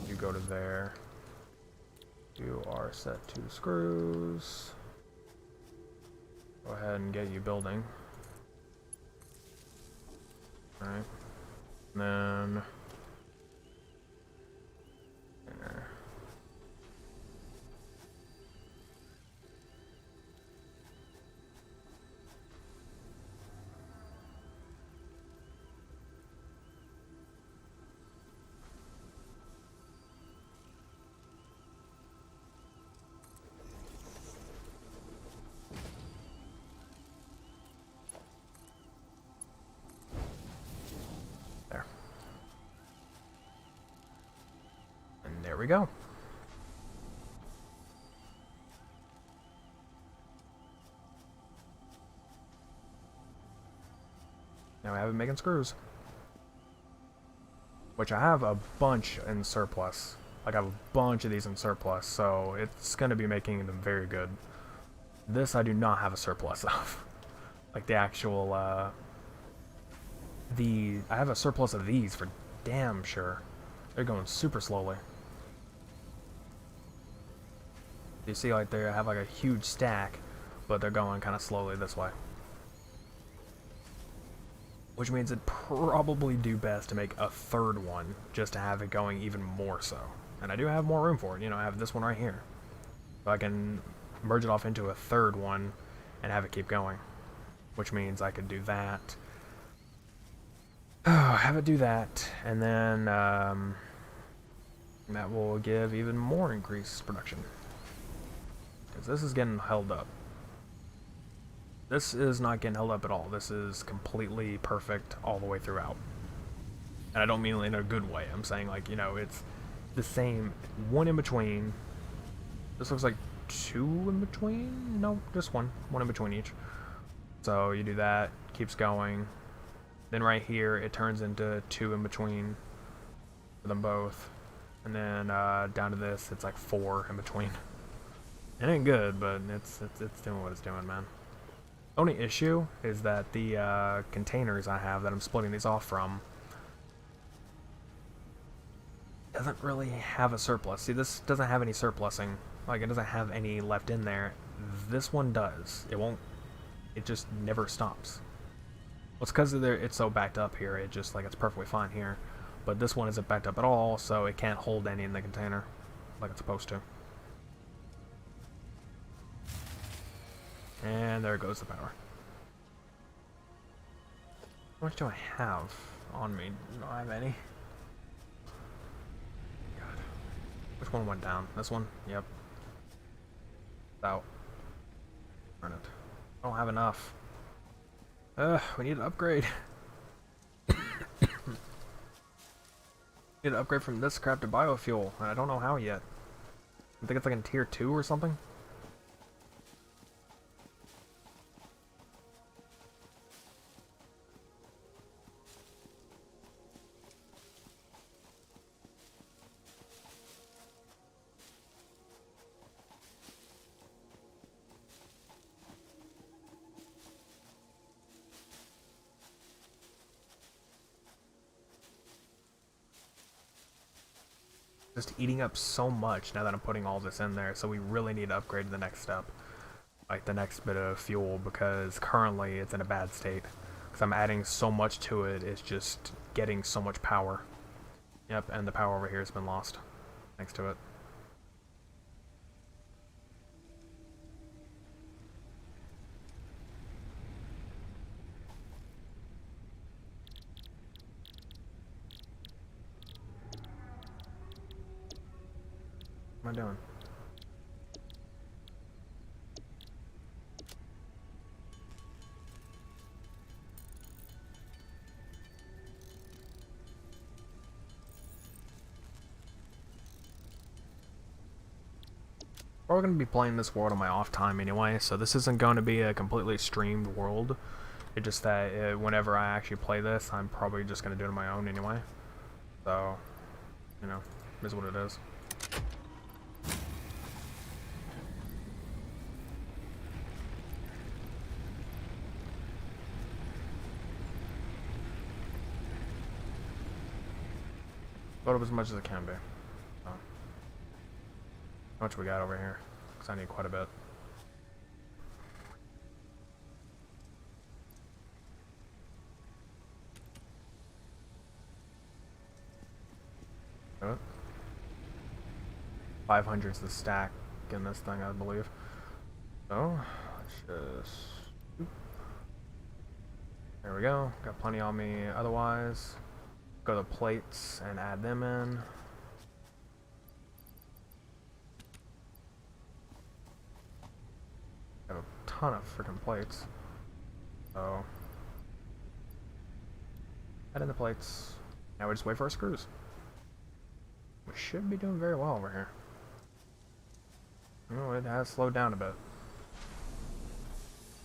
You go to there. You are set to screws. Go ahead and get you building. Alright. Then there. There we go. Now I have it making screws. Which I have a bunch in surplus. Like I have a bunch of these in surplus, so it's going to be making them very good. This I do not have a surplus of. Like the actual, I have a surplus of these for damn sure. They're going super slowly. You see like they have like a huge stack, but they're going kind of slowly this way. Which means it'd probably do best to make a third one, just to have it going even more so. And I do have more room for it, you know, I have this one right here. So I can merge it off into a third one and have it keep going. Which means I could do that. Have it do that, and then that will give even more increased production. Because this is getting held up. This is not getting held up at all. This is completely perfect all the way throughout. And I don't mean in a good way. I'm saying like, you know, it's the same. One in between. This looks like two in between? No, just one. One in between each. So you do that. Keeps going. Then right here, it turns into two in between for them both. And then down to this, it's like 4 in between. It ain't good, but it's doing what it's doing, man. The only issue is that the containers I have that I'm splitting these off from doesn't really have a surplus. See, this doesn't have any surplusing. Like, it doesn't have any left in there. This one does. It won't. It just never stops. Well, it's because it's so backed up here. It just, like, it's perfectly fine here. But this one isn't backed up at all, so it can't hold any in the container like it's supposed to. And there goes the power. How much do I have on me? Do I have any? God. Which one went down? This one? Yep. It's out. Darn it. I don't have enough. We need an upgrade. Need to upgrade from this crap to biofuel, and I don't know how yet. I think it's like in tier 2 or something. Just eating up so much now that I'm putting all this in there, so we really need to upgrade to the next step. Like the next bit of fuel, because currently it's in a bad state. Because I'm adding so much to it, it's just getting so much power. Yep, and the power over here has been lost. Thanks to it. What am I doing? We're going to be playing this world on my off time anyway, so this isn't going to be a completely streamed world. It's just that whenever I actually play this, I'm probably just going to do it on my own anyway. So, you know, it is what it is. Load up as much as it can be. So. How much we got over here? Because I need quite a bit. What? 500 is the stack in this thing, I believe. So, let's just... There we go. Got plenty on me otherwise. Go to plates and add them in. I have a ton of freaking plates. So, add in the plates. Now we just wait for our screws. We should be doing very well over here. Oh, it has slowed down a bit.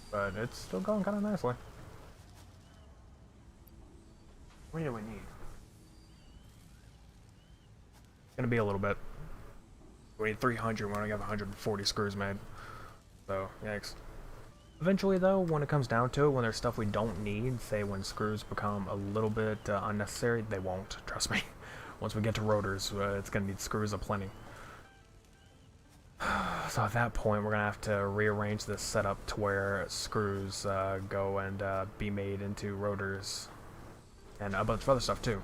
But it's still going kind of nicely. What do we need? Gonna be a little bit. We need 300 when we have 140 screws made. So, yikes. Eventually though, when it comes down to it, when there's stuff we don't need, say when screws become a little bit unnecessary, they won't, trust me. Once we get to rotors, it's gonna need screws aplenty. So at that point, we're gonna have to rearrange this setup to where screws go and be made into rotors. And a bunch of other stuff too.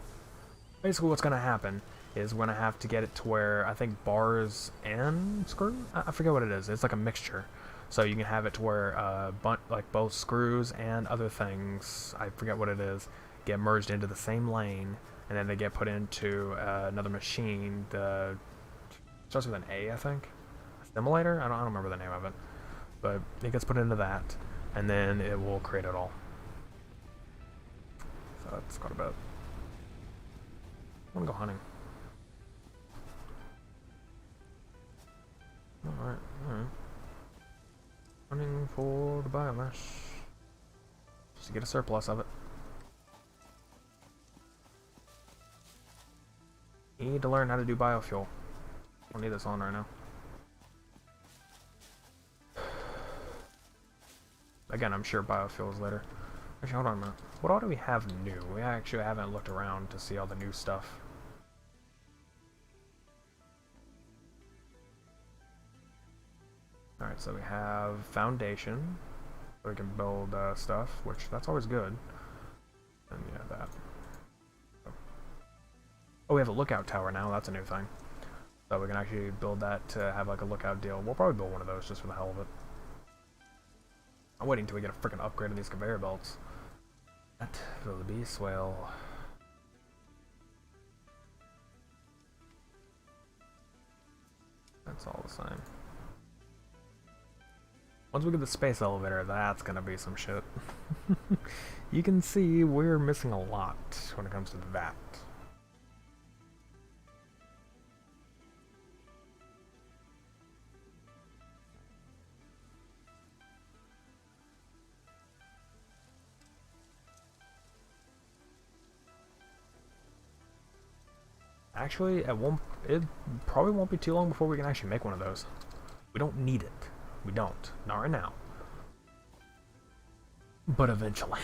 Basically what's gonna happen is we're gonna have to get it to where I think bars and screw? I forget what it is. It's like a mixture. So you can have it to where like both screws and other things, I forget what it is, get merged into the same lane, and then they get put into another machine. The starts with an A, I think. Assimilator? I don't remember the name of it. But it gets put into that, and then it will create it all. So that's quite a bit. I want to go hunting. Alright, alright. Hunting for the biomass. Just to get a surplus of it. You need to learn how to do biofuel. Don't need this on right now. Again, I'm sure biofuels later. Actually, hold on a minute. What all do we have new? We actually haven't looked around to see all the new stuff. Alright, so we have foundation. So we can build stuff, which that's always good. And yeah, that. Oh, we have a lookout tower now. That's a new thing. So we can actually build that to have like a lookout deal. We'll probably build one of those just for the hell of it. I'm waiting until we get a freaking upgrade on these conveyor belts. That will be swell. That's all the same. Once we get the space elevator, that's gonna be some shit. You can see we're missing a lot when it comes to that. Actually, it probably won't be too long before we can actually make one of those. We don't need it. We don't. Not right now. But eventually.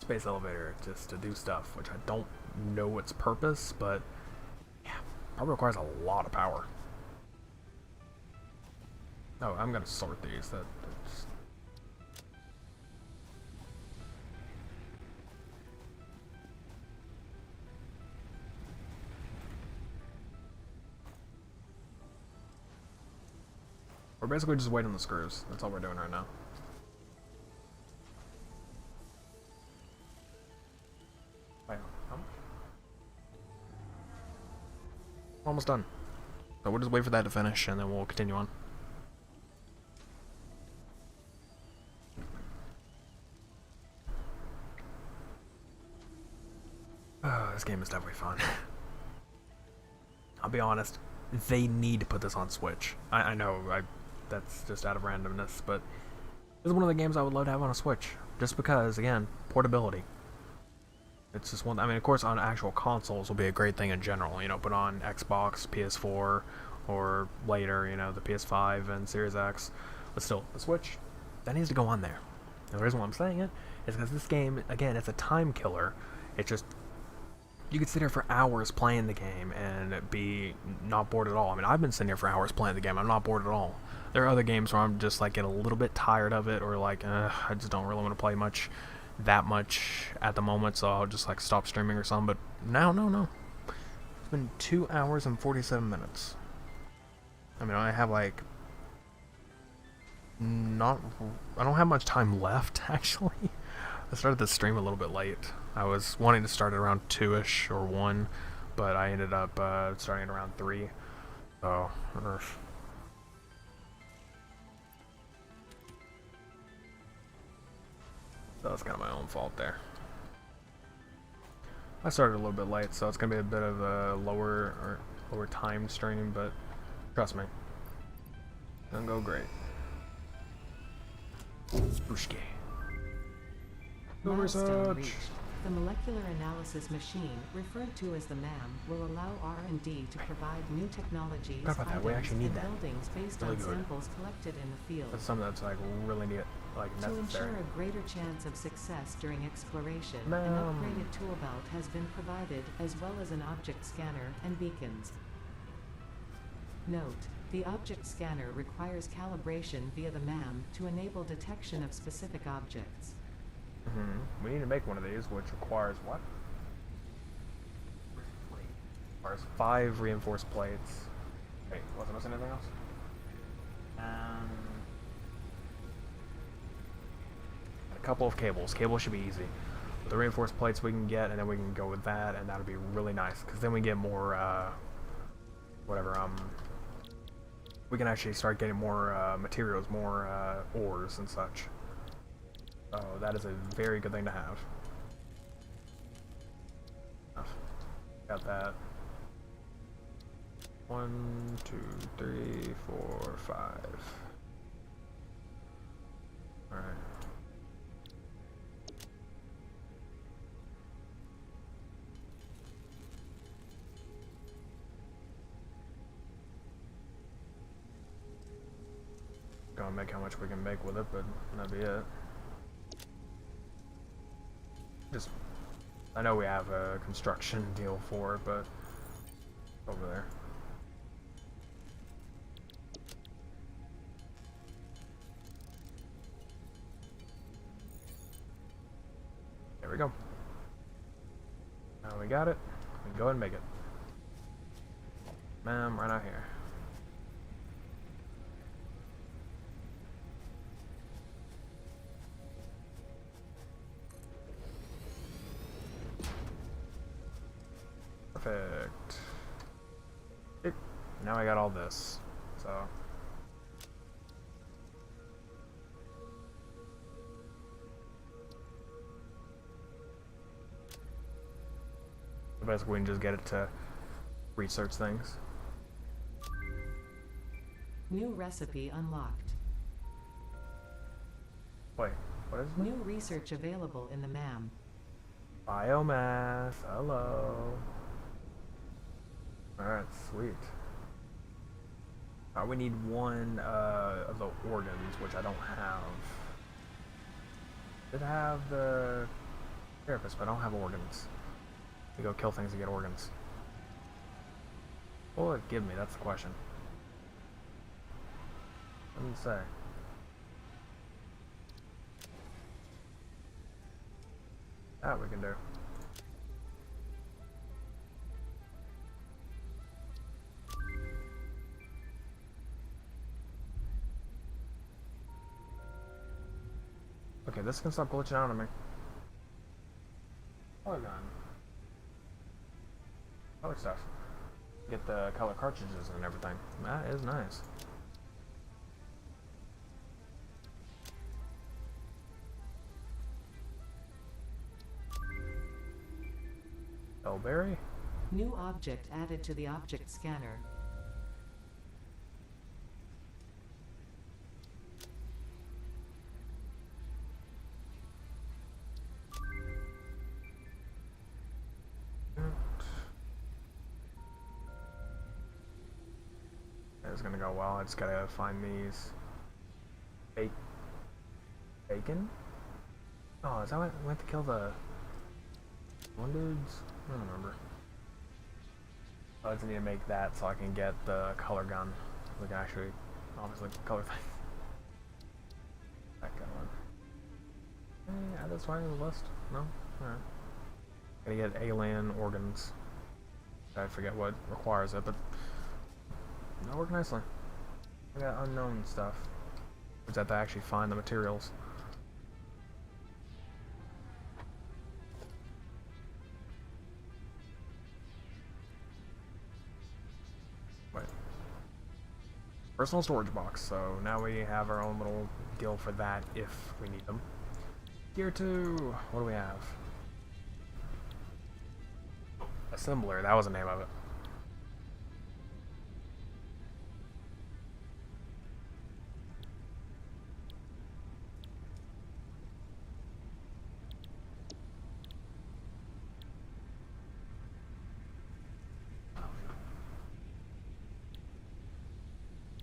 Space elevator just to do stuff, which I don't know its purpose, but yeah, probably requires a lot of power. Oh, I'm gonna sort these. That's we're basically just waiting on the screws. That's all we're doing right now. Almost done. So we'll just wait for that to finish and then we'll continue on. Oh, this game is definitely fun. I'll be honest, they need to put this on Switch. I know, that's just out of randomness, but this is one of the games I would love to have on a Switch. Just because, again, portability. It's just one. I mean, of course, on actual consoles will be a great thing in general. You know, put on Xbox, PS4, or later, you know, the PS5 and Series X. But still, the Switch, that needs to go on there. And the reason why I'm saying it is because this game, again, it's a time killer. It's just, you could sit here for hours playing the game and be not bored at all. I mean, I've been sitting here for hours playing the game. I'm not bored at all. There are other games where I'm just like get a little bit tired of it, or like, I just don't really want to play that much at the moment, so I'll just like stop streaming or something. But no. It's been 2 hours and 47 minutes. I mean, I have like I don't have much time left actually. I started this stream a little bit late. I was wanting to start at around 2ish or 1, but I ended up starting at around 3. So that was kind of my own fault there. I started a little bit late, so it's gonna be a bit of a lower time stream, but trust me, it's gonna go great. Booshki. Milestone reached. The molecular analysis machine, referred to as the MAM, will allow R&D to provide new technologies, items, and buildings based on samples collected in the field. That's something that's like really neat, like necessary. To ensure a greater chance of success during exploration, an upgraded tool belt has been provided, as well as an object scanner and beacons. Note: the object scanner requires calibration via the MAM to enable detection of specific objects. We need to make one of these, which requires what? Requires 5 reinforced plates. Wait, wasn't missing anything else? A couple of cables. Cables should be easy. The reinforced plates we can get, and then we can go with that, and that'll be really nice, because then we get more, we can actually start getting more materials, more ores and such. So that is a very good thing to have. Got that. 1, 2, 3, 4, 5. Alright. make how much we can make with it, but that'd be it. Just, I know we have a construction deal for it, but over there. There we go. Now we got it. We can go ahead and make it. Ma'am, right out here. Perfect. Now I got all this, so. Basically, we can just get it to research things. New recipe unlocked. Wait, what is it? New research available in the MAM. Biomass, hello. Alright, sweet. We need one of the organs, which I don't have. Did have the therapist, but I don't have organs. You go kill things to get organs. What will it give me? That's the question. What does it say? That we can do. Okay, this can stop glitching out on me. Color gun. Color stuff. Get the color cartridges and everything. That is nice. Elberry? New object added to the object scanner. It's gonna go well. I just gotta find these. Bacon? Oh, is that what we have to kill the one dudes? I don't remember. I just need to make that so I can get the color gun. We can actually, obviously, color things. That gun. Add this right to the list? No? Alright. Gotta get alien organs. I forget what requires it, but that worked nicely. I got unknown stuff. We just have to actually find the materials. Wait. Personal storage box, so now we have our own little deal for that if we need them. Gear 2! What do we have? Assembler, that was the name of it.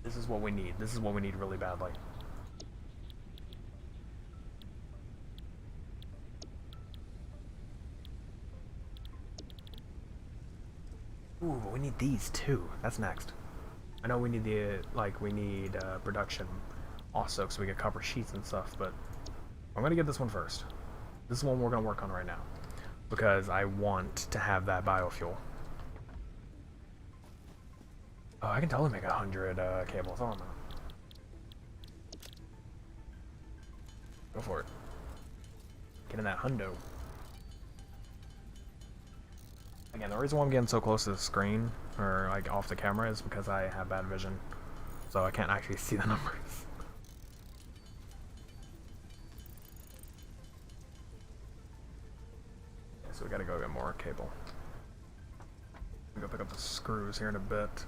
This is what we need. This is what we need really badly. Ooh, but we need these too. That's next. I know we need the, we need production also so we can cover sheets and stuff, but I'm gonna get this one first. This is one we're gonna work on right now because I want to have that biofuel. Oh, I can totally make 100 cables. I don't know. Go for it. Get in that hundo. Again, the reason why I'm getting so close to the screen, or like off the camera, is because I have bad vision. So I can't actually see the numbers. Okay, so we gotta go get more cable. I'll go pick up the screws here in a bit.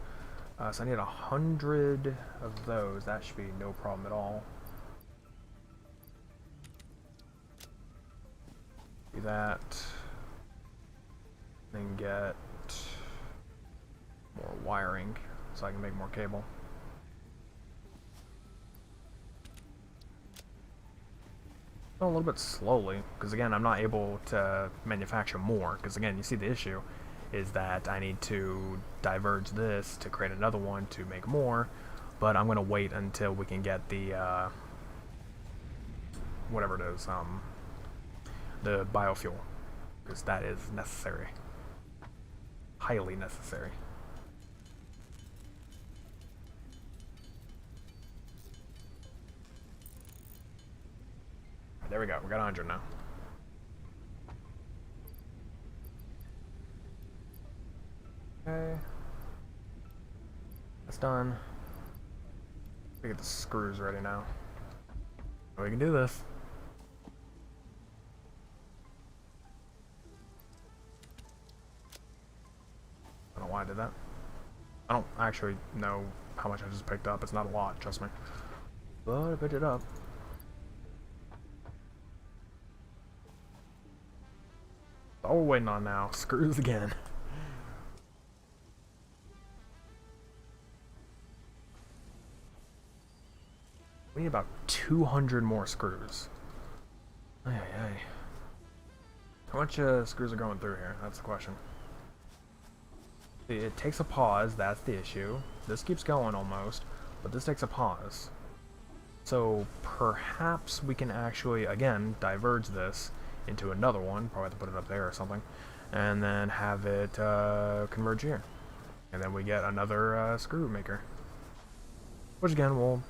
So I need 100 of those. That should be no problem at all. Do that. Then get more wiring so I can make more cable. a little bit slowly, because again, I'm not able to manufacture more, because again, you see the issue is that I need to diverge this to create another one to make more, but I'm going to wait until we can get the, whatever it is, the biofuel, because that is necessary. Highly necessary. There we go, we got 100 now. Okay. That's done. We get the screws ready now. We can do this. I don't know why I did that. I don't actually know how much I just picked up. It's not a lot, trust me. But I picked it up. All we're waiting on now. Screws again. We need about 200 more screws. Ay, ay, ay. How much screws are going through here? That's the question. It takes a pause, that's the issue. This keeps going almost, but this takes a pause. So perhaps we can actually, again, diverge this into another one. Probably have to put it up there or something. And then have it converge here. And then we get another screw maker. Which again, we'll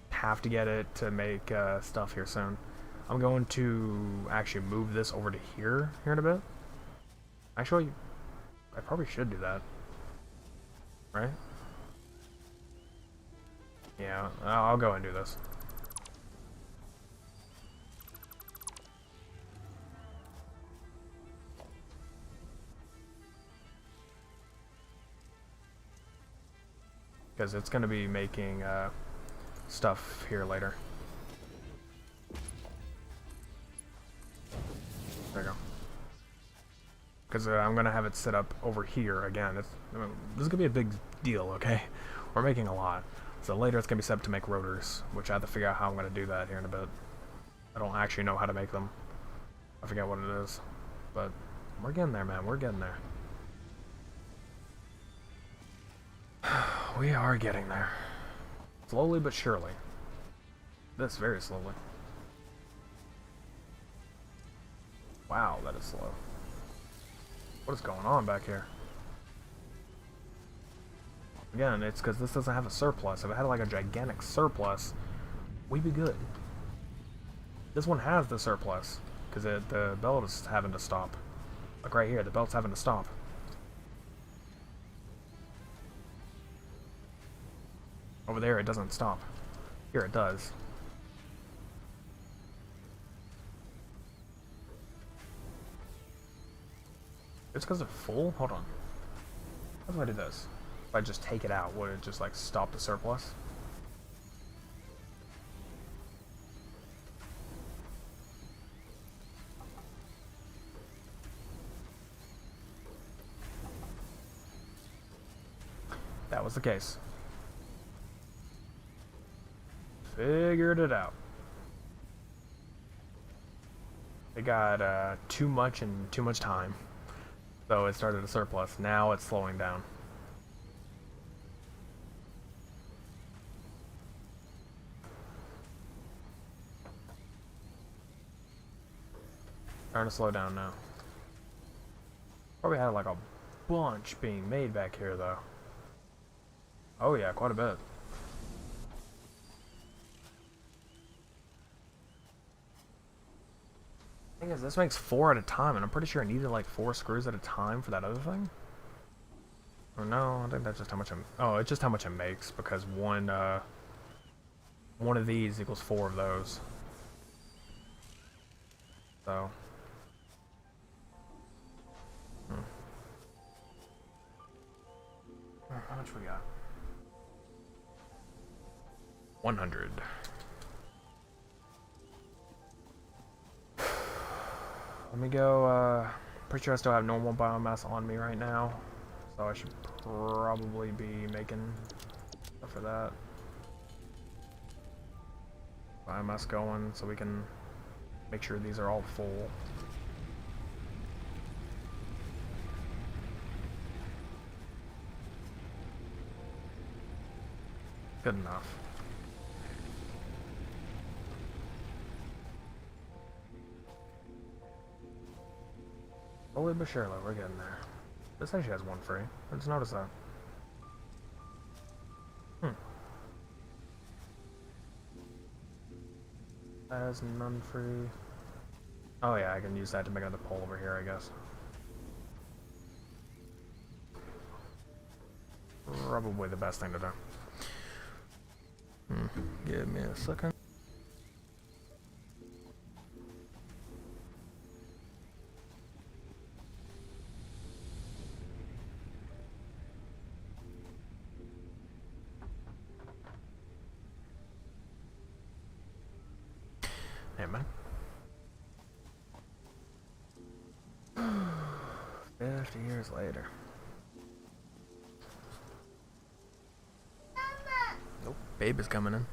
have to get it to make stuff here soon. I'm going to actually move this over to here in a bit. Actually, I probably should do that. Right? Yeah, I'll go and do this. Because it's going to be making stuff here later. There you go. Because I'm going to have it set up over here again. This is going to be a big deal, okay? We're making a lot. So later it's going to be set up to make rotors, which I have to figure out how I'm going to do that here in a bit. I don't actually know how to make them. I forget what it is. But we're getting there, man. We're getting there. We are getting there. Slowly but surely. This very slowly. Wow, that is slow. What is going on back here? Again, it's because this doesn't have a surplus. If it had like a gigantic surplus, we'd be good. This one has the surplus because the belt is having to stop. Like right here, the belt's having to stop. Over there, it doesn't stop. Here, it does. It's because they're full? Hold on. How do I do this? If I just take it out, would it just like stop the surplus? That was the case. Figured it out. It got too much and too much time. So it started a surplus. Now it's slowing down. Starting to slow down now. Probably had like a bunch being made back here though. Oh yeah, quite a bit. Thing is, this makes 4 at a time, and I'm pretty sure I needed like 4 screws at a time for that other thing. Or no, I think that's just how much it's just how much it makes, because one of these equals 4 of those. So. How much we got? 100. Let me go, pretty sure I still have normal biomass on me right now, so I should probably be making stuff for that. Biomass going so we can Make sure these are all full. Good enough. Slowly but surely, we're getting there. This actually has one free. I just noticed that. That has none free. Oh yeah, I can use that to make another pole over here, I guess. Probably the best thing to do. Give me a second. Hey man. 50 years later. Nope, babe is coming in.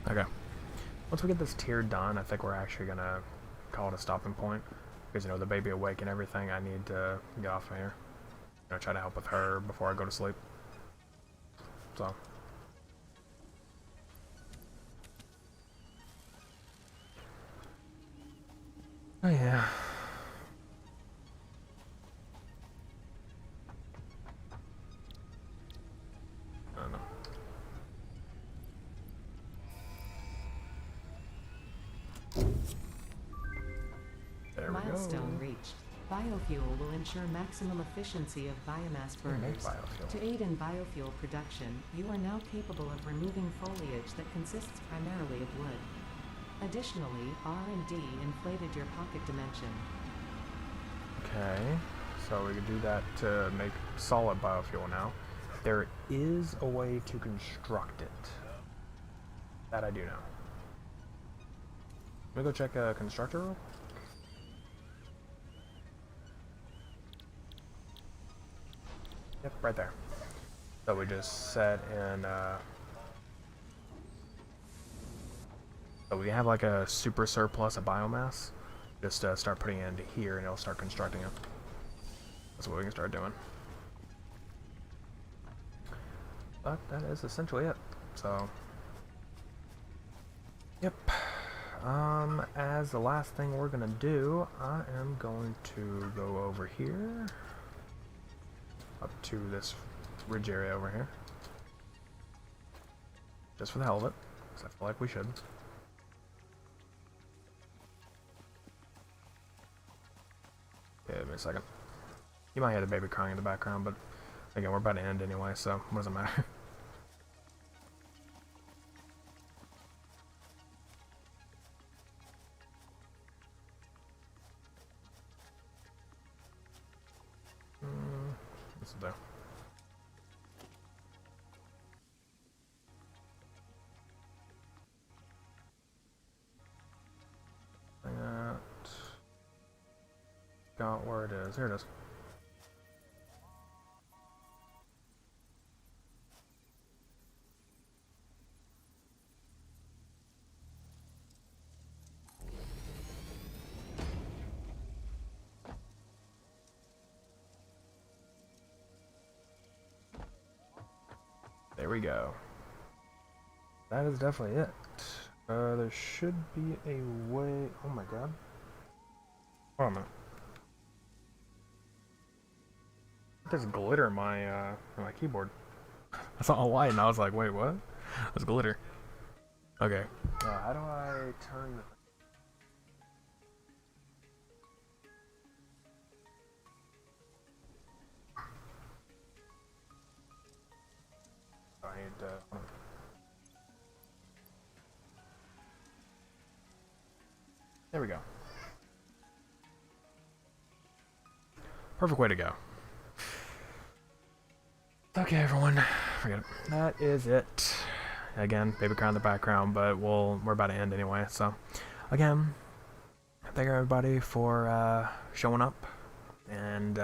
Okay. Once we get this tier done, I think we're actually gonna call it a stopping point. Because, you know, the baby awake and everything, I need to get off of here. You know, try to help with her before I go to sleep. So. Oh yeah. I don't know. There we go. Milestone reached. Biofuel will ensure maximum efficiency of biomass burners. To aid in biofuel production, you are now capable of removing foliage that consists primarily of wood. Additionally, R&D inflated your pocket dimension. Okay, so we can do that to make solid biofuel now. There is a way to construct it. That I do know. Let me go check a constructor room. Yep, right there. So we just set in, so we have like a super surplus of biomass. Just start putting it into here and it'll start constructing it. That's what we can start doing. But that is essentially it. So, yep. As the last thing we're gonna do, I am going to go over here. Up to this ridge area over here. Just for the hell of it, because I feel like we should. Give me a second. You might hear the baby crying in the background, but again, we're about to end anyway, so what does it matter? This will do. Got where it is. Here it is. we go. That is definitely it. There should be a way... Oh my god. Hold on a minute. There's glitter in my keyboard. I saw a light and I was like, wait, what? There's glitter. Okay. How do I turn the... I need There we go. Perfect way to go. Okay, everyone. Forget it. That is it. Again, baby cry in the background, but we're about to end anyway. So, again, thank you everybody for showing up. And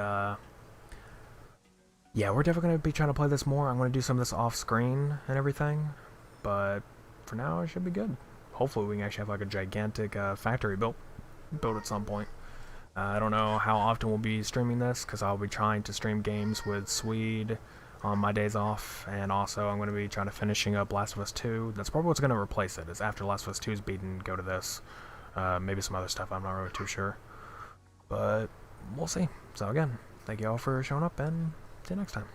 yeah, we're definitely going to be trying to play this more. I'm going to do some of this off screen and everything. But for now, it should be good. Hopefully, we can actually have like a gigantic factory built at some point. I don't know how often we'll be streaming this because I'll be trying to stream games with Swede on my days off, and also I'm going to be trying to finishing up Last of Us 2. That's probably what's going to replace it, is after Last of Us 2 is beaten, go to this. Maybe some other stuff, I'm not really too sure. But we'll see. So again, thank you all for showing up, and see you next time.